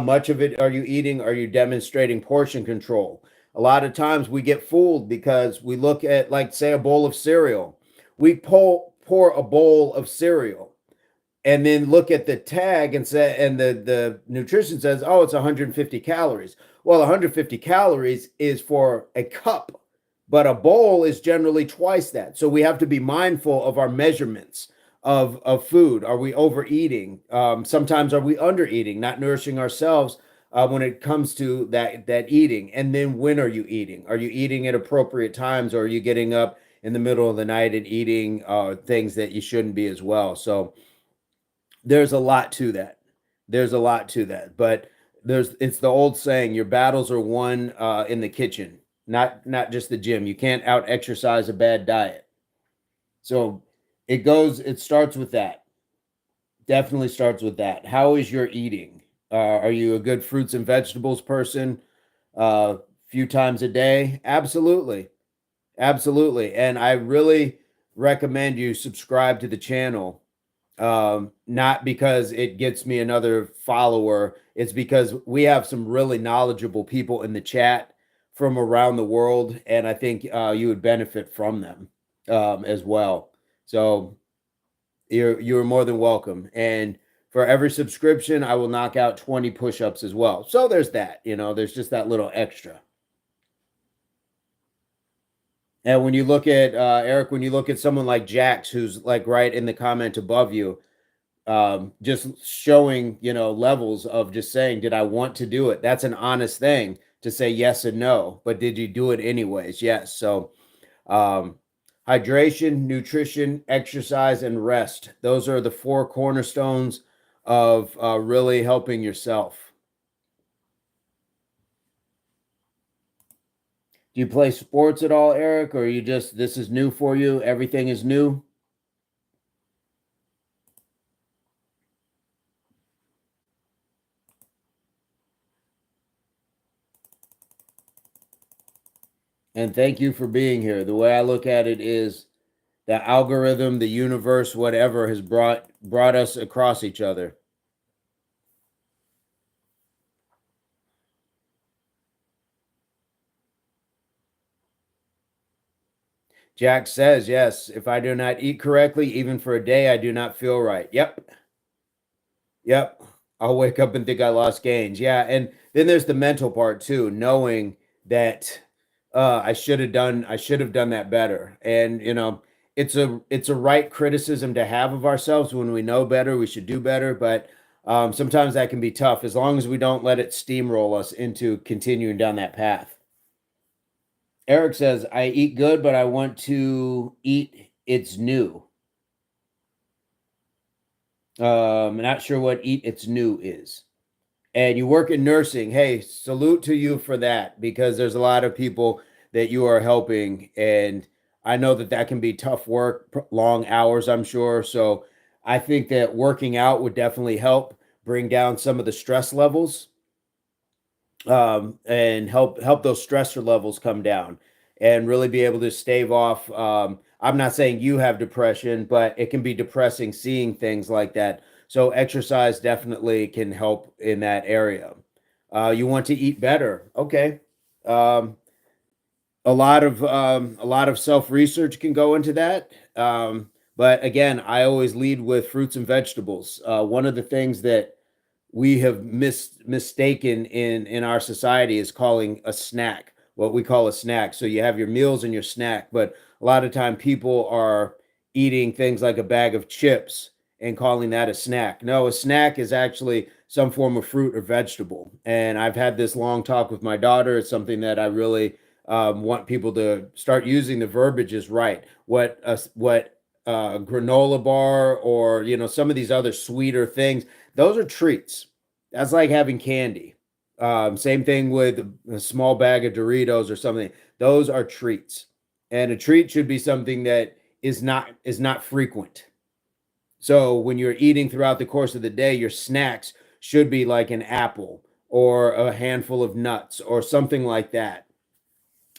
much of it are you eating? Are you demonstrating portion control? A lot of times we get fooled because we look at, like, say, a bowl of cereal. We pour a bowl of cereal and then look at the tag and say, and the nutrition says, oh, it's 150 calories. Well, 150 calories is for a cup, but a bowl is generally twice that. So we have to be mindful of our measurements of food. Are we overeating? Sometimes are we undereating, not nourishing ourselves when it comes to that eating? And then when are you eating? Are you eating at appropriate times, or are you getting up in the middle of the night and eating things that you shouldn't be as well? So there's a lot to that. But it's the old saying, your battles are won in the kitchen, not just the gym. You can't out exercise a bad diet. So it starts with that. Definitely starts with that. How is your eating? Are you a good fruits and vegetables person? Few times a day? Absolutely. And I really recommend you subscribe to the channel. Not because it gets me another follower. It's because we have some really knowledgeable people in the chat from around the world, and I think you would benefit from them as well. So you're more than welcome. And for every subscription, I will knock out 20 push-ups as well. So there's that, there's just that little extra. And when you look at Eric, when you look at someone like Jax, who's like right in the comment above you, just showing, levels of just saying, did I want to do it? That's an honest thing to say yes and no, but did you do it anyways? Yes. So, hydration, nutrition, exercise, and rest. Those are the 4 cornerstones of really helping yourself. Do you play sports at all, Eric, or you just, this is new for you? Everything is new? And thank you for being here. The way I look at it is the algorithm, the universe, whatever has brought us across each other. Jack says, yes, if I do not eat correctly, even for a day, I do not feel right. Yep. I'll wake up and think I lost gains. Yeah. And then there's the mental part too, knowing that I should have done that better. And it's a right criticism to have of ourselves. When we know better, we should do better. But sometimes that can be tough, as long as we don't let it steamroll us into continuing down that path. Eric says, I eat good, but I want to eat it's new. Not sure what eat it's new is. And you work in nursing. Hey, salute to you for that, because there's a lot of people that you are helping. And I know that can be tough work, long hours, I'm sure. So I think that working out would definitely help bring down some of the stress levels, and help those stressor levels come down and really be able to stave off. I'm not saying you have depression, but it can be depressing seeing things like that. So exercise definitely can help in that area. You want to eat better. Okay. A lot of self-research can go into that. But again, I always lead with fruits and vegetables. One of the things that we have mistaken in our society is calling a snack what we call a snack. So you have your meals and your snack, but a lot of time people are eating things like a bag of chips and calling that a snack. No, a snack is actually some form of fruit or vegetable. And I've had this long talk with my daughter. It's something that I really want people to start using. The verbiage is right. What granola bar, or some of these other sweeter things, those are treats. That's like having candy. Same thing with a small bag of Doritos or something. Those are treats, and a treat should be something that is not frequent. So when you're eating throughout the course of the day, your snacks should be like an apple or a handful of nuts or something like that.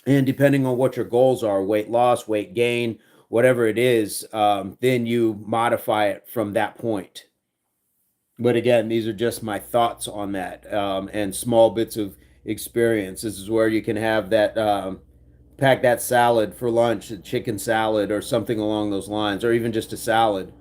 And depending on what your goals are, weight loss, weight gain, whatever it is, then you modify it from that point. But again, these are just my thoughts on that, and small bits of experience. This is where you can have that, pack that salad for lunch, a chicken salad or something along those lines, or even just a salad.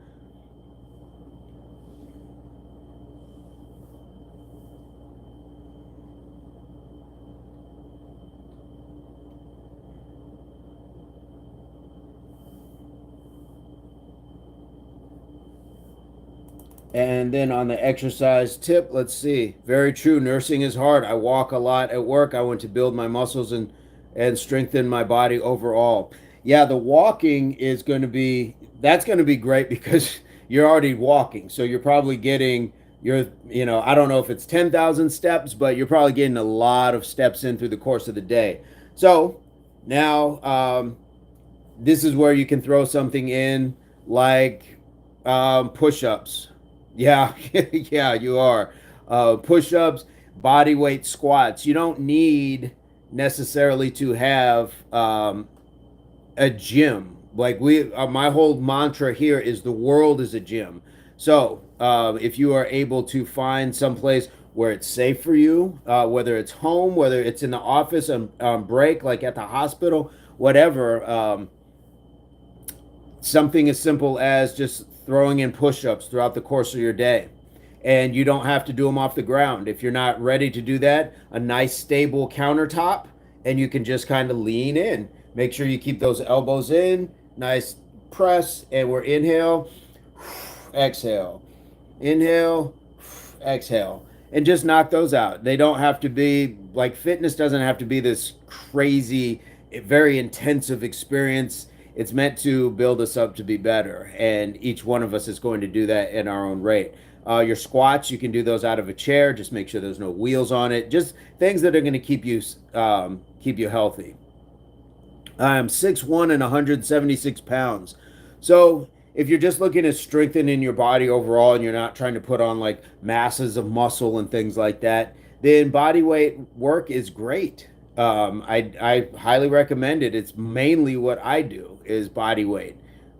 And then on the exercise tip, let's see. Very true. Nursing is hard. I walk a lot at work. I want to build my muscles and strengthen my body overall. Yeah, the walking is going to be, that's going to be great because you're already walking. So you're probably getting I don't know if it's 10,000 steps, but you're probably getting a lot of steps in through the course of the day. So now, this is where you can throw something in like push-ups. Yeah, yeah, you are. Push-ups, body weight squats. You don't need necessarily to have a gym like my whole mantra here is the world is a gym. So if you are able to find someplace where it's safe for you, whether it's home, whether it's in the office on break, like at the hospital, whatever, something as simple as just throwing in push-ups throughout the course of your day. And you don't have to do them off the ground. If you're not ready to do that, a nice stable countertop, and you can just kind of lean in. Make sure you keep those elbows in, nice press, and we're inhale, exhale, inhale, exhale, and just knock those out. They don't have to be like, fitness doesn't have to be this crazy, very intensive experience. It's meant to build us up to be better, and each one of us is going to do that in our own rate. Your squats, you can do those out of a chair. Just make sure there's no wheels on it. Just things that are going to keep you healthy. I'm 6'1" and 176 pounds. So if you're just looking at strengthening your body overall and you're not trying to put on like masses of muscle and things like that, then body weight work is great. I highly recommend it. It's mainly what I do is body weight.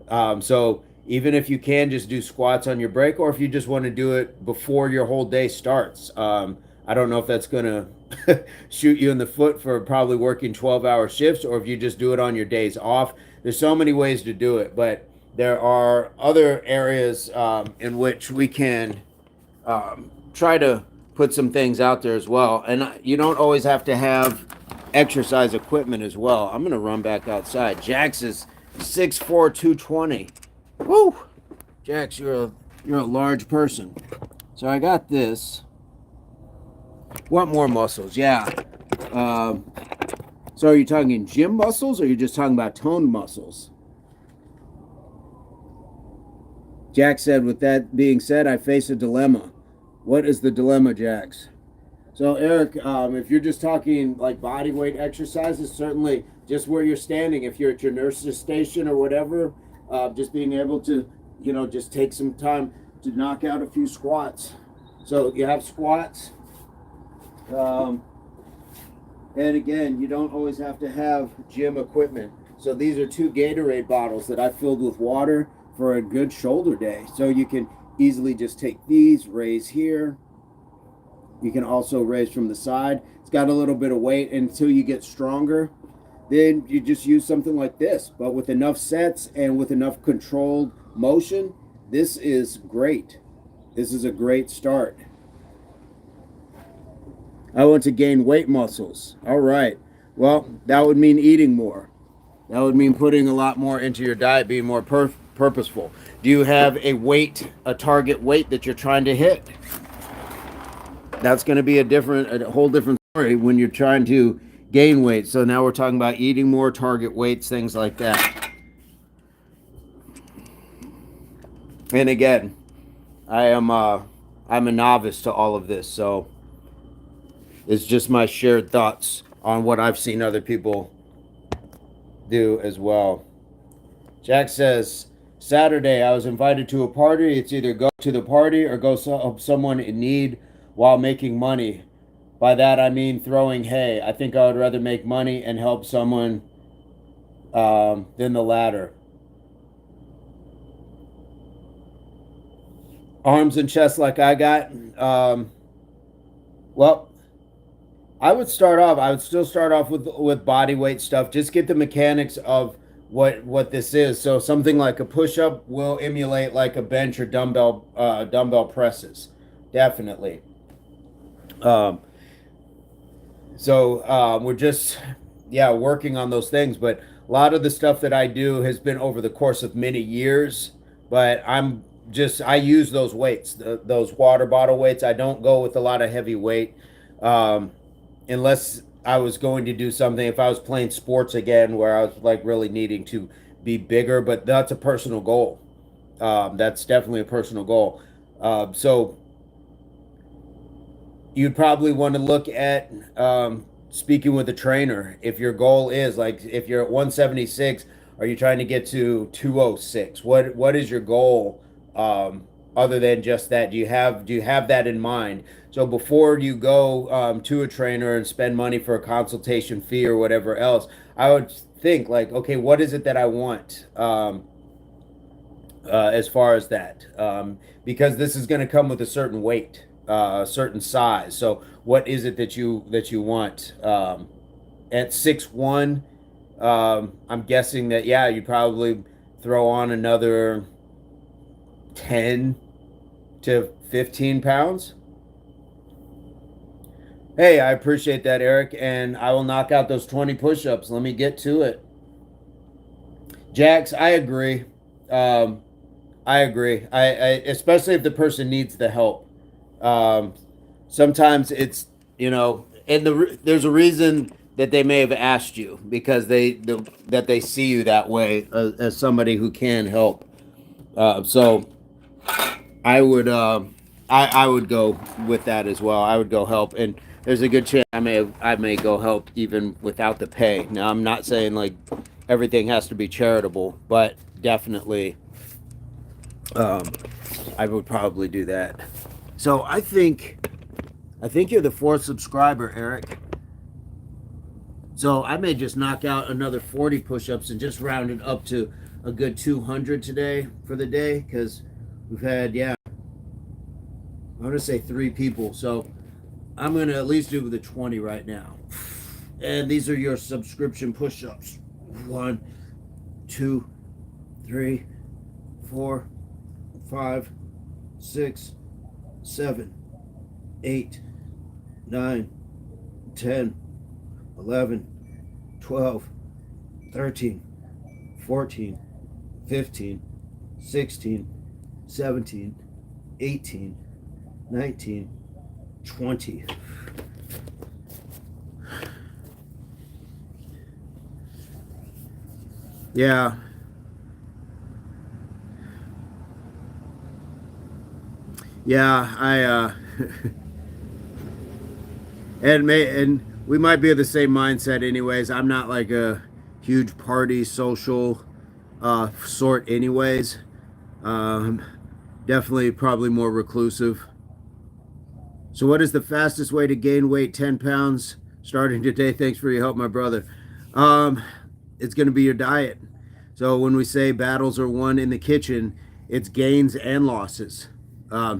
So even if you can just do squats on your break, or if you just want to do it before your whole day starts. I don't know if that's going to shoot you in the foot for probably working 12-hour shifts, or if you just do it on your days off. There's so many ways to do it, but there are other areas in which we can try to put some things out there as well. And you don't always have to have exercise equipment as well. I'm going to run back outside. Jax is 6'4", 220. Woo! Jax, you're a large person. So I got this. Want more muscles? Yeah. So are you talking gym muscles, or are you just talking about toned muscles? Jax said, with that being said, I face a dilemma. What is the dilemma, Jax? So Eric, if you're just talking like body weight exercises, certainly just where you're standing, if you're at your nurse's station or whatever, just being able to, just take some time to knock out a few squats. So you have squats. And again, you don't always have to have gym equipment. So these are 2 Gatorade bottles that I filled with water for a good shoulder day. So you can easily just take these, raise here. You can also raise from the side. It's got a little bit of weight until you get stronger. Then you just use something like this, but with enough sets and with enough controlled motion, this is great. This is a great start. I want to gain weight muscles. All right. Well, that would mean eating more. That would mean putting a lot more into your diet, being more purposeful. Do you have a target weight that you're trying to hit? That's going to be a whole different story when you're trying to gain weight. So now we're talking about eating more, target weights, things like that. And again, I'm a novice to all of this, so it's just my shared thoughts on what I've seen other people do as well. Jack says, Saturday I was invited to a party. It's either go to the party or go help someone in need while making money. By that I mean throwing hay. I think I would rather make money and help someone than the latter. Arms and chest like I got. Well, I would still start off with body weight stuff. Just get the mechanics of what this is. So something like a push-up will emulate like a bench or dumbbell presses. Definitely. We're just working on those things, but a lot of the stuff that I do has been over the course of many years, but I use those weights, those water bottle weights. I don't go with a lot of heavy weight unless I was going to do something, if I was playing sports again where I was like really needing to be bigger, but that's a personal goal. That's definitely a personal goal. So you'd probably want to look at speaking with a trainer. If your goal is like, if you're at 176, are you trying to get to 206? What is your goal other than just that? Do you have that in mind? So before you go to a trainer and spend money for a consultation fee or whatever else, I would think like, okay, what is it that I want? As far as that, because this is going to come with a certain weight, a certain size. So what is it that you want? At 6'1", I'm guessing that, yeah, you probably throw on another 10 to 15 pounds. Hey, I appreciate that, Eric, and I will knock out those 20 push-ups. Let me get to it. Jax, I agree. I agree. I especially if the person needs the help. Sometimes it's, and there's a reason that they may have asked you, because that they see you that way, as somebody who can help. So I would I would go with that as well. I would go help, and there's a good chance I may go help even without the pay. Now, I'm not saying like everything has to be charitable, but definitely I would probably do that. So I think you're the 4th subscriber, Eric. So I may just knock out another 40 push-ups and just round it up to a good 200 today for the day, because we've had, I'm going to say 3 people. So I'm going to at least do the 20 right now. And these are your subscription push-ups. 1, 2, 3, 4, 5, 6, 7, 8, 9, 10, 11, 12, 13, 14, 15, 16, 17, 18, 19, 20. Yeah. Yeah, and we might be of the same mindset anyways. I'm not like a huge party social sort anyways. Definitely probably more reclusive. So what is the fastest way to gain weight 10 pounds starting today? Thanks for your help, my brother. It's going to be your diet. So when we say battles are won in the kitchen, it's gains and losses.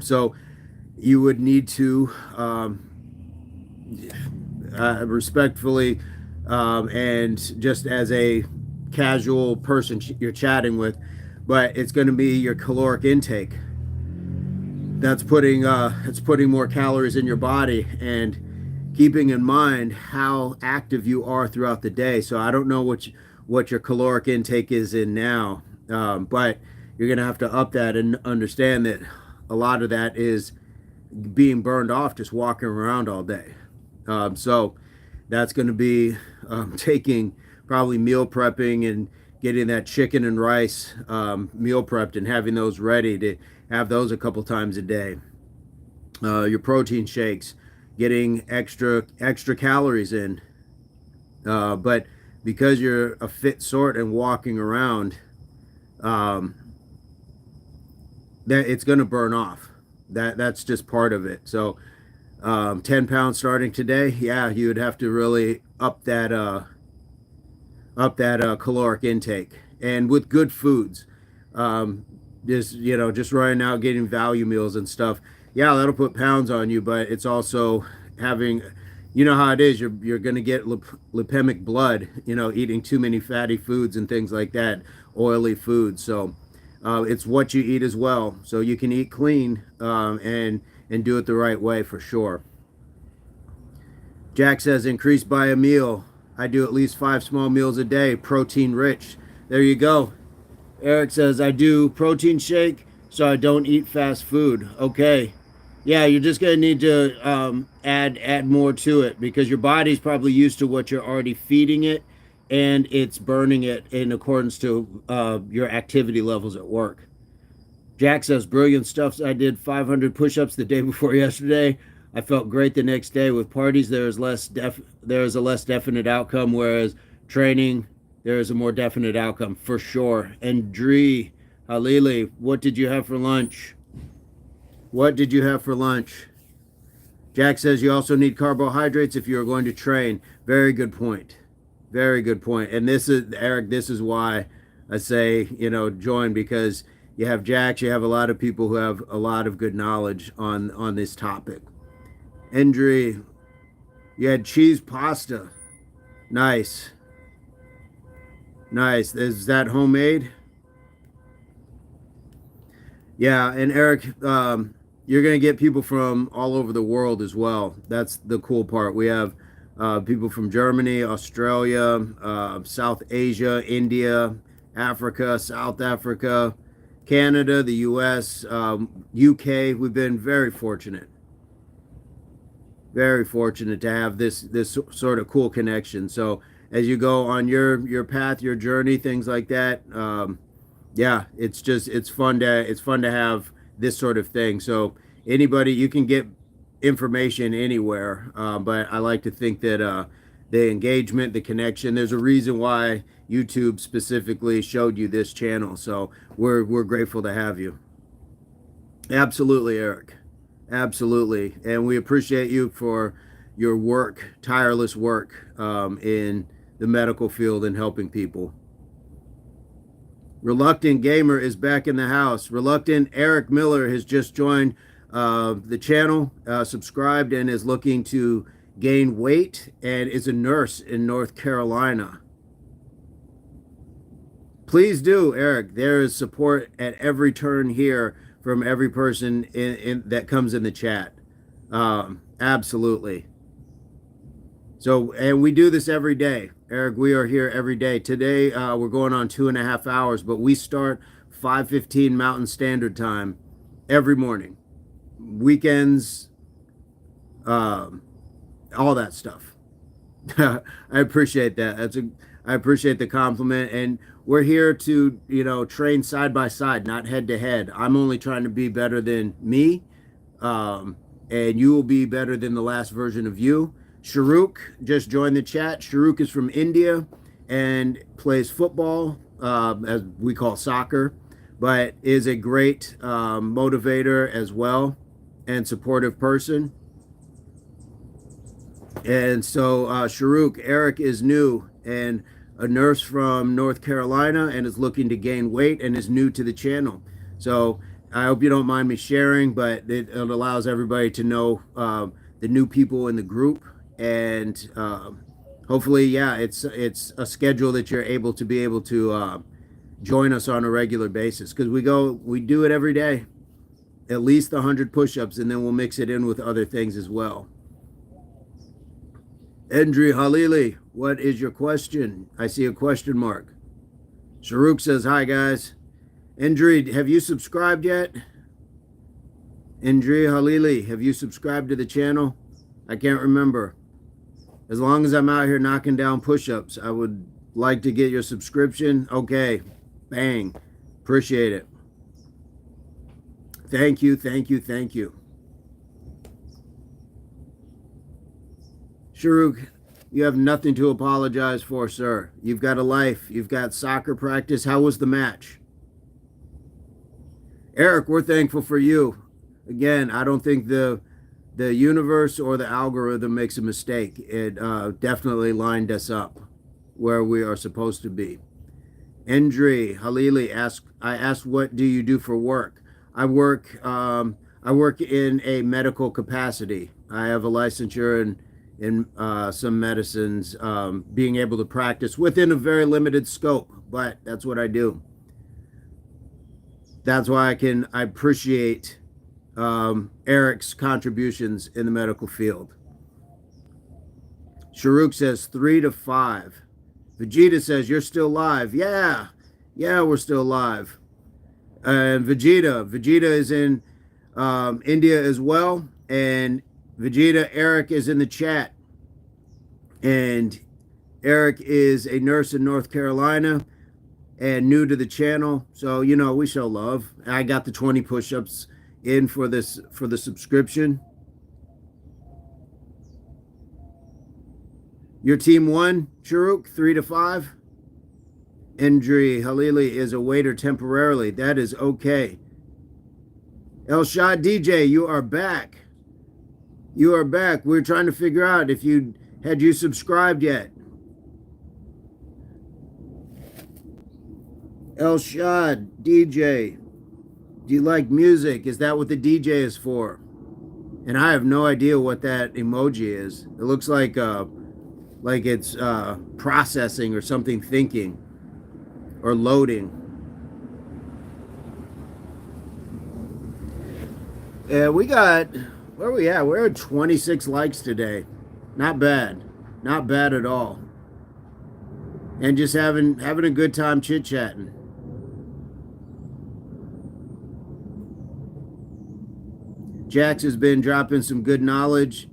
So you would need to respectfully and just as a casual person you're chatting with, but it's going to be your caloric intake. That's putting it's putting more calories in your body and keeping in mind how active you are throughout the day. So I don't know what your caloric intake is in now, but you're going to have to up that and understand that a lot of that is being burned off just walking around all day. So that's going to be taking probably meal prepping and getting that chicken and rice meal prepped and having those ready to have those a couple times a day. Your protein shakes, getting extra calories in. But because you're a fit sort and walking around, that it's going to burn off. That's just part of it. So 10 pounds starting today, yeah, you would have to really up that caloric intake, and with good foods. Just running out getting value meals and stuff, yeah, that'll put pounds on you, but it's also having, how it is, you're going to get lipemic blood, eating too many fatty foods and things like that, oily foods. So it's what you eat as well. So you can eat clean and do it the right way for sure. Jack says increase by a meal. I do at least 5 small meals a day, protein rich. There you go. Eric says I do protein shake so I don't eat fast food. Okay. Yeah, you're just going to need to add more to it, because your body's probably used to what you're already feeding it, and it's burning it in accordance to your activity levels at work. Jack says, brilliant stuff. I did 500 push-ups the day before yesterday. I felt great the next day. With parties, there is a less definite outcome, whereas training, there is a more definite outcome for sure. And Dree, Halili, what did you have for lunch? What did you have for lunch? Jack says you also need carbohydrates if you're going to train. Very good point. Very good point. And this is Eric, this is why I say, join, because you have Jax, you have a lot of people who have a lot of good knowledge on this topic. Endry, you had cheese pasta. Nice. Nice. Is that homemade? Yeah, and Eric, you're going to get people from all over the world as well. That's the cool part. We have people from Germany, Australia, South Asia, India, Africa, South Africa, Canada, the US, UK. We've been very fortunate to have this sort of cool connection. So as you go on your path, your journey, things like that, yeah, it's fun to have this sort of thing. So anybody, you can get information anywhere, but I like to think that the engagement, the connection, there's a reason why YouTube specifically showed you this channel. So we're grateful to have you. Absolutely, Eric. Absolutely. And we appreciate you for your work, tireless work in the medical field and helping people. Reluctant Gamer is back in the house. Reluctant Eric Miller has just joined the channel, subscribed, and is looking to gain weight and is a nurse in North Carolina. Please do, Eric. There is support at every turn here from every person that comes in the chat. Absolutely. So, and we do this every day. Eric, we are here every day. Today, we're going on 2.5 hours, but we start 5:15 Mountain Standard Time every morning. Weekends, all that stuff. I appreciate that. I appreciate the compliment. And we're here to, train side by side, not head to head. I'm only trying to be better than me. And you will be better than the last version of you. Sharuk just joined the chat. Sharuk is from India and plays football, as we call soccer, but is a great motivator as well and supportive person. And so Sharuk, Eric is new and a nurse from North Carolina and is looking to gain weight and is new to the channel. So I hope you don't mind me sharing, but it allows everybody to know the new people in the group. And hopefully, yeah, it's a schedule that you're able to join us on a regular basis, because we do it every day, at least 100 push-ups, and then we'll mix it in with other things as well. Endri Halili, what is your question? I see a question mark. Sharuk says, hi, guys. Endri, have you subscribed yet? Endri Halili, have you subscribed to the channel? I can't remember. As long as I'm out here knocking down push-ups, I would like to get your subscription. Okay, bang. Appreciate it. Thank you, thank you, thank you. Sharuk, you have nothing to apologize for, sir. You've got a life. You've got soccer practice. How was the match? Eric, we're thankful for you. Again, I don't think the universe or the algorithm makes a mistake. It definitely lined us up where we are supposed to be. Endri Halili I asked, what do you do for work? I work in a medical capacity. I have a licensure in some medicines, being able to practice within a very limited scope, but that's what I do. That's why I appreciate Eric's contributions in the medical field. Sharuk says 3 to 5. Vegeta says, you're still live. Yeah, we're still live. And Vegeta is in India as well. And Vegeta, Eric is in the chat. And Eric is a nurse in North Carolina and new to the channel. So, we show love. I got the 20 push-ups in for the subscription. Your team won, Sharuk, 3 to 5. Endri Halili is a waiter temporarily. That is okay. Elshad DJ, you are back. You are back. We're trying to figure out if had you subscribed yet. Elshad, DJ, do you like music? Is that what the DJ is for? And I have no idea what that emoji is. It looks like it's processing or something, thinking or loading. Yeah, we got, where are we at? We're at 26 likes today. Not bad. Not bad at all. And just having a good time chit-chatting. Jax has been dropping some good knowledge.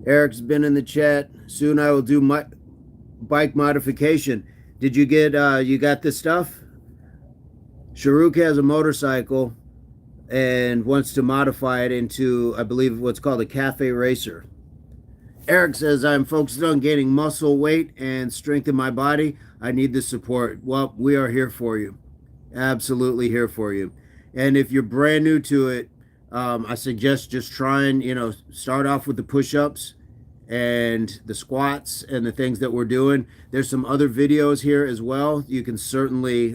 Eric's been in the chat. Soon I will do my bike modification. Did you get, you got this stuff? Sharuk has a motorcycle and wants to modify it into, I believe, what's called a cafe racer. Eric says, I'm focused on gaining muscle, weight, and strength in my body. I need the support. Well, we are here for you. Absolutely here for you. And if you're brand new to it, I suggest just trying, start off with the push-ups and the squats and the things that we're doing. There's some other videos here as well. You can certainly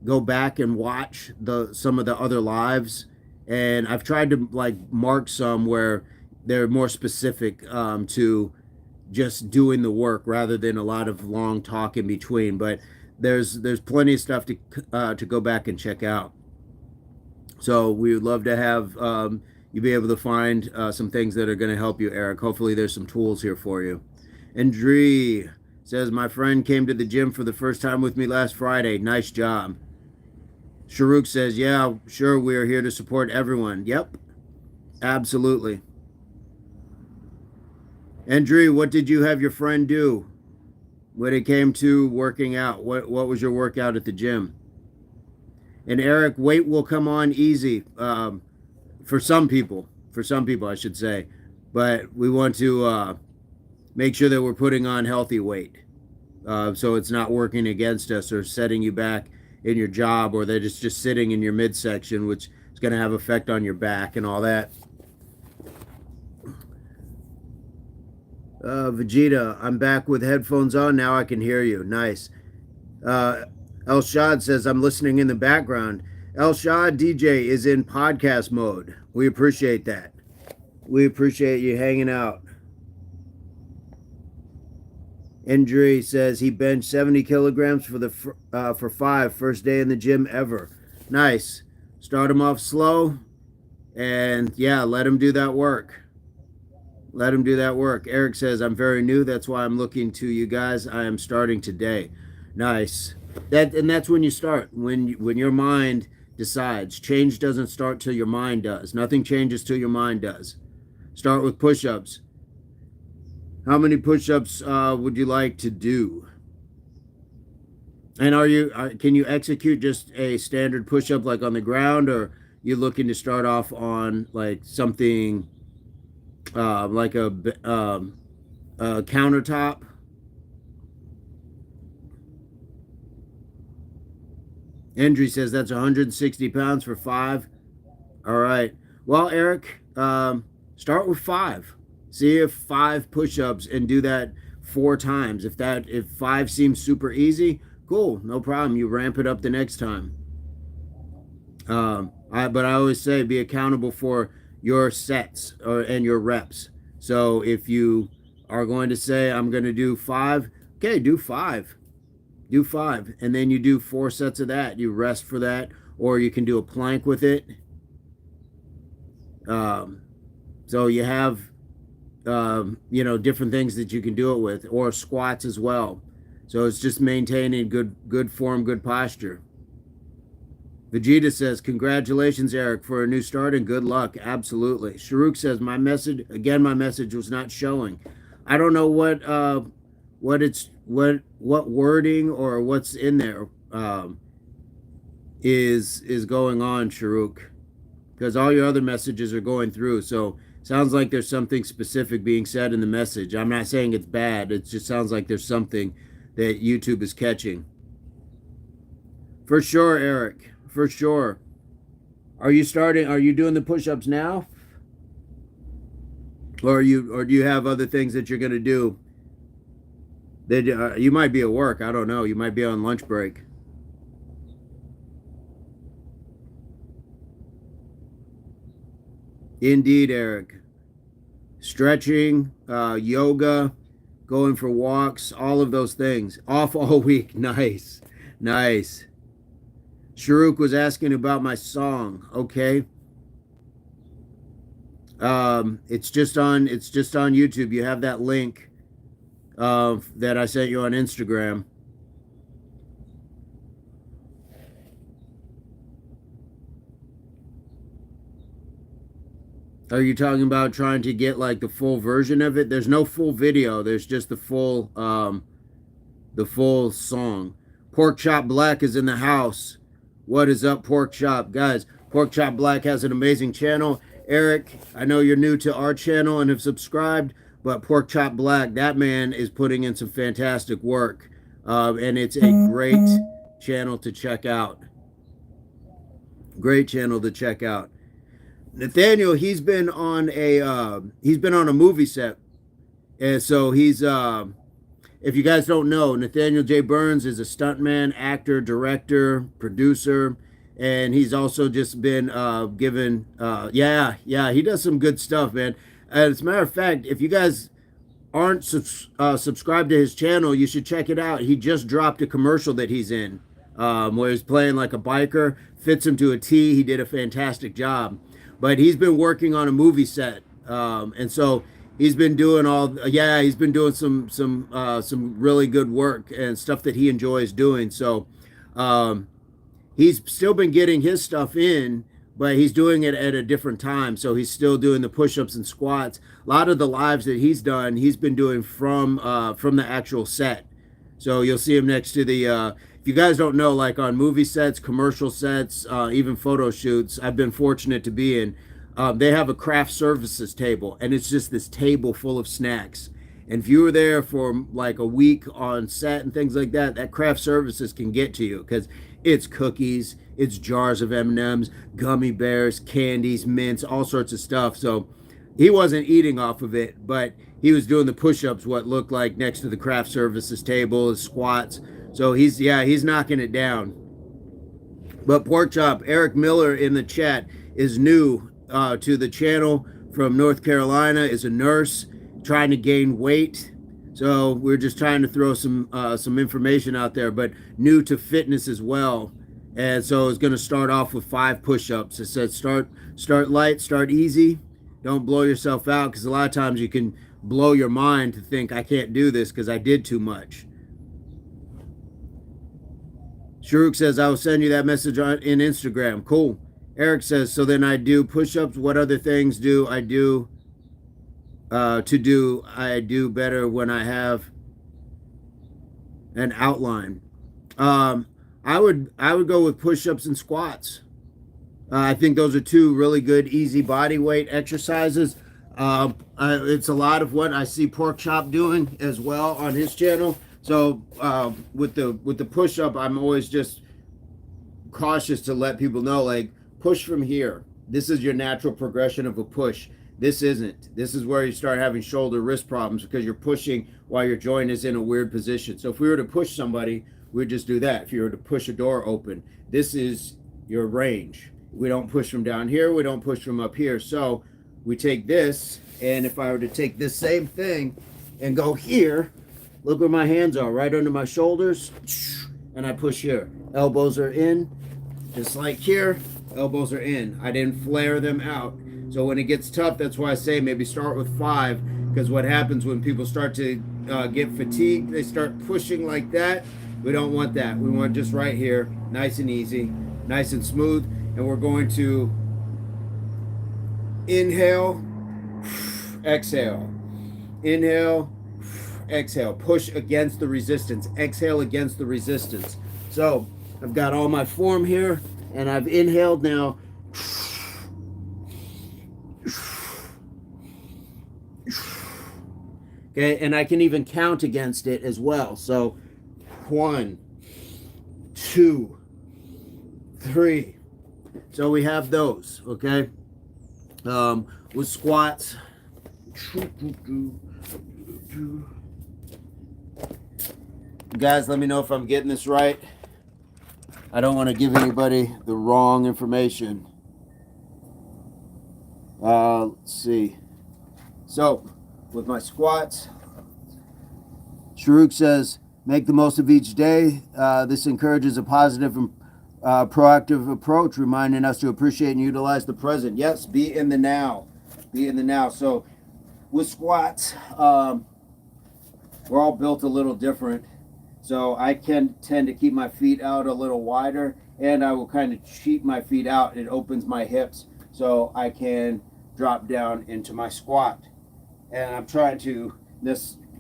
go back and watch some of the other lives. And I've tried to mark some where they're more specific to just doing the work rather than a lot of long talk in between. But there's plenty of stuff to go back and check out. So we would love to have you be able to find some things that are going to help you, Eric. Hopefully there's some tools here for you. And Dree says, my friend came to the gym for the first time with me last Friday. Nice job. Sharuk says, yeah, sure, we are here to support everyone. Yep, absolutely. And Dree, what did you have your friend do when it came to working out? What was your workout at the gym? And Eric, weight will come on easy for some people, I should say. But we want to make sure that we're putting on healthy weight so it's not working against us or setting you back in your job, or that it's just sitting in your midsection, which is going to have effect on your back and all that. Vegeta, I'm back with headphones on. Now I can hear you. Nice. Elshad says, I'm listening in the background. Elshad DJ is in podcast mode. We appreciate that. We appreciate you hanging out. Indri says he benched 70 kilograms for 5, first day in the gym ever. Nice. Start him off slow, and yeah, let him do that work. Let him do that work. Eric says, I'm very new. That's why I'm looking to you guys. I am starting today. Nice. That's when you start. When your mind decides. Change doesn't start till your mind does. Nothing changes till your mind does. Start with push-ups. How many push-ups would you like to do? And can you execute just a standard push-up like on the ground, or you looking to start off on like something like a countertop? Andrew says that's 160 pounds for 5. All right. Well, Eric, start with 5. See if 5 push-ups and do that 4 times. If 5 seems super easy, cool, no problem. You ramp it up the next time. But I always say be accountable for your sets and your reps. So if you are going to say, I'm going to do 5, okay, do 5. Do 5. And then you do 4 sets of that. You rest for that. Or you can do a plank with it. So you have, different things that you can do it with. Or squats as well. So it's just maintaining good form, good posture. Vegeta says, congratulations, Eric, for a new start and good luck. Absolutely. Sharuk says, my message was not showing. I don't know what wording or what's in there is going on, Sharuk, because all your other messages are going through. So sounds like there's something specific being said in the message. I'm not saying it's bad. It just sounds like there's something that YouTube is catching. For sure, Eric. For sure. Are you doing the push-ups now? Or do you have other things that you're going to do You might be at work. I don't know. You might be on lunch break. Indeed, Eric. Stretching, yoga, going for walks, all of those things. Off all week. Nice. Nice. Sharuk was asking about my song. Okay. It's just on YouTube. You have that link that I sent you on Instagram. Are you talking about trying to get like the full version of it? There's no full video. There's just the full song. Pork Chop Black is in the house. What is up, Pork Chop? Guys, Pork Chop Black has an amazing channel. Eric, I know you're new to our channel and have subscribed, but Pork Chop Black, that man is putting in some fantastic work. And it's a great channel to check out. Great channel to check out. Nathaniel, he's been on a movie set. And so he's if you guys don't know, Nathaniel J Burns is a stuntman, actor, director, producer, and he's also just been given he does some good stuff, man. As a matter of fact, if you guys aren't subscribed to his channel, you should check it out. He just dropped a commercial that he's in where he's playing like a biker. Fits him to a T. He did a fantastic job. But he's been working on a movie set, and so he's been doing he's been doing some really good work and stuff that he enjoys doing. So he's still been getting his stuff in, but he's doing it at a different time. So he's still doing the push-ups and squats. A lot of the lives that he's done, he's been doing from the actual set. So you'll see him next to the if you guys don't know, like on movie sets, commercial sets, even photo shoots, I've been fortunate to be in. They have a craft services table, and it's just this table full of snacks. And if you were there for like a week on set and things like that, that craft services can get to you because it's cookies, it's jars of M&Ms, gummy bears, candies, mints, all sorts of stuff. So he wasn't eating off of it, but he was doing the push-ups, what looked like next to the craft services table, his squats. So he's knocking it down. But Pork Chop, Eric Miller in the chat is new to the channel from North Carolina, is a nurse trying to gain weight. So we're just trying to throw some information out there, but new to fitness as well. And so it's going to start off with 5 push-ups. It says start light, start easy. Don't blow yourself out, because a lot of times you can blow your mind to think, I can't do this because I did too much. Sharuk says, I will send you that message in Instagram. Cool. Eric says, so then I do push-ups. What other things do I do I do better when I have an outline? I would go with push-ups and squats. I think those are 2 really good, easy body weight exercises. It's a lot of what I see Pork Chop doing as well on his channel. So with the push-up, I'm always just cautious to let people know, like, push from here. This is your natural progression of a push. This isn't. This is where you start having shoulder wrist problems, because you're pushing while your joint is in a weird position. So if we were to push somebody, we'd just do that. If you were to push a door open, this is your range. We don't push from down here. We don't push from up here. So we take this, and if I were to take this same thing and go here, look where my hands are, right under my shoulders, and I push here. Elbows are in, just like here, elbows are in. I didn't flare them out. So when it gets tough, that's why I say maybe start with 5, because what happens when people start to get fatigued, they start pushing like that. We don't want that. We want just right here, nice and easy, nice and smooth. And we're going to inhale, exhale, inhale, exhale, push against the resistance, exhale against the resistance. So I've got all my form here, and I've inhaled now. Okay, and I can even count against it as well. So 1, 2, 3. So we have those, okay? With squats. Guys, let me know if I'm getting this right. I don't want to give anybody the wrong information. Let's see. So, with my squats, Sharuk says, make the most of each day. This encourages a positive and proactive approach, reminding us to appreciate and utilize the present. Yes, be in the now. Be in the now. So, with squats, we're all built a little different. So I can tend to keep my feet out a little wider, and I will kind of cheat my feet out. It opens my hips so I can drop down into my squat. And I'm trying to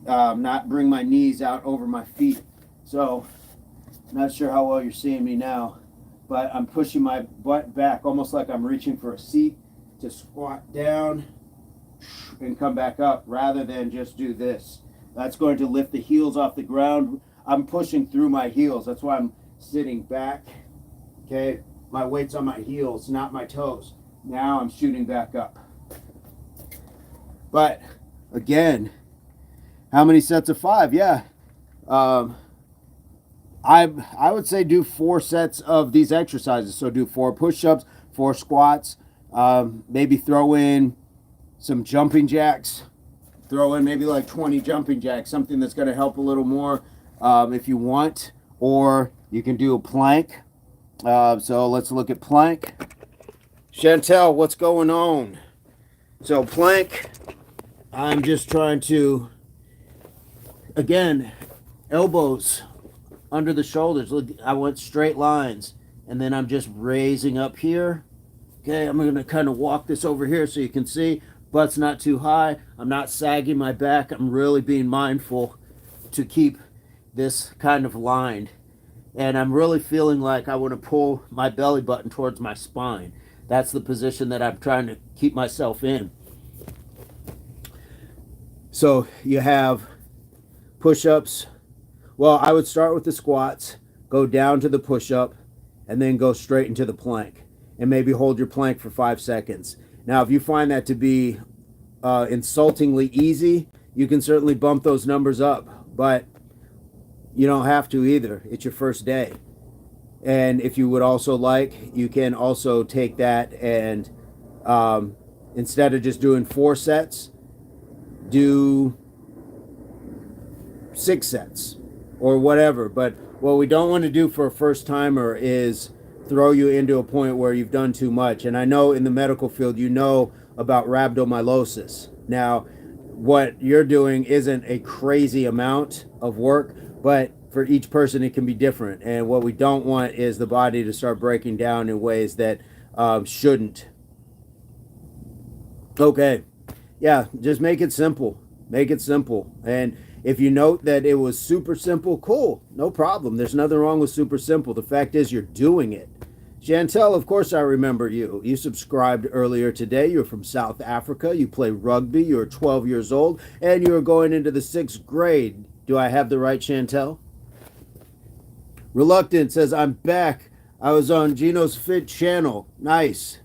not bring my knees out over my feet. So not sure how well you're seeing me now, but I'm pushing my butt back almost like I'm reaching for a seat to squat down and come back up rather than just do this. That's going to lift the heels off the ground. I'm pushing through my heels. That's why I'm sitting back. Okay, my weight's on my heels, not my toes. Now I'm shooting back up. But again, how many sets of 5? Yeah. I would say do 4 sets of these exercises. So do 4 push-ups, 4 squats, maybe throw in some jumping jacks. Throw in maybe like 20 jumping jacks, something that's going to help a little more if you want. Or you can do a plank. So let's look at plank. Chantel, what's going on? So plank, I'm just trying to, again, elbows under the shoulders. Look, I went straight lines. And then I'm just raising up here. Okay, I'm going to kind of walk this over here so you can see. Butt's not too high. I'm not sagging my back. I'm really being mindful to keep this kind of lined. And I'm really feeling like I want to pull my belly button towards my spine. That's the position that I'm trying to keep myself in. So you have push-ups. Well, I would start with the squats, go down to the push-up, and then go straight into the plank. And maybe hold your plank for 5 seconds. Now, if you find that to be insultingly easy, you can certainly bump those numbers up, but you don't have to either. It's your first day. And if you would also like, you can also take that and instead of just doing 4 sets, do 6 sets or whatever. But what we don't want to do for a first timer is throw you into a point where you've done too much. And I know in the medical field, you know about rhabdomyolysis. Now, what you're doing isn't a crazy amount of work, but for each person, it can be different. And what we don't want is the body to start breaking down in ways that shouldn't. Okay. Yeah, just make it simple. Make it simple. And if you note that it was super simple, cool. No problem. There's nothing wrong with super simple. The fact is you're doing it. Chantel, of course I remember you. You subscribed earlier today. You're from South Africa. You play rugby. You're 12 years old. And you're going into the 6th grade. Do I have the right Chantel? Reluctant says, I'm back. I was on Gino's Fit channel. Nice.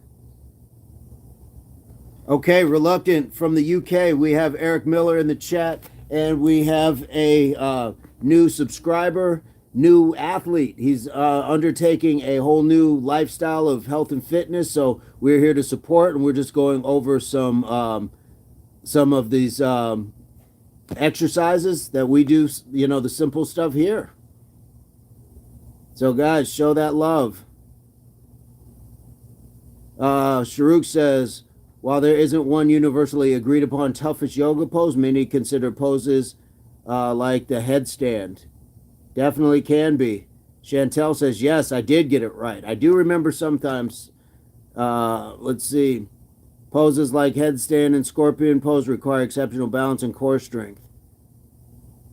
Okay, Reluctant from the UK. We have Eric Miller in the chat. And we have a new subscriber, new athlete. He's undertaking a whole new lifestyle of health and fitness. So we're here to support, and we're just going over some of these exercises that we do, you know, the simple stuff here. So guys, show that love. Sharuk says, while there isn't one universally agreed upon toughest yoga pose, many consider poses like the headstand. Definitely can be. Chantel says, yes, I did get it right. I do remember sometimes, let's see, poses like headstand and scorpion pose require exceptional balance and core strength.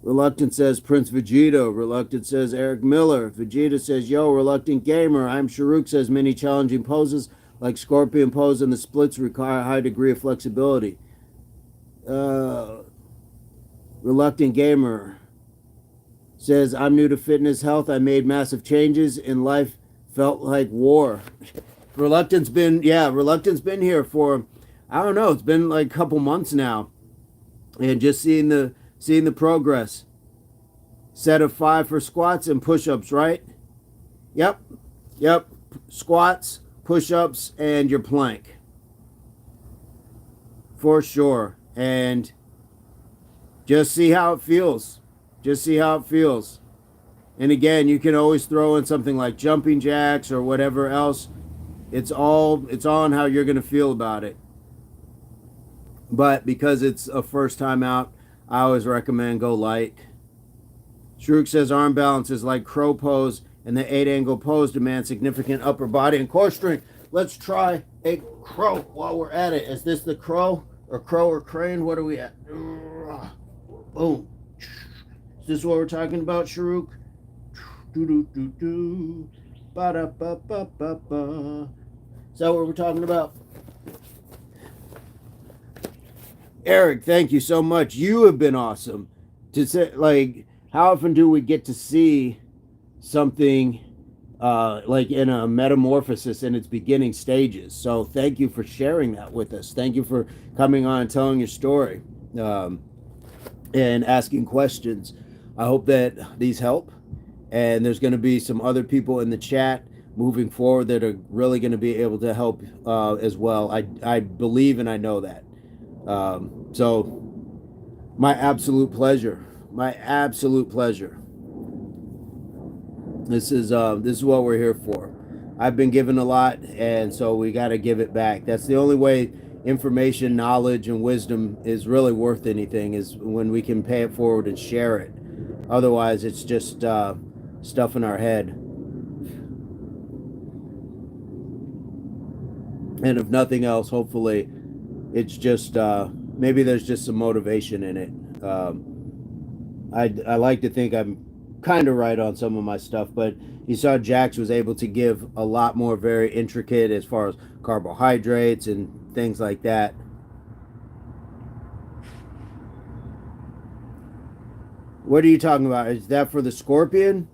Reluctant says Prince Vegeta. Reluctant says Eric Miller. Vegeta says, yo, Reluctant Gamer. I'm Sharuk says many challenging poses like scorpion pose and the splits require a high degree of flexibility. Reluctant Gamer says, I'm new to fitness health. I made massive changes in life. Felt like war. Reluctant's been here for, I don't know, it's been like a couple months now. And just seeing the progress. set of 5 for squats and push-ups, right? Yep. Squats, push-ups, and your plank. For sure. And just see how it feels. And again, you can always throw in something like jumping jacks or whatever else. It's all on how you're going to feel about it. But because it's a first time out, I always recommend go light. Shruk says arm balance is like crow pose, and the 8-angle pose demands significant upper body and core strength. Let's try a crow while we're at it. Is this the crow or crane? What are we at? Boom. Is this what we're talking about, Shruk? Ba-da-ba-ba-ba-ba. Is that what we're talking about? Eric, thank you so much. You have been awesome. To say, like, how often do we get to see something like in a metamorphosis in its beginning stages? So thank you for sharing that with us. Thank you for coming on and telling your story and asking questions. I hope that these help. And there's going to be some other people in the chat moving forward that are really going to be able to help as well. I believe and I know that. So my absolute pleasure. This is what we're here for. I've been given a lot, and so we got to give it back. That's the only way information, knowledge, and wisdom is really worth anything, is when we can pay it forward and share it. Otherwise, it's just stuff in our head. And if nothing else, hopefully it's just maybe there's just some motivation in it. I like to think I'm kind of right on some of my stuff, but you saw Jax was able to give a lot more very intricate as far as carbohydrates and things like that. What are you talking about? Is that for the scorpion?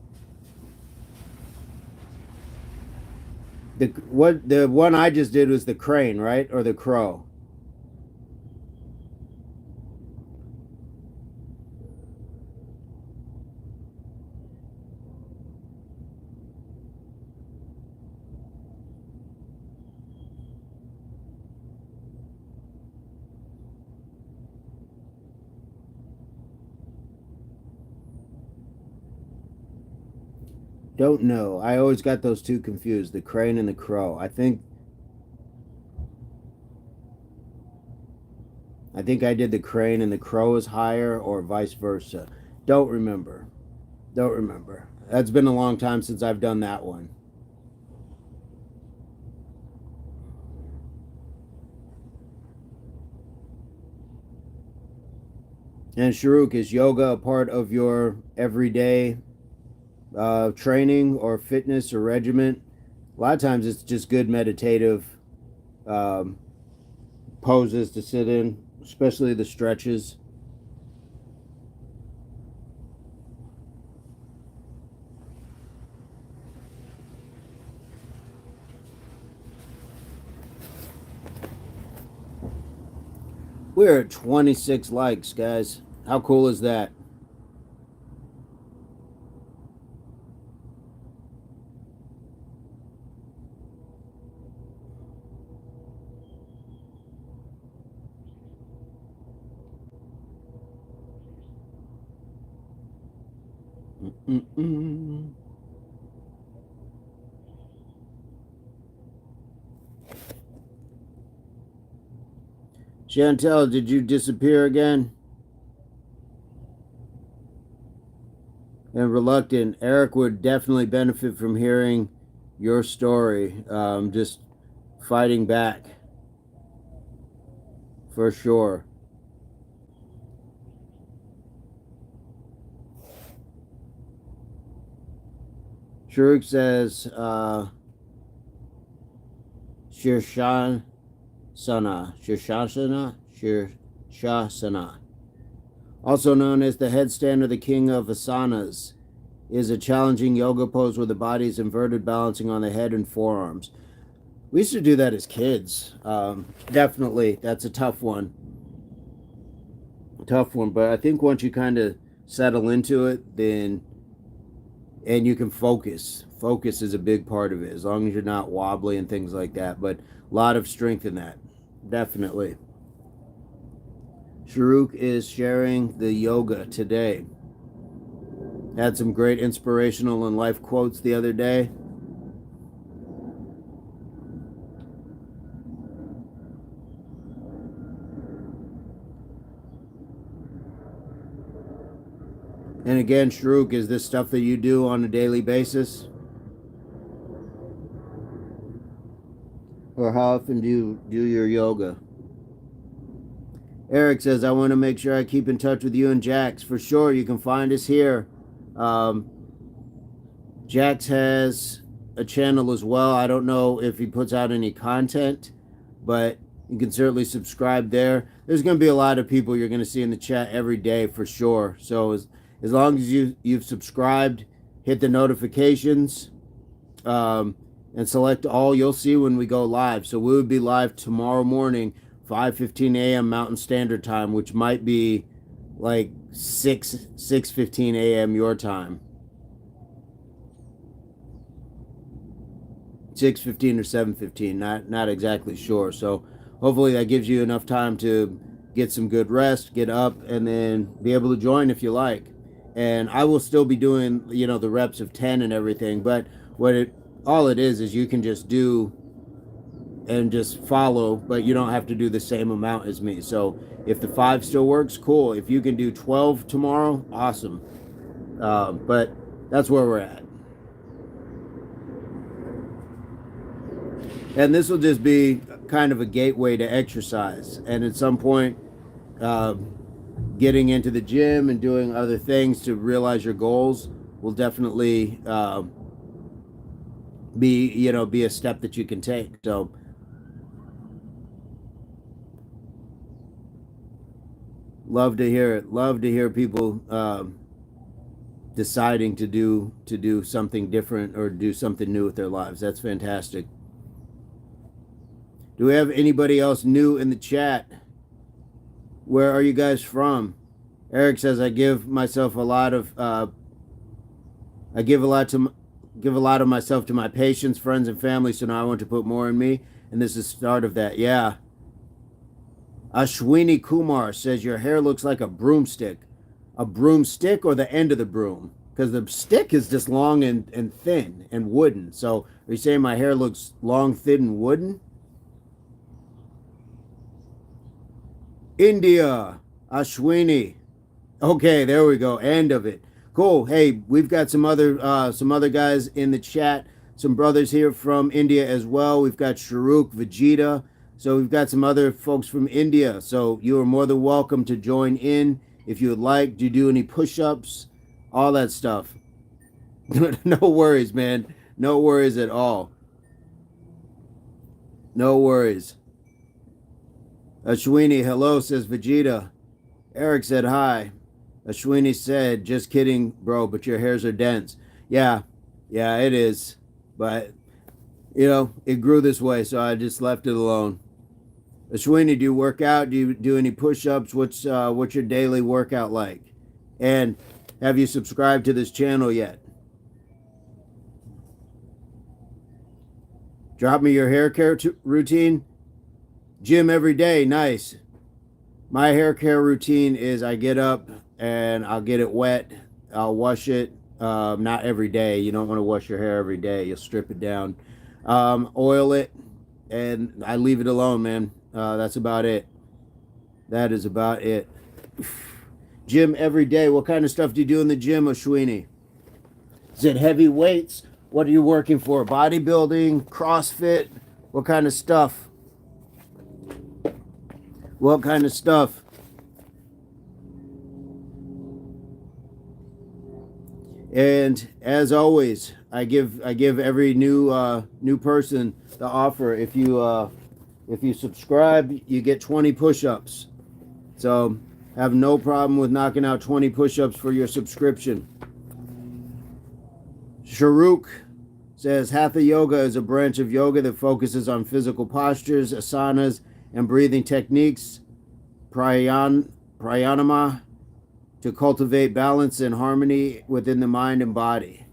The one I just did was the crane, right? Or the crow? Don't know. I always got those two confused, the crane and the crow. I think I did the crane and the crow is higher, or vice versa. Don't remember. That's been a long time since I've done that one. And Sharuk, is yoga a part of your everyday training or fitness or regiment? A lot of times it's just good meditative poses to sit in, especially the stretches. We're at 26 likes, guys. How cool is that? Chantel, did you disappear again? And reluctant, Eric would definitely benefit from hearing your story. Just fighting back. For sure. Sharuk says, Shirshasana, also known as the headstand or the king of asanas, is a challenging yoga pose where the body is inverted, balancing on the head and forearms. We used to do that as kids. Definitely, that's a tough one. But I think once you kind of settle into it, then, and you can focus. Focus is a big part of it, as long as you're not wobbly and things like that. But a lot of strength in that, definitely. Sharuk is sharing the yoga today. Had some great inspirational and life quotes the other day. And again, Sharuk, is this stuff that you do on a daily basis? Or how often do you do your yoga? Eric says, I want to make sure I keep in touch with you and Jax. For sure, you can find us here. Jax has a channel as well. I don't know if he puts out any content, but you can certainly subscribe there. There's going to be a lot of people you're going to see in the chat every day for sure. So as long as you've subscribed, hit the notifications, and select all, you'll see when we go live. So we would be live tomorrow morning, 5:15 a.m. Mountain Standard Time, which might be like 6:15 a.m. your time. 6:15 or 7:15, not exactly sure. So hopefully that gives you enough time to get some good rest, get up, and then be able to join if you like. And I will still be doing, the reps of 10 and everything, but all it is you can just do and just follow, but you don't have to do the same amount as me. So if the 5 still works, cool. If you can do 12 tomorrow, awesome. But that's where we're at. And this will just be kind of a gateway to exercise. And at some point, getting into the gym and doing other things to realize your goals will definitely be a step that you can take. So love to hear it. Love to hear people deciding to do something different or do something new with their lives. That's fantastic. Do we have anybody else new in the chat? Where are you guys from? Eric says, I give myself a lot of give a lot of myself to my patients, friends, and family, so now I want to put more in me, and this is the start of that. Yeah. Ashwini Kumar says, your hair looks like a broomstick. A broomstick or the end of the broom? Because the stick is just long and thin and wooden. So are you saying my hair looks long, thin, and wooden? India, Ashwini. Okay, there we go. End of it. Cool. Hey, we've got some other guys in the chat. Some brothers here from India as well. We've got Sharuk, Vegeta. So we've got some other folks from India. So you are more than welcome to join in if you would like. Do you do any push-ups? All that stuff. No worries, man. No worries at all. No worries. Ashwini, hello, says Vegeta. Eric said hi. Ashwini said, just kidding, bro, but your hairs are dense. Yeah, it is. But, it grew this way, so I just left it alone. Ashwini, do you work out? Do you do any push-ups? What's your daily workout like? And have you subscribed to this channel yet? Drop me your hair care routine. Gym every day, nice. My hair care routine is I get up and I'll get it wet. I'll wash it. Not every day. You don't want to wash your hair every day. You'll strip it down. Oil it, and I leave it alone, man. That's about it. That is about it. Gym every day. What kind of stuff do you do in the gym, Ashwini? Is it heavy weights? What are you working for? Bodybuilding? CrossFit? What kind of stuff? What kind of stuff? And as always, I give every new person the offer. If you subscribe, you get 20 push-ups. So have no problem with knocking out 20 push-ups for your subscription. Sharuk says Hatha Yoga is a branch of yoga that focuses on physical postures, asanas, and breathing techniques. Pranayama to cultivate balance and harmony within the mind and body.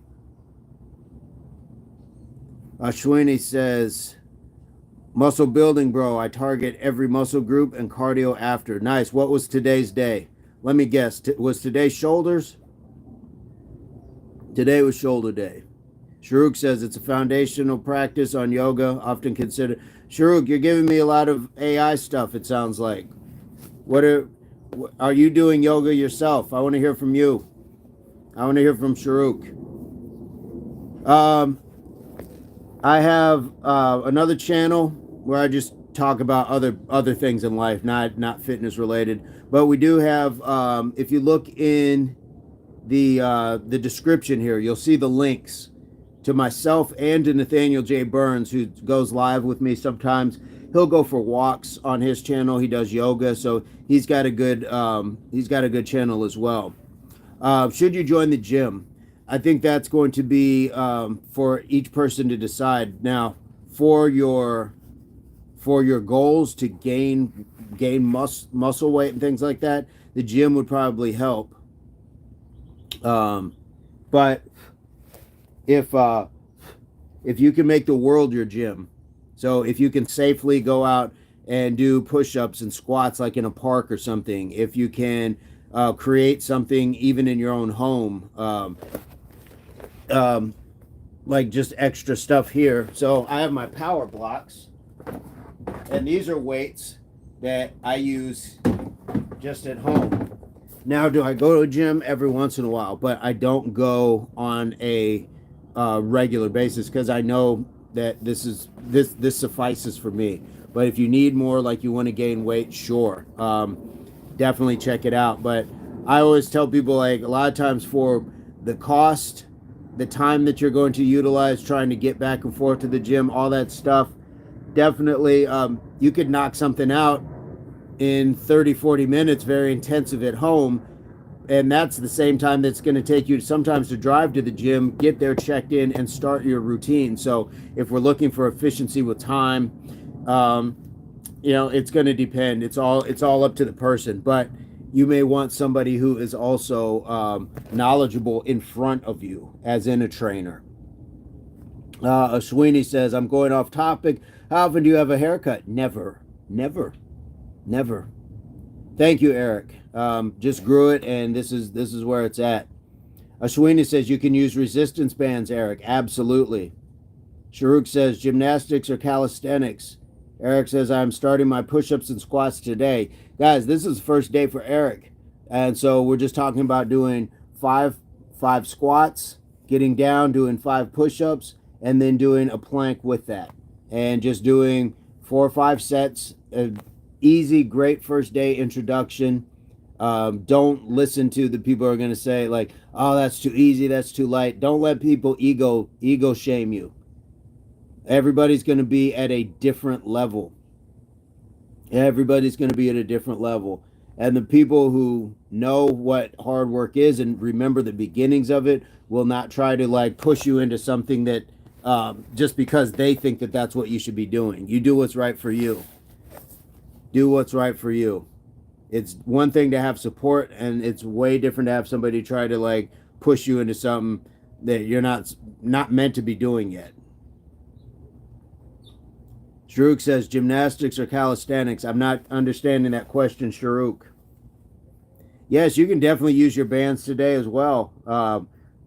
Ashwini says, muscle building, bro. I target every muscle group and cardio after. Nice. What was today's day? Let me guess. Was today shoulders? Today was shoulder day. Sharuk says it's a foundational practice on yoga, often considered. Sharuk, you're giving me a lot of AI stuff, it sounds like. What are you doing yoga yourself? I want to hear from you. I want to hear from Sharuk. I have another channel where I just talk about other things in life, not fitness related. But we do have, if you look in the description here, you'll see the links to myself and to Nathaniel J Burns, who goes live with me sometimes. He'll go for walks on his channel. He does yoga, so he's got a good channel as well. Should you join the gym? I think that's going to be for each person to decide. Now, for your goals to gain muscle weight and things like that, the gym would probably help. But if you can make the world your gym, so if you can safely go out and do push-ups and squats like in a park or something, if you can create something even in your own home, like just extra stuff here. So I have my power blocks, and these are weights that I use just at home. Now, do I go to a gym every once in a while? But I don't go on a regular basis, because I know that this suffices for me. But if you need more, like you want to gain weight, sure, definitely check it out. But I always tell people, like, a lot of times for the cost, the time that you're going to utilize trying to get back and forth to the gym, all that stuff, definitely you could knock something out in 30-40 minutes, very intensive at home, and that's the same time that's going to take you sometimes to drive to the gym, get there, checked in, and start your routine. So if we're looking for efficiency with time, it's going to depend. It's all up to the person, but you may want somebody who is also knowledgeable in front of you, as in a trainer. Ashwini says, I'm going off topic. How often do you have a haircut? Never. Thank you, Eric. Just grew it, and this is where it's at. Ashwini says you can use resistance bands, Eric. Absolutely. Sharuk says gymnastics or calisthenics. Eric says I'm starting my push-ups and squats today. Guys, this is the first day for Eric, and so we're just talking about doing five squats, getting down, doing 5 push-ups, and then doing a plank with that, and just doing 4 or 5 sets. Easy, great first day introduction. Don't listen to the people who are going to say, like, oh, that's too easy, that's too light. Don't let people ego shame you. Everybody's going to be at a different level. Everybody's going to be at a different level. And the people who know what hard work is and remember the beginnings of it will not try to, like, push you into something that just because they think that that's what you should be doing. You do what's right for you. Do what's right for you. It's one thing to have support, and it's way different to have somebody try to, like, push you into something that you're not meant to be doing yet. Sharuk says gymnastics or calisthenics. I'm not understanding that question, Sharuk. Yes, you can definitely use your bands today as well.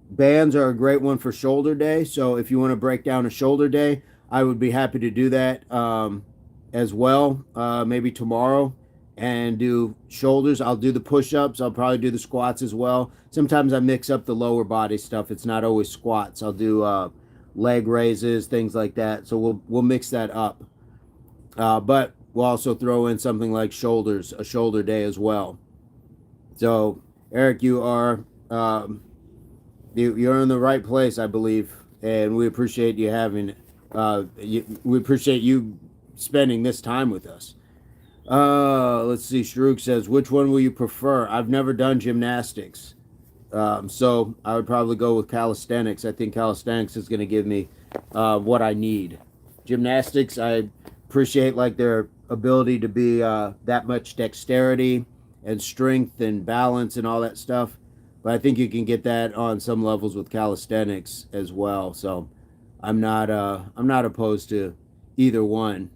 Bands are a great one for shoulder day. So if you want to break down a shoulder day, I would be happy to do that as well. Maybe tomorrow, and do shoulders. I'll do the push-ups. I'll probably do the squats as well. Sometimes I mix up the lower body stuff. It's not always squats. I'll do leg raises, things like that. So we'll mix that up. But we'll also throw in something like shoulders, a shoulder day as well. So Eric, you are you're in the right place, I believe, and we appreciate you having. We appreciate you spending this time with us. Let's see. Sharuk says, which one will you prefer? I've never done gymnastics, so I would probably go with calisthenics. I think calisthenics is going to give me what I need. Gymnastics, I appreciate, like, their ability to be that much dexterity and strength and balance and all that stuff. But I think you can get that on some levels with calisthenics as well. So I'm not opposed to either one.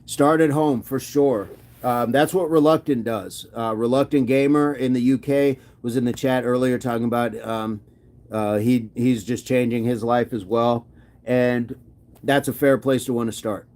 Start at home for sure. That's what Reluctant does. Reluctant Gamer in the UK was in the chat earlier talking about he's just changing his life as well, and that's a fair place to want to start.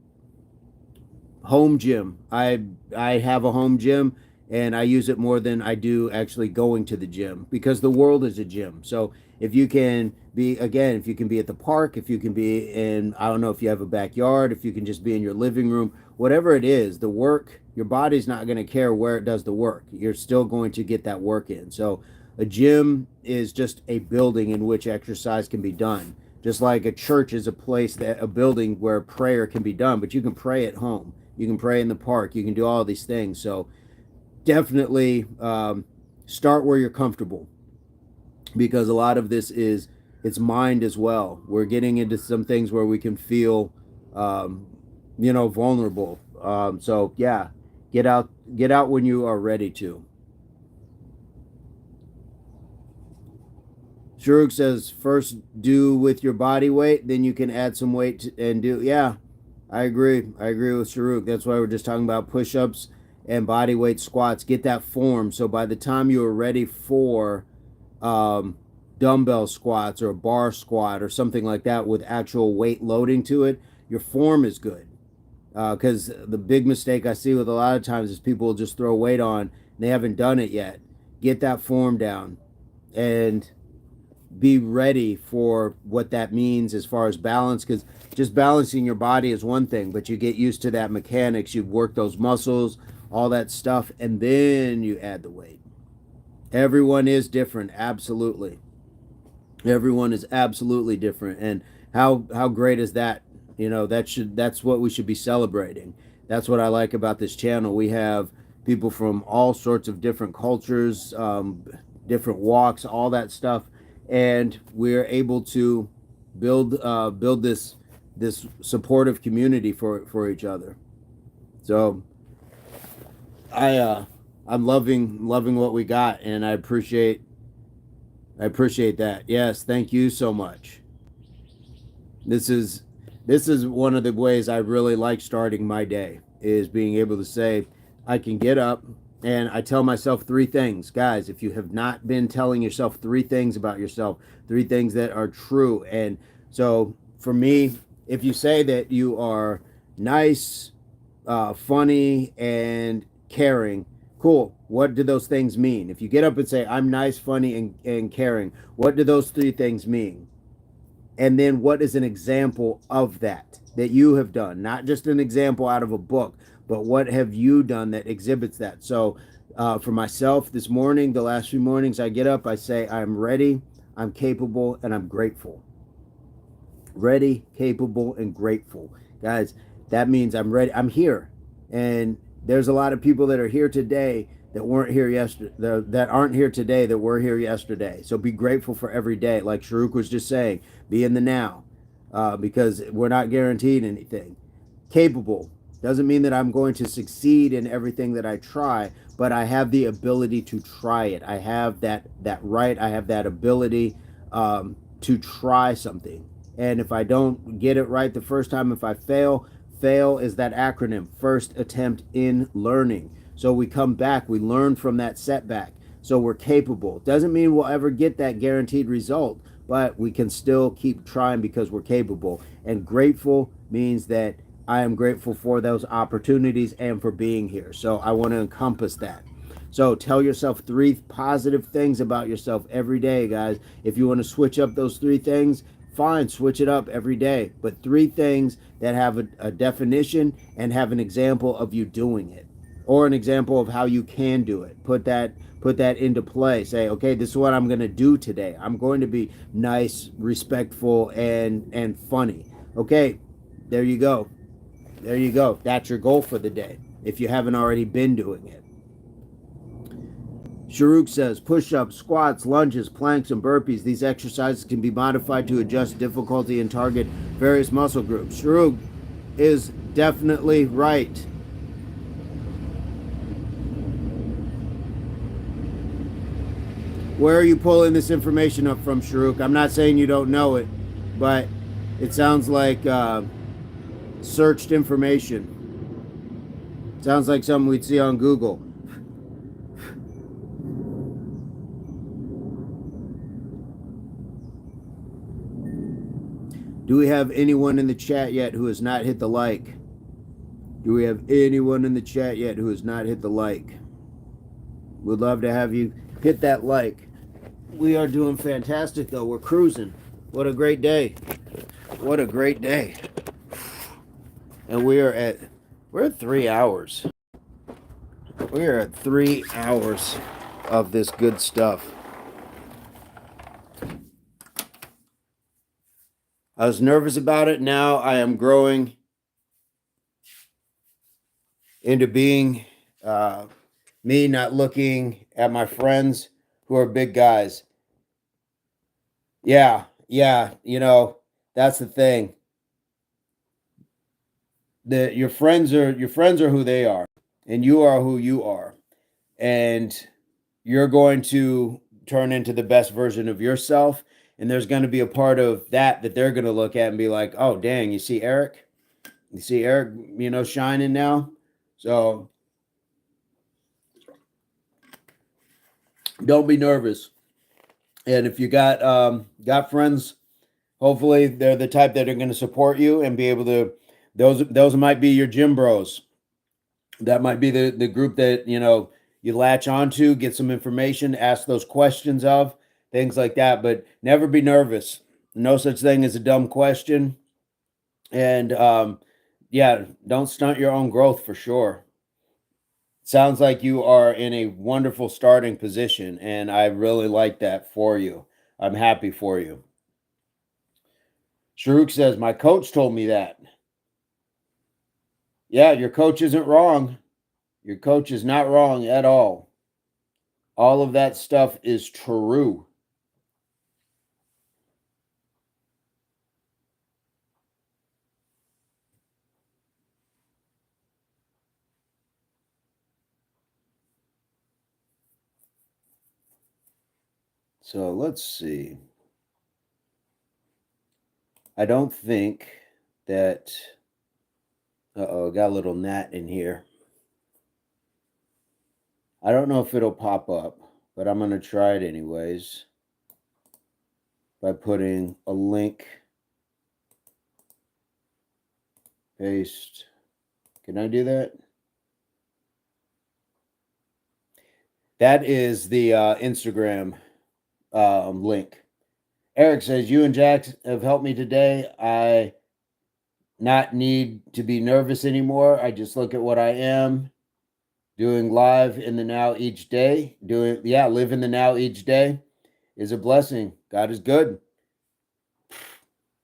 Home gym. I have a home gym, and I use it more than I do actually going to the gym, because the world is a gym. So if you can be, again, if you can be at the park, if you can be in, I don't know if you have a backyard, if you can just be in your living room, whatever it is, the work, your body's not going to care where it does the work. You're still going to get that work in. So a gym is just a building in which exercise can be done. Just like a church is a place, that a building where prayer can be done, but you can pray at home. You can pray in the park. You can do all these things. So definitely start where you're comfortable, because a lot of this is, it's mind as well. We're getting into some things where we can feel, vulnerable. So yeah, get out when you are ready to. Sharuk says, first do with your body weight, then you can add some weight and do. Yeah, I agree with Sharuk. That's why we're just talking about push-ups and body weight squats. Get that form, so by the time you are ready for dumbbell squats or a bar squat or something like that with actual weight loading to it, your form is good. Because the big mistake I see with a lot of times is people will just throw weight on and they haven't done it yet. Get that form down and be ready for what that means as far as balance, because just balancing your body is one thing, but you get used to that mechanics, you work those muscles, all that stuff, and then you add the weight. Everyone is different, absolutely. Everyone is absolutely different, and how great is that? That's what we should be celebrating. That's what I like about this channel. We have people from all sorts of different cultures, different walks, all that stuff, and we're able to build this supportive community for each other. So I'm loving what we got, and I appreciate that. Yes, thank you so much. This is one of the ways I really like starting my day, is being able to say, I can get up and I tell myself 3 things. Guys, if you have not been telling yourself 3 things about yourself, 3 things that are true. And so for me, if you say that you are nice, funny, and caring, cool. What do those things mean? If you get up and say, I'm nice, funny, and caring, what do those 3 things mean? And then what is an example of that you have done? Not just an example out of a book, but what have you done that exhibits that? So for myself this morning, the last few mornings I get up, I say, I'm ready, I'm capable, and I'm grateful. Ready, capable, and grateful. Guys, that means I'm ready. I'm here. And there's a lot of people that are here today that weren't here yesterday, that aren't here today that were here yesterday. So be grateful for every day. Like Sharuk was just saying, be in the now, because we're not guaranteed anything. Capable doesn't mean that I'm going to succeed in everything that I try, but I have the ability to try it. I have that right. I have that ability to try something. And if I don't get it right the first time, if I fail is that acronym, first attempt in learning. So we come back, we learn from that setback. So we're capable. Doesn't mean we'll ever get that guaranteed result, but we can still keep trying because we're capable. And grateful means that I am grateful for those opportunities and for being here. So I want to encompass that. So tell yourself 3 positive things about yourself every day, guys. If you want to switch up those 3 things, fine, switch it up every day. But 3 things that have a definition and have an example of you doing it, or an example of how you can do it. Put that into play. Say, okay, this is what I'm going to do today. I'm going to be nice, respectful, and funny. Okay, there you go. There you go. That's your goal for the day, if you haven't already been doing it. Sharuk says, push-ups, squats, lunges, planks, and burpees. These exercises can be modified to adjust difficulty and target various muscle groups. Sharuk, is definitely right. Where are you pulling this information up from, Sharuk? I'm not saying you don't know it, but it sounds like searched information. Sounds like something we'd see on Google. Do we have anyone in the chat yet who has not hit the like? Do we have anyone in the chat yet who has not hit the like? We'd love to have you hit that like. We are doing fantastic though. We're cruising. What a great day. What a great day. And we're at 3 hours. We are at 3 hours of this good stuff. I was nervous about it. Now I am growing into being me, not looking at my friends who are big guys. Yeah, you know, that's the thing. Your friends are who they are, and you are who you are. And you're going to turn into the best version of yourself. And there's going to be a part of that they're going to look at and be like, oh, dang, you see Eric? You see Eric, you know, shining now? So don't be nervous. And if you got friends, hopefully they're the type that are going to support you and be able to, those might be your gym bros. That might be the group that, you know, you latch onto, get some information, ask those questions of, things like that. But never be nervous. No such thing as a dumb question. And yeah, don't stunt your own growth for sure. Sounds like you are in a wonderful starting position, and I really like that for you. I'm happy for you. Sharuk says, my coach told me that. Yeah, your coach isn't wrong. Your coach is not wrong at all. All of that stuff is true. So let's see. I don't think that... Uh-oh, got a little gnat in here. I don't know if it'll pop up, but I'm going to try it anyways by putting a link. Paste. Can I do that? That is the Instagram link. Eric says, you and Jax have helped me today. I not need to be nervous anymore. I just look at what I am doing live in the now each day. Live in the now each day is a blessing. God is good.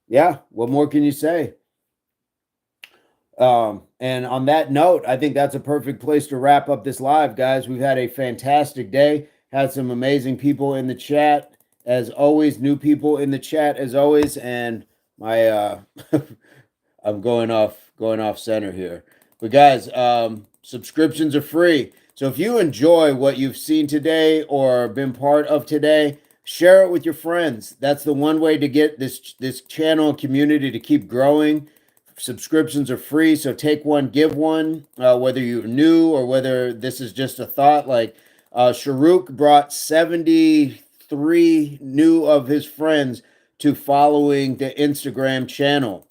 Yeah, what more can you say? And on that note, I think that's a perfect place to wrap up this live, guys. We've had a fantastic day. Had some amazing people in the chat, as always. New people in the chat, as always. And my I'm going off center here. But guys, subscriptions are free. So if you enjoy what you've seen today or been part of today, share it with your friends. That's the one way to get this channel and community to keep growing. Subscriptions are free, so take one, give one, whether you're new or whether this is just a thought. Like Sharuk brought 73 new of his friends to following the Instagram channel.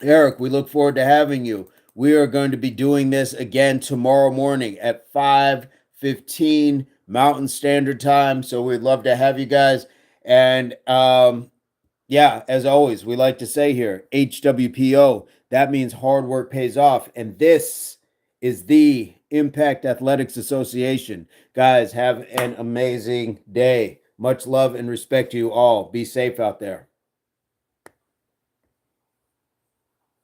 Eric, we look forward to having you. We are going to be doing this again tomorrow morning at 5:15 Mountain Standard Time. So we'd love to have you guys. And yeah, as always, we like to say here, HWPO, that means hard work pays off. And this is the Impact Athletics Association. Guys, have an amazing day. Much love and respect to you all. Be safe out there.